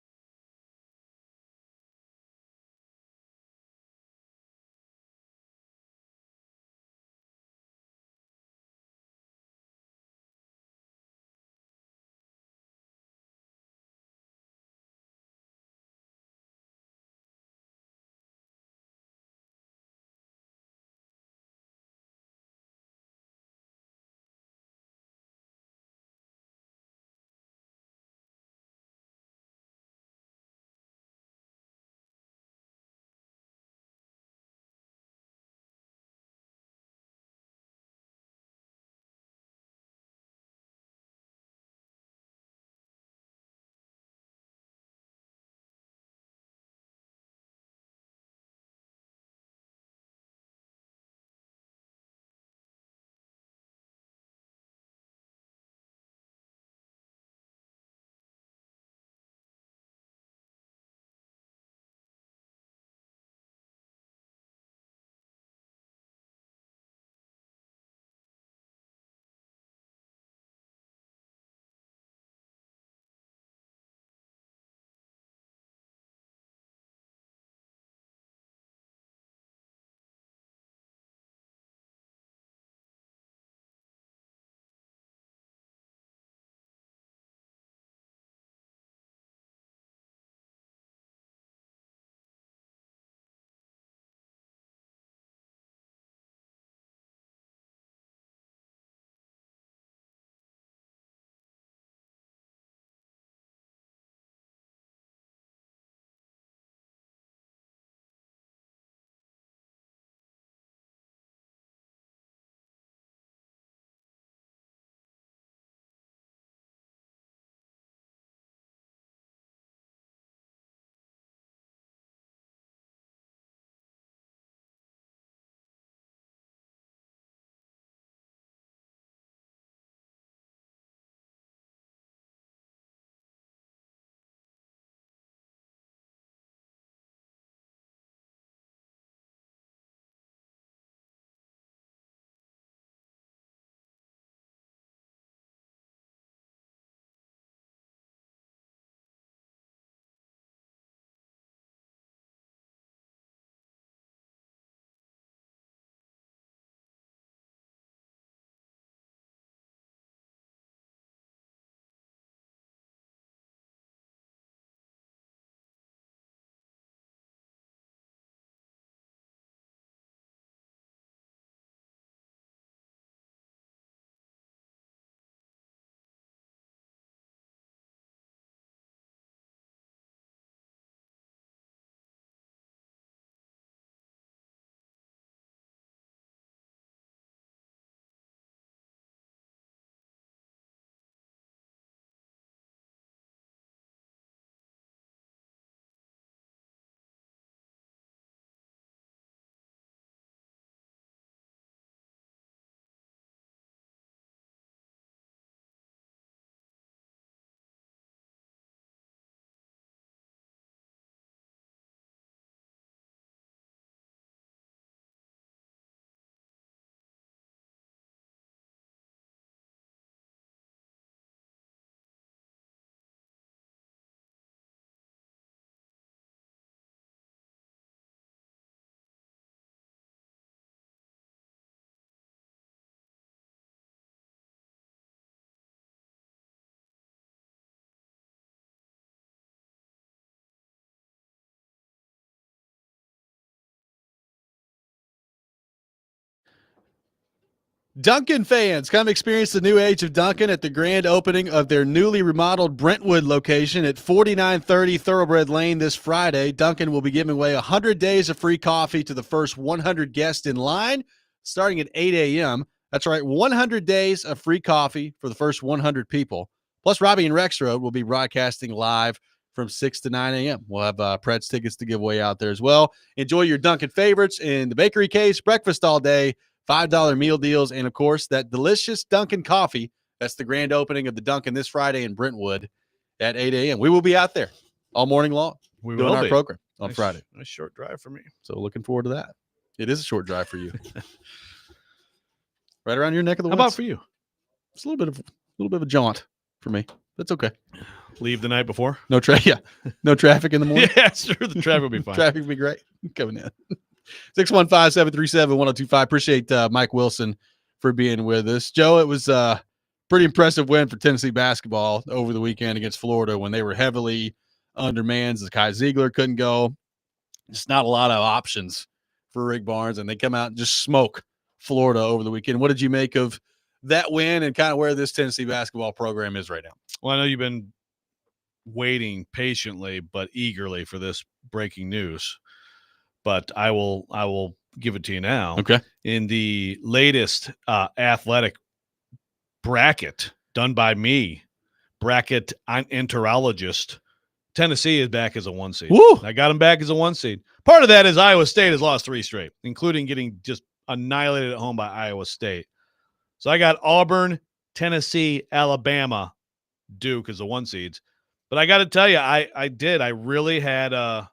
Duncan fans, come experience the new age of Duncan at the grand opening of their newly remodeled Brentwood location at 4930 Thoroughbred Lane this Friday. Duncan will be giving away 100 days of free coffee to the first 100 guests in line starting at 8 a.m. That's right, 100 days of free coffee for the first 100 people. Plus, Robby and Rexrode will be broadcasting live from 6 to 9 a.m. We'll have Preds tickets to give away out there as well. Enjoy your Duncan favorites in the bakery case, breakfast all day, $5 meal deals, and, of course, that delicious Dunkin' coffee. That's the grand opening of the Dunkin' this Friday in Brentwood at 8 a.m. We will be out there all morning long doing our program on Friday. Nice short drive for me. So looking forward to that. It is a short drive for you. Right around your neck of the woods. How about for you? It's a little bit of a jaunt for me. That's okay. Leave the night before? No traffic in the morning. Yeah, sure. The traffic will be fine. Traffic will be great. Coming in. 615-737-1025. Appreciate Mike Wilson for being with us. Joe, it was a pretty impressive win for Tennessee basketball over the weekend against Florida when they were heavily undermanned. Kai Ziegler couldn't go. Just not a lot of options for Rick Barnes, and they come out and just smoke Florida over the weekend. What did you make of that win and kind of where this Tennessee basketball program is right now? Well, I know you've been waiting patiently but eagerly for this breaking news, but I will give it to you now. Okay. In the latest athletic bracket done by me, bracket enterologist, Tennessee is back as a 1 seed. Woo! I got them back as a 1 seed. Part of that is Iowa State has lost 3 straight, including getting just annihilated at home by Iowa State. So I got Auburn, Tennessee, Alabama, Duke as the 1 seeds. But I got to tell you, I really had a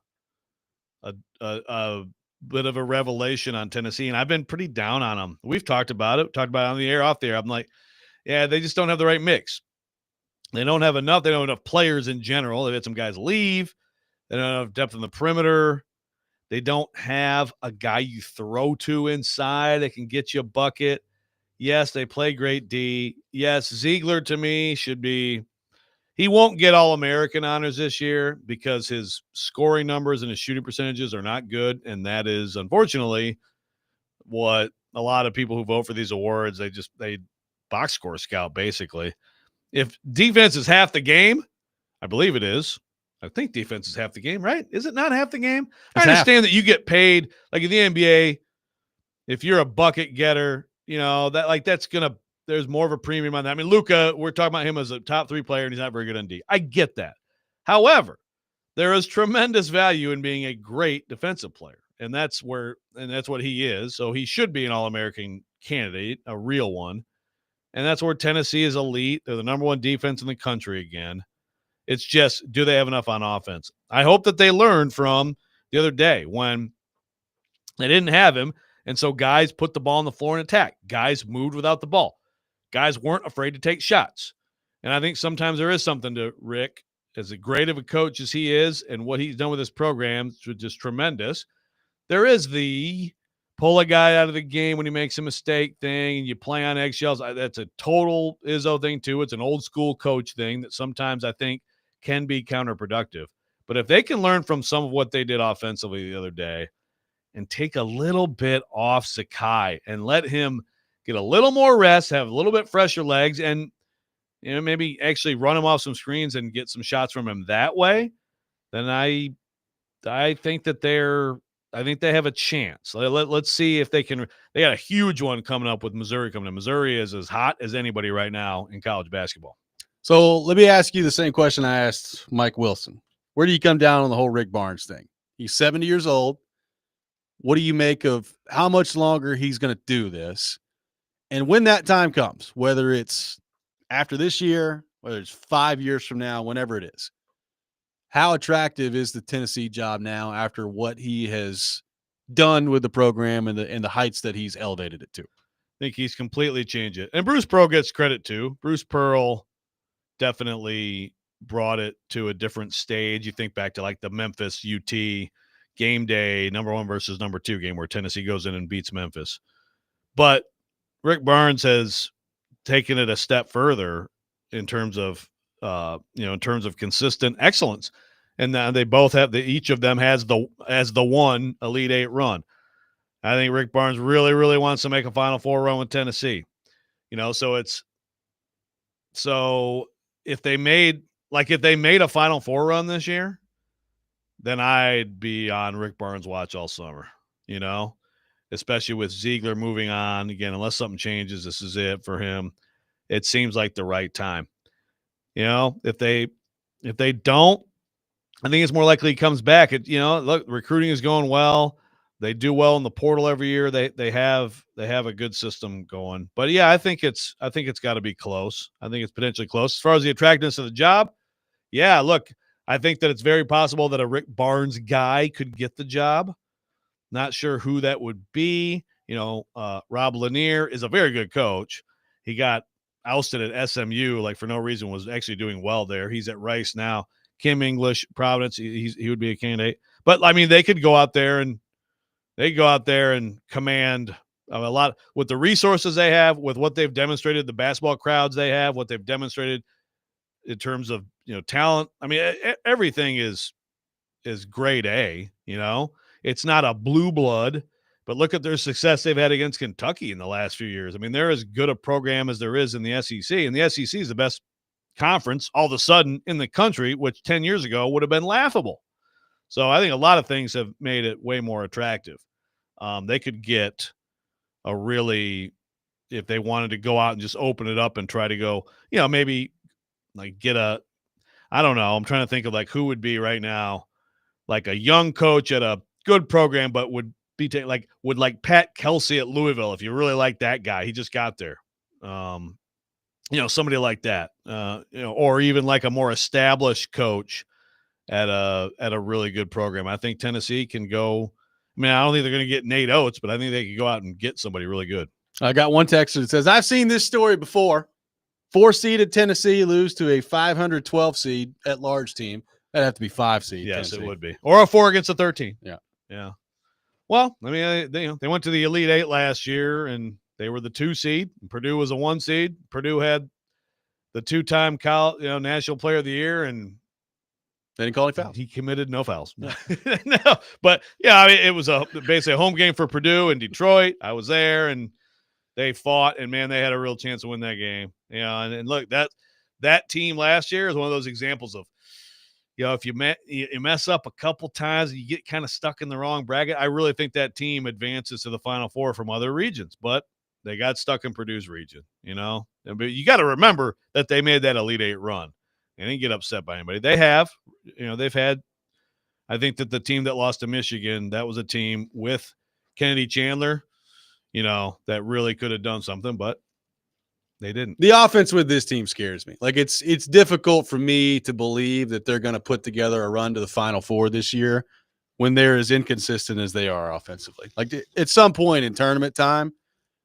bit of a revelation on Tennessee, and I've been pretty down on them. We've talked about it on the air, off the air. I'm like, yeah, they just don't have the right mix. They don't have enough. They don't have enough players in general. They've had some guys leave. They don't have depth in the perimeter. They don't have a guy you throw to inside that can get you a bucket. Yes, they play great D. Yes, Ziegler to me should be – he won't get All-American honors this year because his scoring numbers and his shooting percentages are not good, and that is, unfortunately, what a lot of people who vote for these awards, they box score scout, basically. If defense is half the game, I believe it is. I think defense is half the game, right? Is it not half the game? I understand that you get paid, like in the NBA, if you're a bucket getter, that's going to – there's more of a premium on that. I mean, Luka, we're talking about him as a top 3 player, and he's not very good on D. I get that. However, there is tremendous value in being a great defensive player, and that's what he is. So he should be an All-American candidate, a real one. And that's where Tennessee is elite. They're the number 1 defense in the country again. It's just, do they have enough on offense? I hope that they learned from the other day when they didn't have him, and so guys put the ball on the floor and attack. Guys moved without the ball. Guys weren't afraid to take shots. And I think sometimes there is something to Rick, as great of a coach as he is, and what he's done with his program is just tremendous. There is the pull a guy out of the game when he makes a mistake thing, and you play on eggshells. That's a total Izzo thing, too. It's an old school coach thing that sometimes I think can be counterproductive. But if they can learn from some of what they did offensively the other day and take a little bit off Sakai and let him get a little more rest, have a little bit fresher legs, and maybe actually run him off some screens and get some shots from him that way, then I think that they have a chance. Let's see if they can. They got a huge one coming up with Missouri coming in. Missouri is as hot as anybody right now in college basketball. So let me ask you the same question I asked Mike Wilson. Where do you come down on the whole Rick Barnes thing? He's 70 years old. What do you make of how much longer he's going to do this? And when that time comes, whether it's after this year, whether it's 5 years from now, whenever it is, how attractive is the Tennessee job now after what he has done with the program and the heights that he's elevated it to? I think he's completely changed it. And Bruce Pearl gets credit too. Bruce Pearl definitely brought it to a different stage. You think back to like the Memphis UT game day, number 1 versus number 2 game where Tennessee goes in and beats Memphis. But Rick Barnes has taken it a step further in terms of consistent excellence. And now they both have each of them has the one Elite 8 run. I think Rick Barnes really, really wants to make a Final Four run with Tennessee. So if they made a Final Four run this year, then I'd be on Rick Barnes' watch all summer, especially with Ziegler moving on. Again, unless something changes, this is it for him. It seems like the right time. If they don't, I think it's more likely he comes back. Look, recruiting is going well. They do well in the portal every year. They have a good system going. But yeah, I think it's got to be close. I think it's potentially close. As far as the attractiveness of the job, yeah, look, I think that it's very possible that a Rick Barnes guy could get the job. Not sure who that would be. Rob Lanier is a very good coach. He got ousted at SMU for no reason, was actually doing well there. He's at Rice now. Kim English, Providence, he would be a candidate. But I mean, they could go out there and command a lot with the resources they have, with what they've demonstrated, the basketball crowds they have, what they've demonstrated in terms of talent. I mean, everything is grade A. It's not a blue blood, but look at their success they've had against Kentucky in the last few years. I mean, they're as good a program as there is in the SEC, and the SEC is the best conference all of a sudden in the country, which 10 years ago would have been laughable. So I think a lot of things have made it way more attractive. They could get if they wanted to go out and just open it up and try to go, maybe get I don't know. I'm trying to think of who would be right now, a young coach at a good program, but would be would Pat Kelsey at Louisville. If you really like that guy, he just got there. Somebody like that, or even a more established coach at a really good program. I think Tennessee can go. I mean, I don't think they're going to get Nate Oates, but I think they could go out and get somebody really good. I got one texter that says, I've seen this story before. 4-seeded Tennessee lose to a 512 seed at large team. That'd have to be 5 seed. Yes, Tennessee. It would be. Or a 4 against a 13. Yeah. Yeah. Well, I mean, they went to the Elite Eight last year, and they were the 2 seed. Purdue was a 1 seed. Purdue had the 2-time National Player of the Year, and they didn't call any fouls. He committed no fouls. Yeah. No, but yeah, I mean, it was basically a home game for Purdue in Detroit. I was there, and they fought, and man, they had a real chance to win that game. And look, that team last year is one of those examples of, if you mess up a couple times and you get kind of stuck in the wrong bracket, I really think that team advances to the Final Four from other regions, but they got stuck in Purdue's region, But you got to remember that they made that Elite Eight run. They didn't get upset by anybody. They have, they've had, I think that the team that lost to Michigan, that was a team with Kennedy Chandler, that really could have done something, but they didn't. The offense with this team scares me. It's difficult for me to believe that they're going to put together a run to the Final Four this year when they're as inconsistent as they are offensively. At some point in tournament time,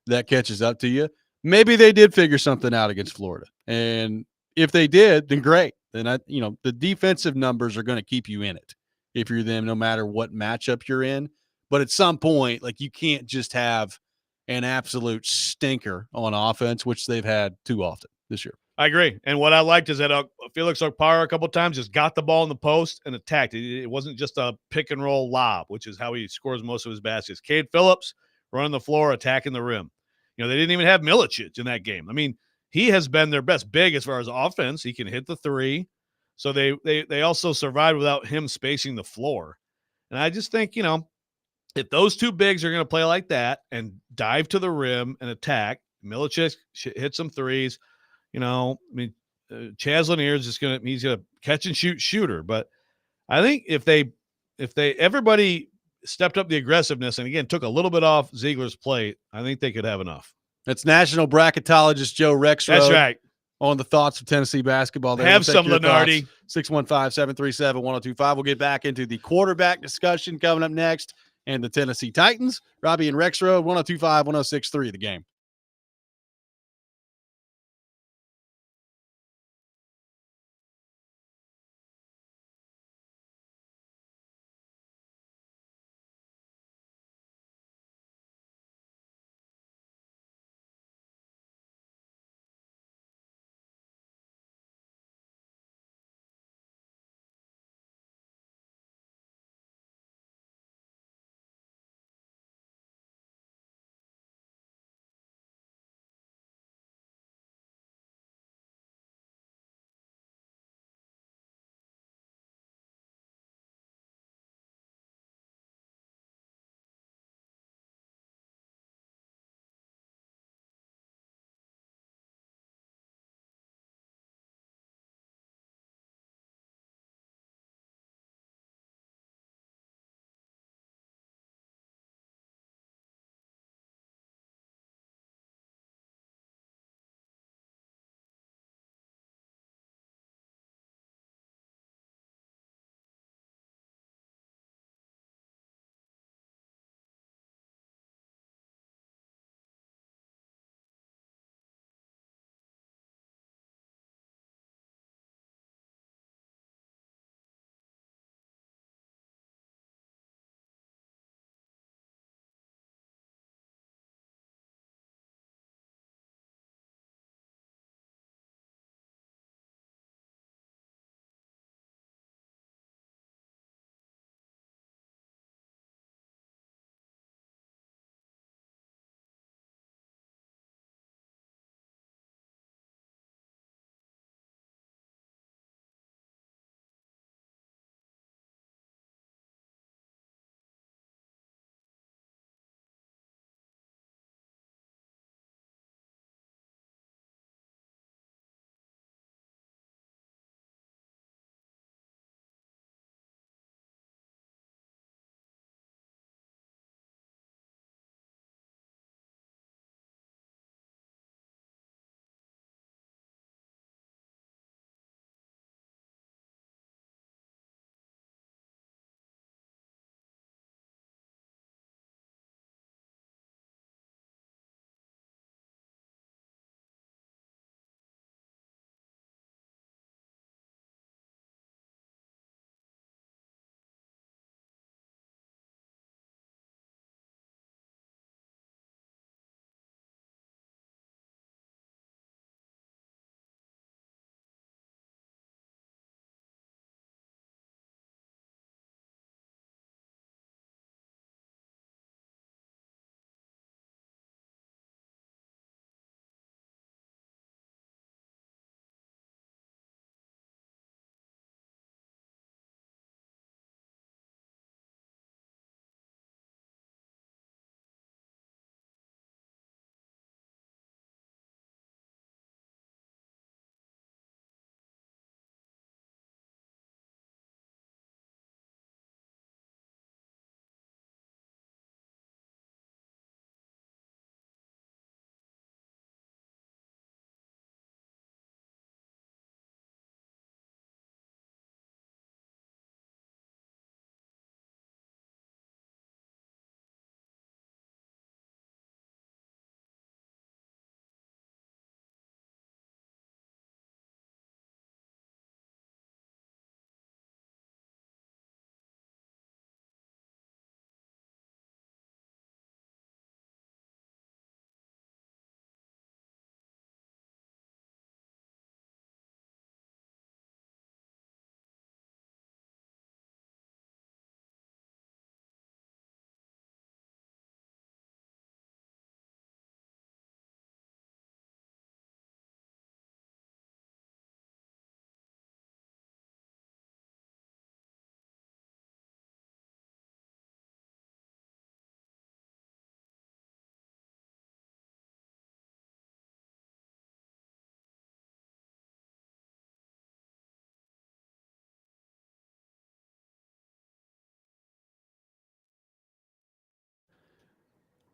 that catches up to you. Maybe they did figure something out against Florida. And if they did, then great. Then the defensive numbers are going to keep you in it if you're them, no matter what matchup you're in. But at some point, you can't just have an absolute stinker on offense, which they've had too often this year. I agree. And what I liked is that Felix Okpara a couple of times just got the ball in the post and attacked. It wasn't just a pick and roll lob, which is how he scores most of his baskets. Cade Phillips running the floor, attacking the rim. They didn't even have Milicic in that game. I mean, he has been their best big as far as offense. He can hit the 3. So they also survived without him spacing the floor. And I just think, if those 2 bigs are going to play like that and dive to the rim and attack, Milicic hit some 3s. Chaz Lanier is he's going to catch and shoot shooter. But I think if everybody stepped up the aggressiveness and again took a little bit off Ziegler's plate, I think they could have enough. That's national bracketologist Joe Rexrode. That's right. On the thoughts of Tennessee basketball. Have some, Lenardi. 615-737-1025. We'll get back into the quarterback discussion coming up next. And the Tennessee Titans, Robby and Rexrode, 102.5, 106.3, The Game.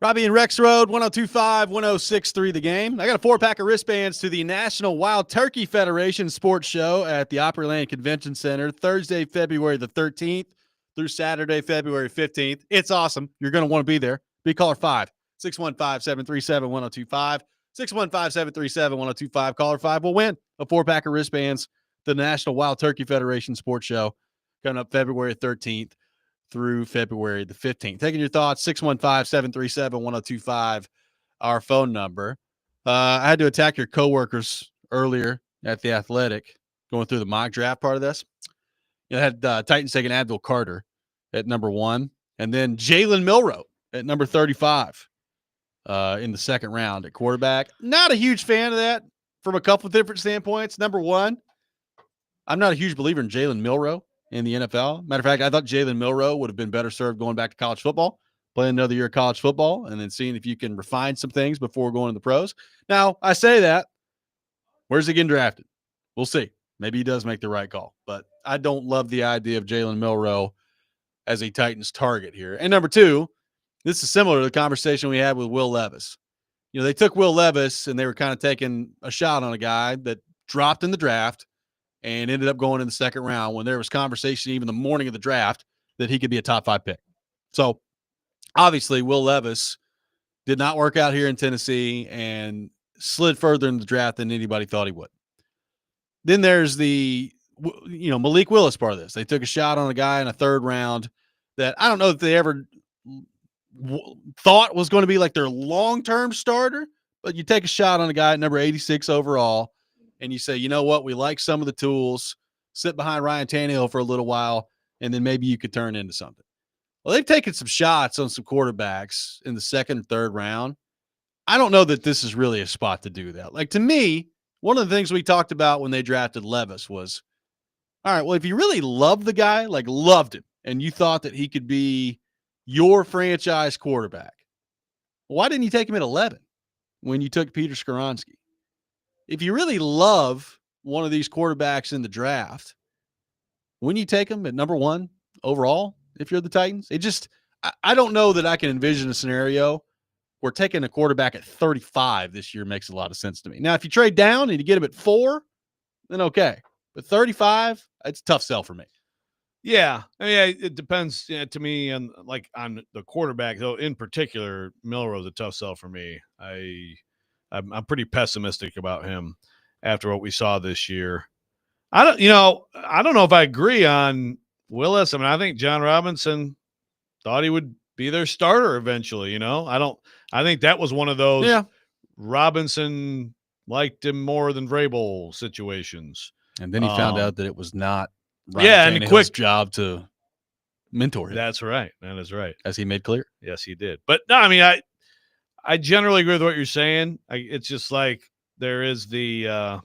Robby and Rexrode, 102.5, 106.3 The Game. I got a 4-pack of wristbands to the National Wild Turkey Federation Sports Show at the Opryland Convention Center, Thursday, February the 13th through Saturday, February 15th. It's awesome. You're going to want to be there. Be caller 5, 615-737-1025, 615-737-1025. Caller 5 will win a 4-pack of wristbands to the National Wild Turkey Federation Sports Show coming up February 13th. Through February the 15th. Taking your thoughts, 615-737-1025, our phone number. I had to attack your coworkers earlier at the Athletic, going through the mock draft part of this. You had Titans taking Advil Carter at number 1, and then Jalen Milroe at number 35 in the second round at quarterback. Not a huge fan of that from a couple of different standpoints. Number 1, I'm not a huge believer in Jalen Milroe in the NFL. Matter of fact, I thought Jalen Milroe would have been better served going back to college football, playing another year of college football, and then seeing if you can refine some things before going to the pros. Now, I say that. Where's he getting drafted? We'll see. Maybe he does make the right call, but I don't love the idea of Jalen Milroe as a Titans target here. And number 2, this is similar to the conversation we had with Will Levis. You know, they took Will Levis, and they were kind of taking a shot on a guy that dropped in the draft and ended up going in the second round when there was conversation even the morning of the draft that he could be a top 5 pick. So obviously Will Levis did not work out here in Tennessee and slid further in the draft than anybody thought he would. Then there's the, Malik Willis part of this. They took a shot on a guy in a third round that I don't know that they ever thought was going to be like their long-term starter, but you take a shot on a guy at number 86 overall, and you say, you know what, we like some of the tools, sit behind Ryan Tannehill for a little while, and then maybe you could turn into something. Well, they've taken some shots on some quarterbacks in the second and third round. I don't know that this is really a spot to do that. Like, to me, one of the things we talked about when they drafted Levis was, all right, well, if you really loved the guy, like loved him, and you thought that he could be your franchise quarterback, why didn't you take him at 11 when you took Peter Skoronski? If you really love one of these quarterbacks in the draft, wouldn't you take him at number 1 overall if you're the Titans? I don't know that I can envision a scenario where taking a quarterback at 35 this year makes a lot of sense to me. Now, if you trade down and you get him at 4, then okay. But 35, it's a tough sell for me. Yeah. I mean, it depends to me on the quarterback, though. In particular, Milroe's a tough sell for me. I'm pretty pessimistic about him after what we saw this year. I don't know if I agree on Willis. I mean, I think John Robinson thought he would be their starter eventually. I think that was one of those Robinson liked him more than Vrabel situations. And then he found out that it was not Ryan Tannehill's job to mentor him. That's right. That is right. As he made clear. Yes, he did. But no, I mean, I generally agree with what you're saying. It's just like there is I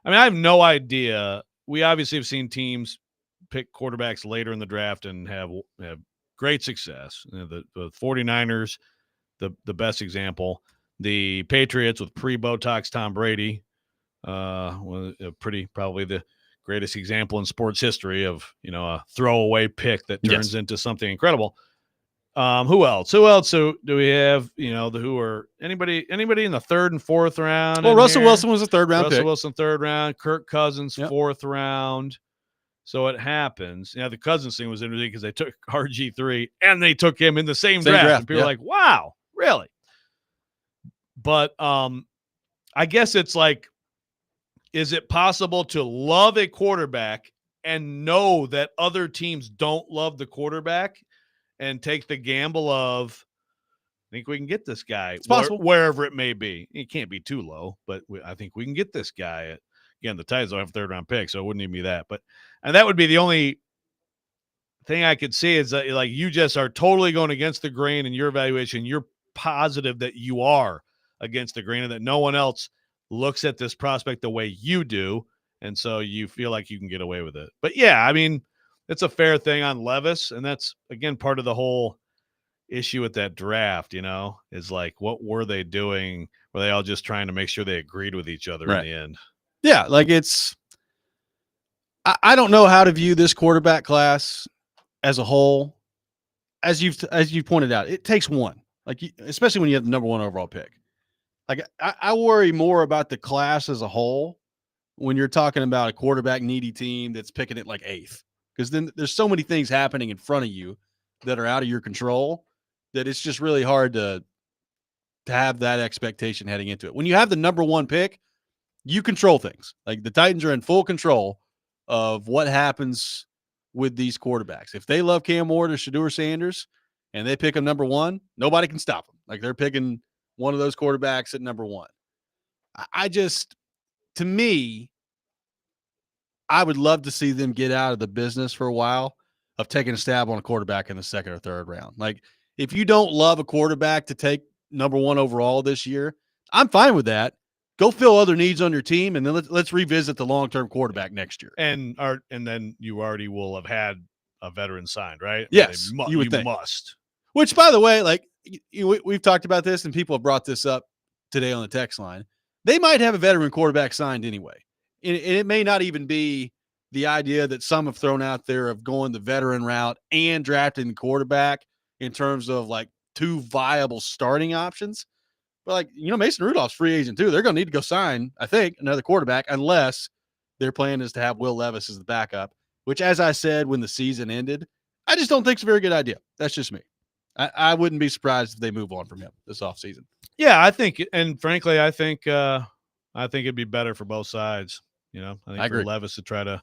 have no idea. We obviously have seen teams pick quarterbacks later in the draft and have great success. The 49ers, the best example. The Patriots with pre-Botox Tom Brady, probably the greatest example in sports history of a throwaway pick that turns into something incredible. Who else? So do we have, who are anybody in the third and fourth round? Well, Russell Wilson was a third round pick. Russell Wilson, third round. Kirk Cousins, fourth round. So it happens. The Cousins thing was interesting because they took RG3 and they took him in the same draft. And people are like, wow, really? But I guess it's like, is it possible to love a quarterback and know that other teams don't love the quarterback and take the gamble of, I think we can get this guy wherever it may be. It can't be too low, but I think we can get this guy. Again, the Titans don't have a third-round pick, so it wouldn't even be that. And that would be the only thing I could see is that, like, you just are totally going against the grain in your evaluation. You're positive that you are against the grain and that no one else looks at this prospect the way you do, and so you feel like you can get away with it. But, yeah, I mean, it's a fair thing on Levis, and that's, again, part of the whole issue with that draft, is like, what were they doing? Were they all just trying to make sure they agreed with each other in the end? Yeah, like I don't know how to view this quarterback class as a whole. As you've pointed out, it takes one. Like, especially when you have the number 1 overall pick. Like, I worry more about the class as a whole when you're talking about a quarterback needy team that's picking it like 8th, because then there's so many things happening in front of you that are out of your control that it's just really hard to have that expectation heading into it. When you have the number 1 pick, you control things. Like, the Titans are in full control of what happens with these quarterbacks. If they love Cam Ward or Shedeur Sanders and they pick them number 1, nobody can stop them. Like, they're picking one of those quarterbacks at number 1. To me, I would love to see them get out of the business for a while of taking a stab on a quarterback in the 2nd or 3rd round. Like, if you don't love a quarterback to take number 1 overall this year, I'm fine with that. Go fill other needs on your team, and then let's revisit the long-term quarterback next year. And then you already will have had a veteran signed, right? Yes, you would think. Must. Which, by the way, like, we've talked about this, and people have brought this up today on the text line. They might have a veteran quarterback signed anyway. And it may not even be the idea that some have thrown out there of going the veteran route and drafting the quarterback in terms of like 2 viable starting options. But, like, Mason Rudolph's free agent too. They're going to need to go sign, I think, another quarterback, unless their plan is to have Will Levis as the backup, which, as I said when the season ended, I just don't think it's a very good idea. That's just me. I wouldn't be surprised if they move on from him this offseason. Yeah, I think, and frankly, I think it'd be better for both sides. I think agree. for Levis to try to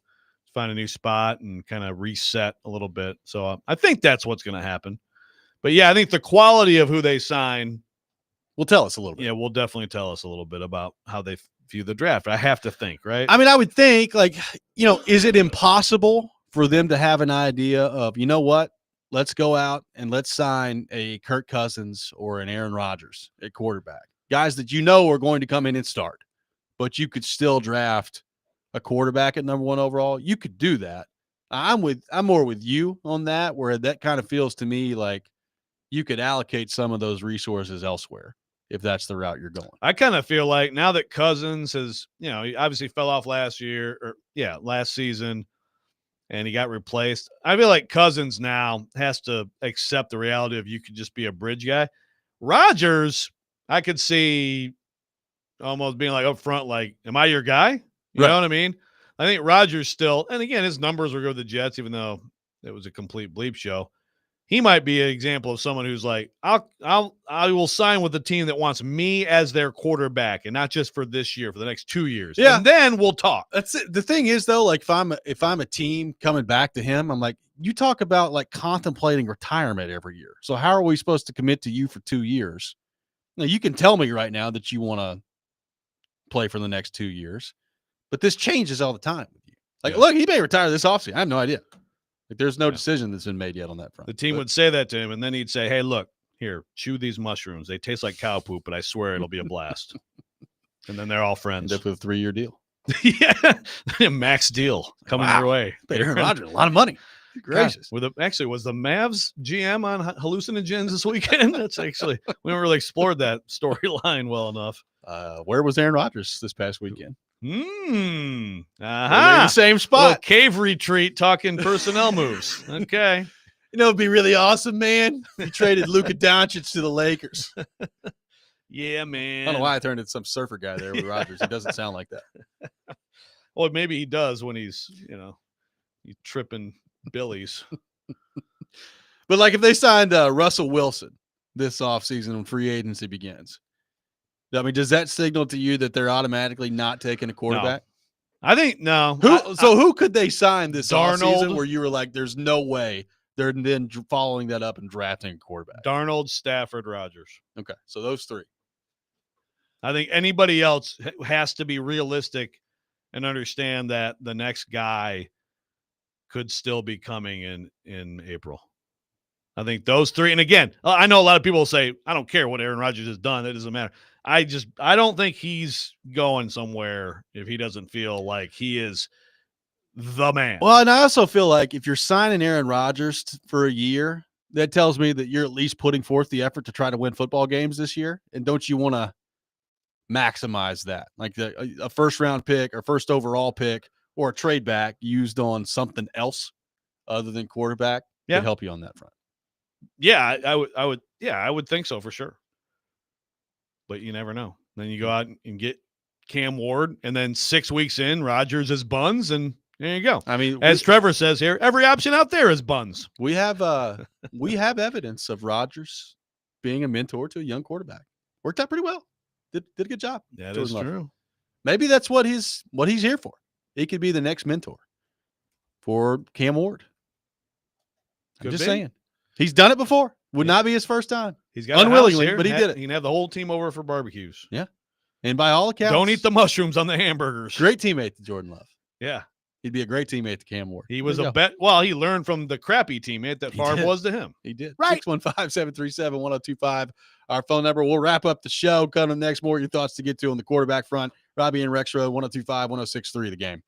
find a new spot and kind of reset a little bit. So I think that's what's going to happen. But yeah, I think the quality of who they sign will tell us a little bit. Yeah, will definitely tell us a little bit about how they view the draft. I have to think, right? I mean, I would think, like, is it impossible for them to have an idea of, you know what? Let's go out and let's sign a Kirk Cousins or an Aaron Rodgers at quarterback. Guys that are going to come in and start, but you could still draft a quarterback at number 1 overall. You could do that. I'm more with you on that, where that kind of feels to me like you could allocate some of those resources elsewhere if that's the route you're going. I kind of feel like now that Cousins has, he obviously fell off last season, and he got replaced. I feel like Cousins now has to accept the reality of you could just be a bridge guy. Rodgers, I could see almost being like up front, like, am I your guy? You know what I mean? I think Rodgers still, and again, his numbers will go to the Jets, even though it was a complete bleep show. He might be an example of someone who's like, I will sign with the team that wants me as their quarterback, and not just for this year, for the next 2 years. Yeah. And then we'll talk. That's it. The thing is, though, like, if I'm a team coming back to him, I'm like, you talk about like contemplating retirement every year. So how are we supposed to commit to you for 2 years? Now, you can tell me right now that you want to play for the next 2 years, but this changes all the time with you. Like, look, he may retire this offseason. I have no idea. Like, there's no decision that's been made yet on that front. The team would say that to him, and then he'd say, hey, look, here, chew these mushrooms. They taste like cow poop, but I swear it'll be a blast. And then they're all friends. End up with a 3-year deal. Yeah. Max deal coming your way. Aaron Rodgers, a lot of money. Gracious. Was the Mavs GM on hallucinogens this weekend? That's actually, we haven't really explored that storyline well enough. Where was Aaron Rodgers this past weekend? In the same spot. Cave retreat talking personnel moves. Okay. It'd be really awesome, man. He traded Luka Doncic to the Lakers. Yeah, man. I don't know why I turned into some surfer guy there with Rodgers. He doesn't sound like that. Well, maybe he does when he's tripping billies. But like if they signed Russell Wilson this offseason when free agency begins, I mean, does that signal to you that they're automatically not taking a quarterback? No. I think no. Who could they sign this Darnold, offseason where you were like, there's no way they're then following that up and drafting a quarterback? Darnold, Stafford, Rodgers. Okay, so those 3. I think anybody else has to be realistic and understand that the next guy could still be coming in April. I think those 3. And again, I know a lot of people say, I don't care what Aaron Rodgers has done. It doesn't matter. I don't think he's going somewhere if he doesn't feel like he is the man. Well, and I also feel like if you're signing Aaron Rodgers for a year, that tells me that you're at least putting forth the effort to try to win football games this year. And don't you want to maximize that? Like a first-round pick or first overall pick or a trade back used on something else other than quarterback could help you on that front. Yeah, I would think so for sure. But you never know. Then you go out and get Cam Ward, and then 6 weeks in, Rodgers is buns, and there you go. I mean, as Trevor says here, every option out there is buns. we have evidence of Rodgers being a mentor to a young quarterback. Worked out pretty well. Did a good job. That is true. Maybe that's what he's here for. He could be the next mentor for Cam Ward. I'm just saying. He's done it before. Would not be his first time. He's got unwillingly, but he did it. He can have the whole team over for barbecues. Yeah. And by all accounts, don't eat the mushrooms on the hamburgers. Great teammate to Jordan Love. Yeah. He'd be a great teammate to Cam Ward. He was he learned from the crappy teammate that Favre was to him. He did. Right. 615-737-1025. Our phone number. We'll wrap up the show. Coming next, more of your thoughts to get to on the quarterback front. Robby and Rexrode, 1025-1063 The Game.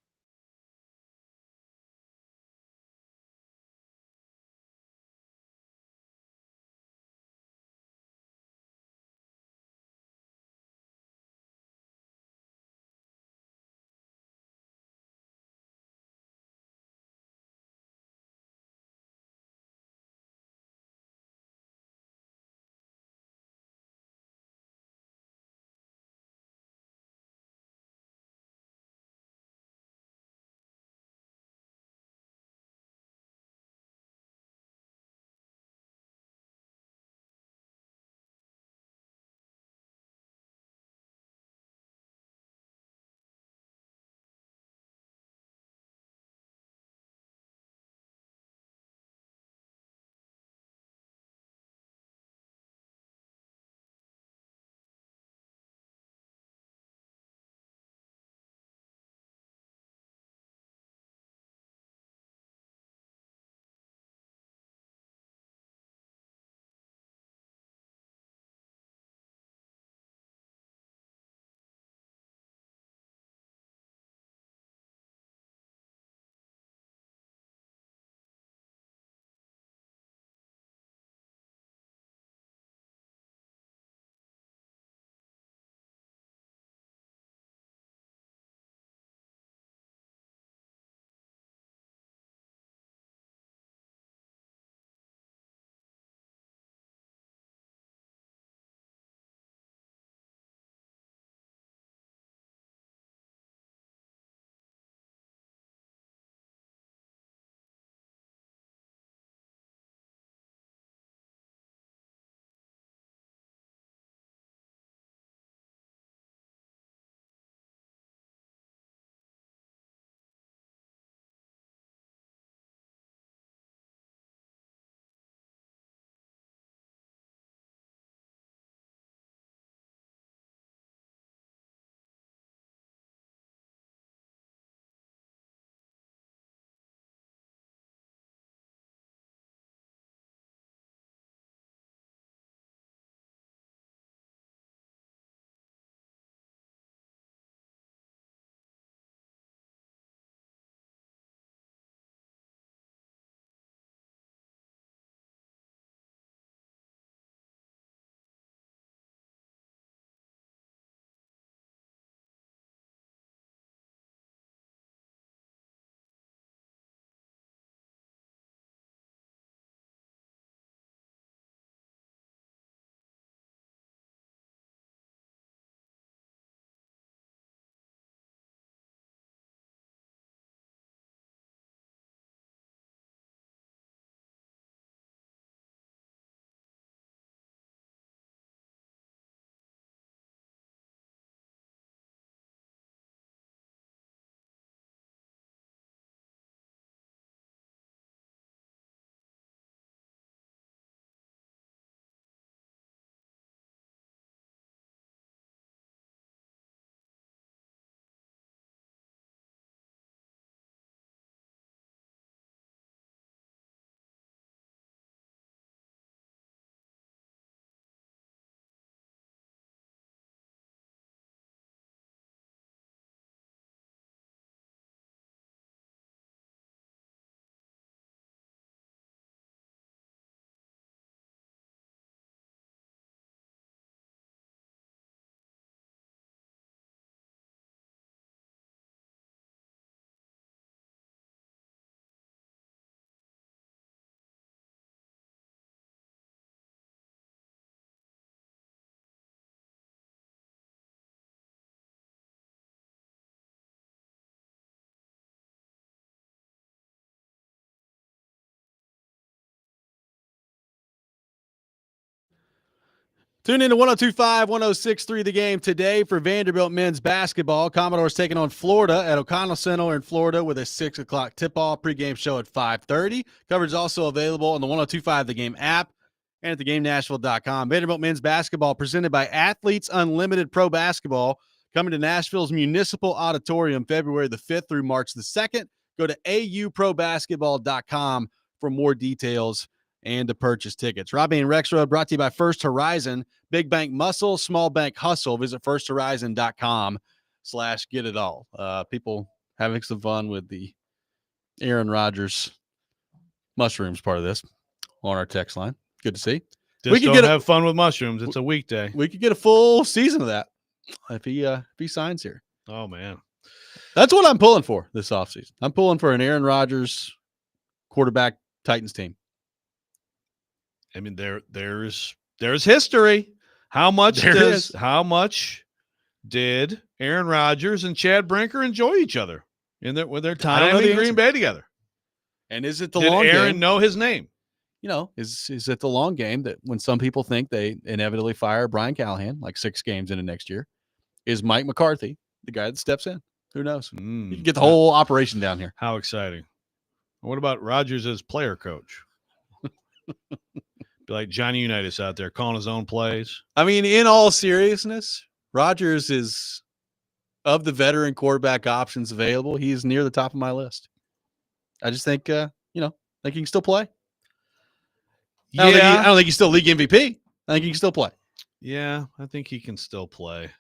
Tune in to 102.5, 106.3 The Game today for Vanderbilt men's basketball. Commodores taking on Florida at O'Connell Center in Florida with a 6 o'clock tip-off. Pregame show at 5:30. Coverage is also available on the 102.5 The Game app and at thegamenashville.com. Vanderbilt men's basketball presented by Athletes Unlimited Pro Basketball, coming to Nashville's Municipal Auditorium February the 5th through March the 2nd. Go to auprobasketball.com for more details and to purchase tickets. Robby and Rexrode brought to you by First Horizon. Big bank muscle, small bank hustle. Visit firsthorizon.com/get it all. People having some fun with the Aaron Rodgers mushrooms part of this on our text line. Good to see. We could have fun with mushrooms. It's a weekday. We could get a full season of that if he signs here. Oh, man. That's what I'm pulling for this offseason. I'm pulling for an Aaron Rodgers quarterback Titans team. I mean, there's history. How much did Aaron Rodgers and Chad Brinker enjoy each other with their time in Green Bay together? And is it the long game? Did Aaron know his name? You know, is it the long game that when some people think they inevitably fire Brian Callahan like 6 games into next year, is Mike McCarthy the guy that steps in? Who knows? You can get the whole operation down here. How exciting. What about Rodgers as player coach? Be like Johnny Unitas out there calling his own plays. I mean, in all seriousness, Rodgers is, of the veteran quarterback options available, he's near the top of my list. I just think, think he can still play. I don't think he's still league MVP. I think he can still play. Yeah, I think he can still play.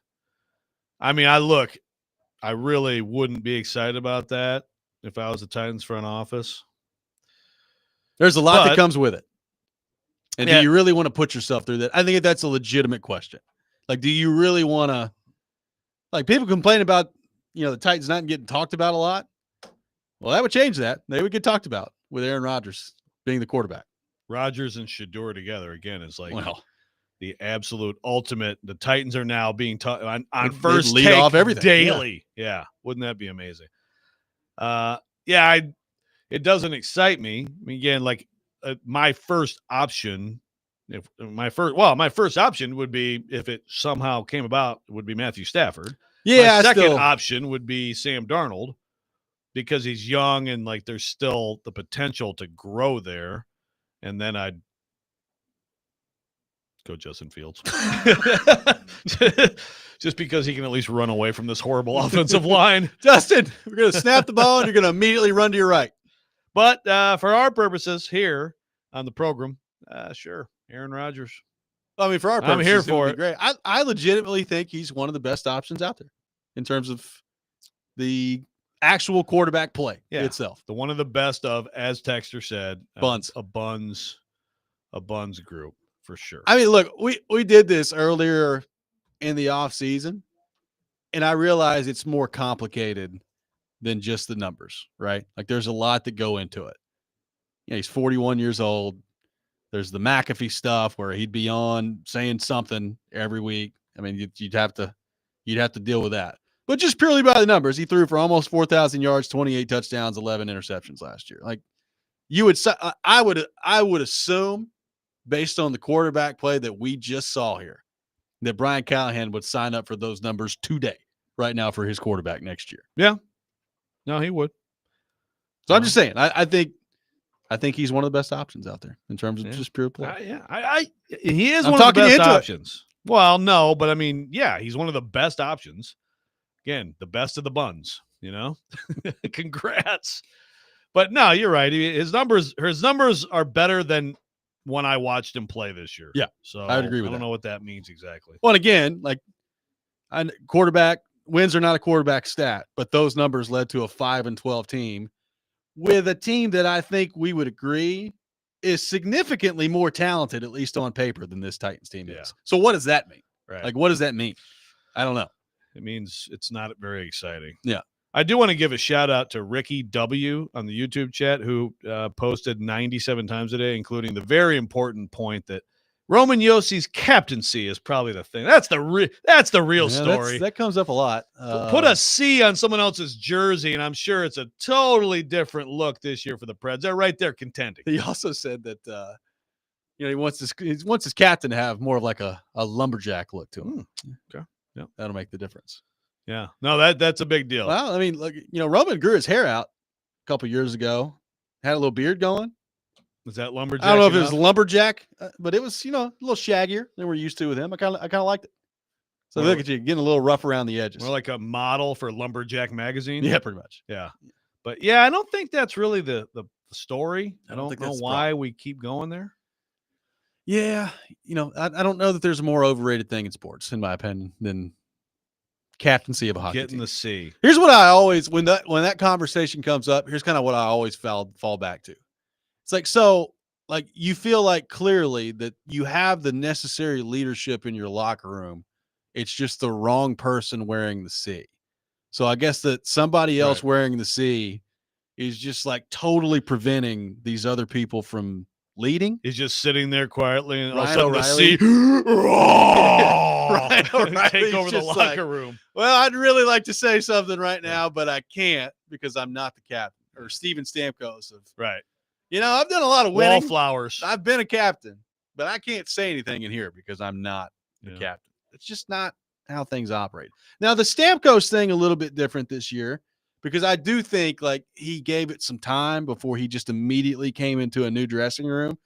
I mean, I really wouldn't be excited about that if I was the Titans front office. There's a lot that comes with it. And do you really want to put yourself through that? I think that's a legitimate question. Like, do you really want to, like, people complain about, the Titans not getting talked about a lot. Well, that would change that. They would get talked about with Aaron Rodgers being the quarterback. Rodgers and Shedeur together again is like the absolute ultimate. The Titans are now being taught on first lead take off everything daily. Yeah. Wouldn't that be amazing? It doesn't excite me. I mean, again, like my first option, my first option would be, if it somehow came about, would be Matthew Stafford. Yeah. My second option would be Sam Darnold, because he's young and like there's still the potential to grow there. And then I'd go Justin Fields. Just because he can at least run away from this horrible offensive line. Justin, we're going to snap the ball and you're going to immediately run to your right. But for our purposes here on the program, sure, Aaron Rodgers. I mean, for our purposes, I'm here for it. Great. I legitimately think he's one of the best options out there in terms of the actual quarterback play itself. The one of the best of, as Texter said, Buns. A buns group for sure. I mean, look, we did this earlier in the off season, and I realize it's more complicated than just the numbers, right? Like there's a lot that go into it. He's 41 years old. There's the McAfee stuff where he'd be on saying something every week. I mean, you'd have to deal with that. But just purely by the numbers, he threw for almost 4,000 yards, 28 touchdowns, 11 interceptions last year. Like I would assume, based on the quarterback play that we just saw here, that Brian Callahan would sign up for those numbers today, right now, for his quarterback next year. Yeah, no, he would. So I'm just saying, I think he's one of the best options out there in terms of just pure play. He is one of the best options. Well, no, but I mean, he's one of the best options. Again, the best of the buns, Congrats. But no, you're right. His numbers are better than when I watched him play this year. Yeah. So I would agree with that. I don't know what that means exactly. Well, again, like quarterback wins are not a quarterback stat, but those numbers led to a 5-12 team with a team that I think we would agree is significantly more talented, at least on paper, than this Titans team is. So what does that mean? Right. Like, what does that mean? I don't know. It means it's not very exciting. Yeah. I do want to give a shout out to Ricky W on the YouTube chat, who posted 97 times a day, including the very important point that Roman Yossi's captaincy is probably the thing. That's the real story. That comes up a lot. Put a C on someone else's jersey, and I'm sure it's a totally different look this year for the Preds. They're right there contending. He also said that He wants his captain to have more of like a lumberjack look to him. Okay. Yeah. That'll make the difference. Yeah. No, that's a big deal. Well, I mean, look, Roman grew his hair out a couple years ago. Had a little beard going. Was that lumberjack? I don't know if it was lumberjack, but it was, a little shaggier than we're used to with him. I kind of liked it. So look at you getting a little rough around the edges. More like a model for Lumberjack magazine. Yeah, pretty much. Yeah. But yeah, I don't think that's really the story. I don't think know that's the why we keep going there. Yeah. I don't know that there's a more overrated thing in sports, in my opinion, than captaincy of a hockey Getting team. the C. Here's what I always, when that conversation comes up, here's kind of what I always fall back to. It's like, so like you feel like clearly that you have the necessary leadership in your locker room. It's just the wrong person wearing the C. So I guess that somebody else wearing the C is just like totally preventing these other people from leading. He's just sitting there quietly, and all of a Ryan sudden the C Ryan O'Reilly's take over the just locker room. Well, I'd really like to say something right now, but I can't because I'm not the captain. Or Steven Stamkos of Right. I've done a lot of winning. Wallflowers. I've been a captain, but I can't say anything in here because I'm not the captain. It's just not how things operate. Now, the Stamkos thing a little bit different this year because I do think like he gave it some time before he just immediately came into a new dressing room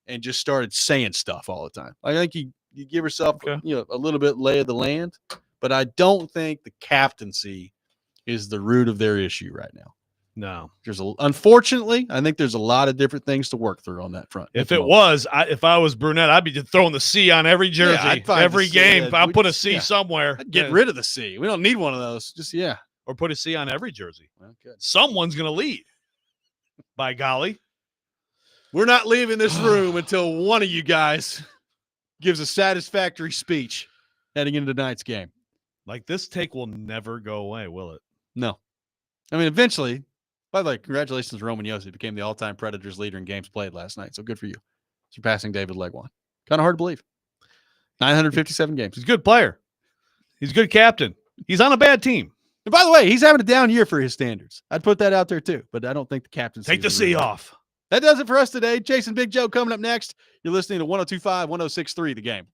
and just started saying stuff all the time. I think you give yourself a little bit lay of the land, but I don't think the captaincy is the root of their issue right now. No, unfortunately, I think there's a lot of different things to work through on that front. If it was, if I was Brunette, I'd be just throwing the C on every jersey, every game. I'll put a C somewhere. I'd get rid of the C. We don't need one of those. Just or put a C on every jersey. Okay. Someone's gonna lead. By golly, we're not leaving this room until one of you guys gives a satisfactory speech heading into tonight's game. Like this take will never go away, will it? No. I mean, eventually. By the way, congratulations, Roman Josi became the all-time Predators leader in games played last night. So good for you. Surpassing David Legwand. Kind of hard to believe. 957 games. He's a good player. He's a good captain. He's on a bad team. And by the way, he's having a down year for his standards. I'd put that out there too, but I don't think the captaincy. Take the C off. That does it for us today. Jason Big Joe coming up next. You're listening to 102.5, 106.3 The Game.